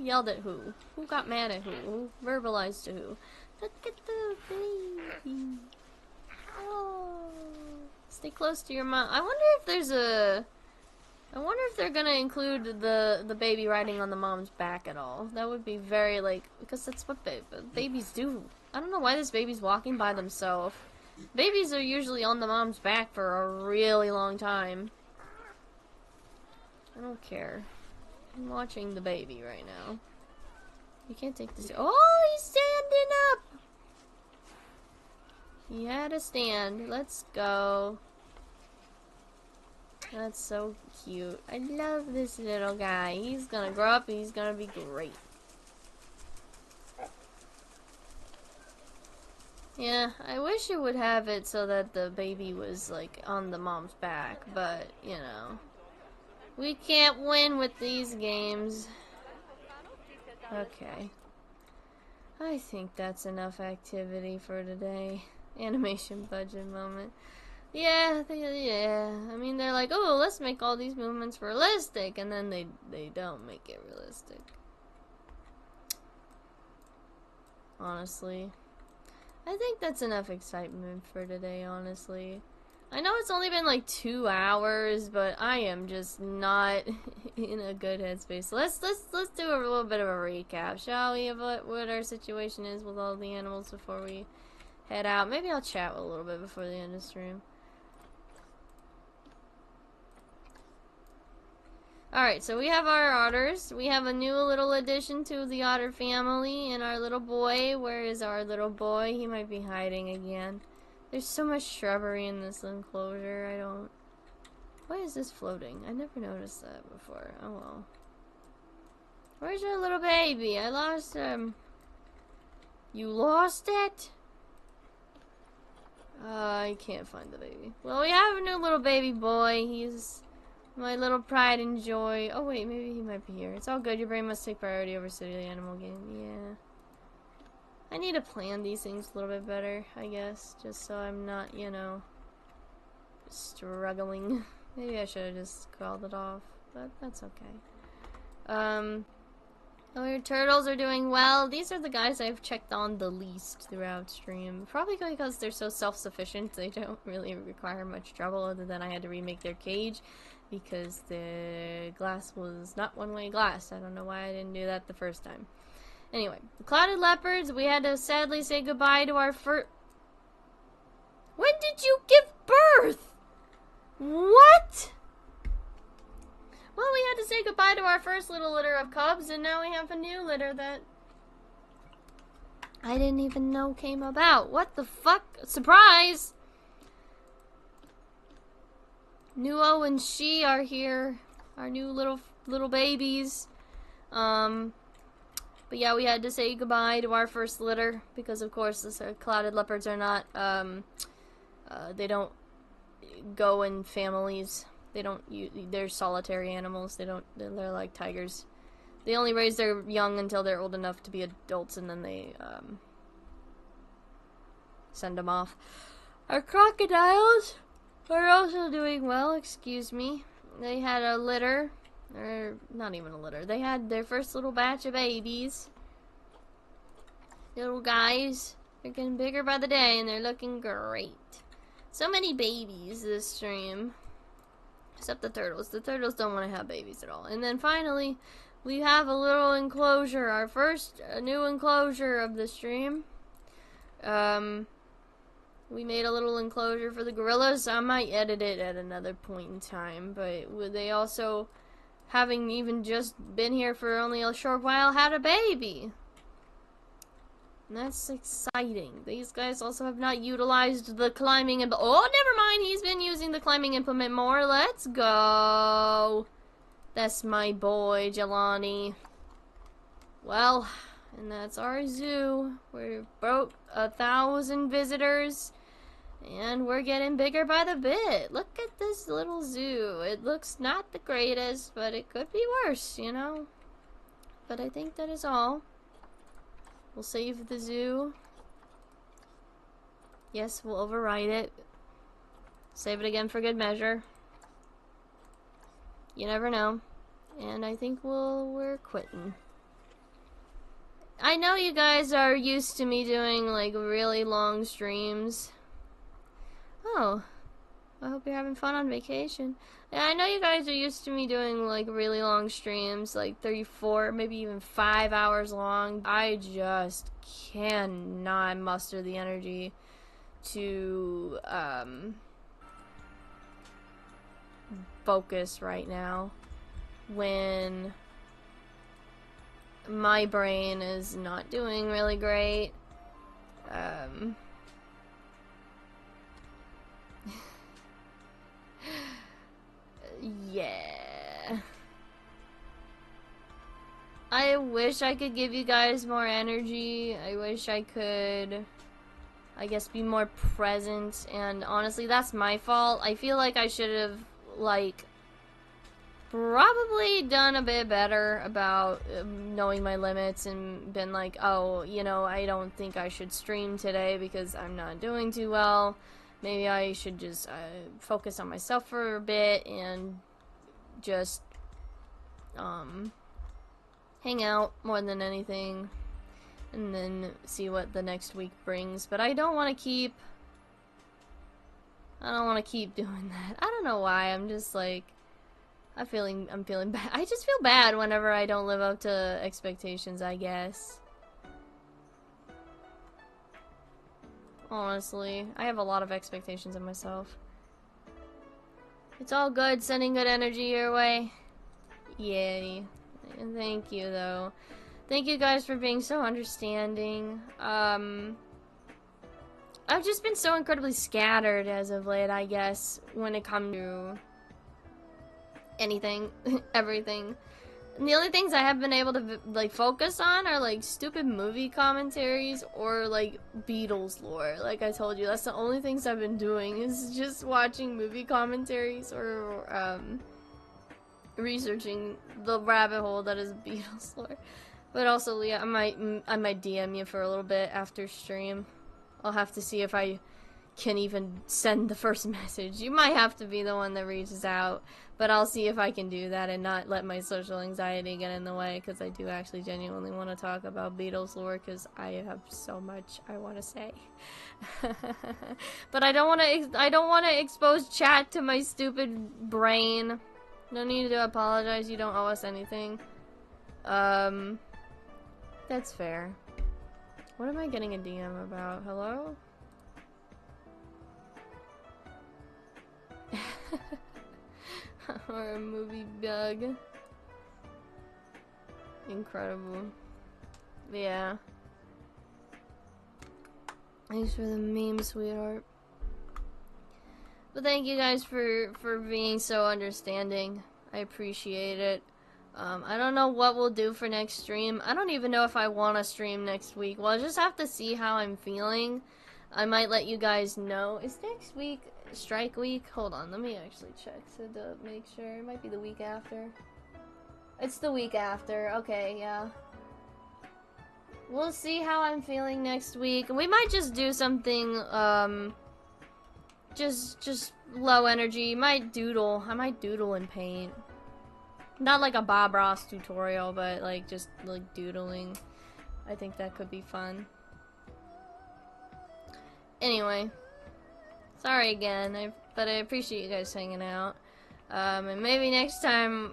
yelled at who? Who got mad at who? Who verbalized to who? Look at the baby. Oh. Stay close to your mom. I wonder if there's a... I wonder if they're gonna include the baby riding on the mom's back at all. That would be very, like... Because that's what babies do. I don't know why this baby's walking by themselves. Babies are usually on the mom's back for a really long time. I don't care. I'm watching the baby right now. You can't take this. Oh, he's standing up! He had a stand. Let's go. That's so cute. I love this little guy. He's gonna grow up and he's gonna be great. Yeah, I wish it would have it so that the baby was, like, on the mom's back, but, you know. We can't win with these games. Okay. I think that's enough activity for today. Animation budget moment. Yeah, yeah. I mean, they're like, oh, let's make all these movements realistic, and then they don't make it realistic. Honestly. I think that's enough excitement for today, honestly. I know it's only been like 2 hours, but I am just not in a good headspace. Let's do a little bit of a recap, shall we, of what our situation is with all the animals before we head out. Maybe I'll chat a little bit before the end of the stream. Alright, so we have our otters. We have a new little addition to the otter family, and our little boy. Where is our little boy? He might be hiding again. There's so much shrubbery in this enclosure, I don't... Why is this floating? I never noticed that before. Oh well. Where's your little baby? I lost him. You lost it? I can't find the baby. Well, we have a new little baby boy. He's... my little pride and joy. Oh wait, maybe he might be here. It's all good. Your brain must take priority over city animal game. Yeah. I need to plan these things a little bit better, I guess. Just so I'm not, you know, struggling. Maybe I should have just called it off. But that's okay. Oh, your turtles are doing well. These are the guys I've checked on the least throughout stream. Probably because they're so self-sufficient. They don't really require much trouble other than I had to remake their cage. Because the glass was not one-way glass. I don't know why I didn't do that the first time. Anyway, the clouded leopards, we had to sadly say goodbye to our first... When did you give birth? What? Well, we had to say goodbye to our first little litter of cubs, and now we have a new litter that I didn't even know came about. What the fuck? Surprise! Nuo and she are here. Our new little babies. But yeah, we had to say goodbye to our first litter because, of course, the clouded leopards are not. They don't go in families. They don't. They're solitary animals. They don't. They're like tigers. They only raise their young until they're old enough to be adults, and then they send them off. Our crocodiles are also doing well. Excuse me. They had a litter. Or, not even a litter. They had their first little batch of babies. Little guys. They're getting bigger by the day, and they're looking great. So many babies this stream. Except the turtles. The turtles don't want to have babies at all. And then finally, we have a little enclosure. Our first new enclosure of the stream. We made a little enclosure for the gorillas. I might edit it at another point in time. But they also... having even just been here for only a short while, had a baby. And that's exciting. These guys also have not utilized the climbing and oh, never mind. He's been using the climbing implement more. Let's go. That's my boy, Jelani. Well, and that's our zoo. We're broke 1,000 visitors. And we're getting bigger by the bit. Look at this little zoo. It looks not the greatest, but it could be worse, you know? But I think that is all. We'll save the zoo. Yes, we'll overwrite it. Save it again for good measure. You never know. And I think we're quitting. I know you guys are used to me doing like really long streams. Oh, I hope you're having fun on vacation. Yeah, I know you guys are used to me doing like really long streams, like 34, maybe even 5 hours long. I just cannot muster the energy to focus right now when my brain is not doing really great. yeah. I wish I could give you guys more energy. I wish I could, I guess, be more present. And honestly, that's my fault. I feel like I should have, like, probably done a bit better about knowing my limits and been like, oh, you know, I don't think I should stream today because I'm not doing too well. Maybe I should just focus on myself for a bit and just hang out more than anything, and then see what the next week brings. But I don't want to keep doing that. I don't know why. I'm just like, I'm feeling bad. I just feel bad whenever I don't live up to expectations, I guess. Honestly, I have a lot of expectations of myself. It's all good, sending good energy your way. Yay. Thank you, though. Thank you guys for being so understanding. I've just been so incredibly scattered as of late, I guess, when it comes to anything, everything. And the only things I have been able to, like, focus on are, like, stupid movie commentaries or, like, Beatles lore. Like I told you, that's the only things I've been doing, is just watching movie commentaries or, researching the rabbit hole that is Beatles lore. But also, Leah, I might DM you for a little bit after stream. I'll have to see if I can even send the first message. You might have to be the one that reaches out, but I'll see if I can do that and not let my social anxiety get in the way, because I do actually genuinely want to talk about Beatles lore, because I have so much I want to say. But I don't want to expose chat to my stupid brain. No need to apologize. You don't owe us anything. That's fair. What am I getting a DM about? Hello? Or a movie bug. Incredible. Yeah. Thanks for the meme, sweetheart. But thank you guys for being so understanding. I appreciate it. I don't know what we'll do for next stream. I don't even know if I want to stream next week. Well, I just have to see how I'm feeling. I might let you guys know. Is next week strike week? Hold on, let me actually check to make sure. It might be the week after. It's the week after. Okay, yeah. We'll see how I'm feeling next week. We might just do something, just low energy. I might doodle and paint. Not like a Bob Ross tutorial, but like just like doodling. I think that could be fun. Anyway, sorry again, but I appreciate you guys hanging out. And maybe next time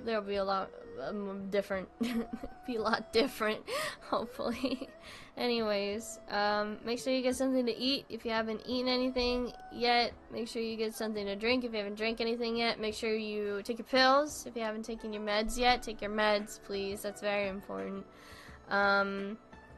there'll be a lot different, be a lot different, hopefully. Anyways, make sure you get something to eat if you haven't eaten anything yet. Make sure you get something to drink if you haven't drank anything yet. Make sure you take your pills if you haven't taken your meds yet. Take your meds, please. That's very important.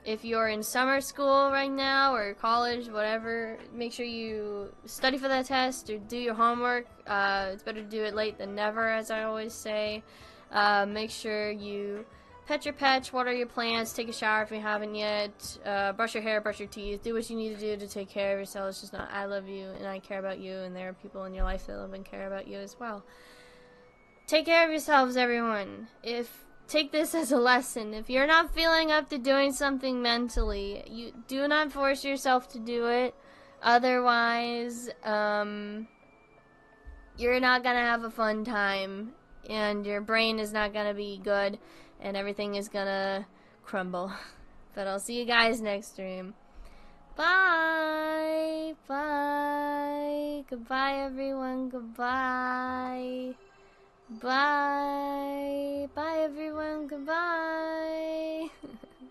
If you're in summer school right now or college, whatever, make sure you study for that test or do your homework. It's better to do it late than never, as I always say. Make sure you pet your pets, water your plants, take a shower if you haven't yet, brush your hair, brush your teeth, do what you need to do to take care of yourself. It's just not, I love you and I care about you, and there are people in your life that love and care about you as well. Take care of yourselves, everyone. Take this as a lesson. If you're not feeling up to doing something mentally, you do not force yourself to do it. Otherwise, you're not gonna have a fun time, and your brain is not gonna be good, and everything is gonna crumble. But I'll see you guys next stream. Bye! Bye! Goodbye, everyone. Goodbye. Bye. Bye, everyone. Goodbye.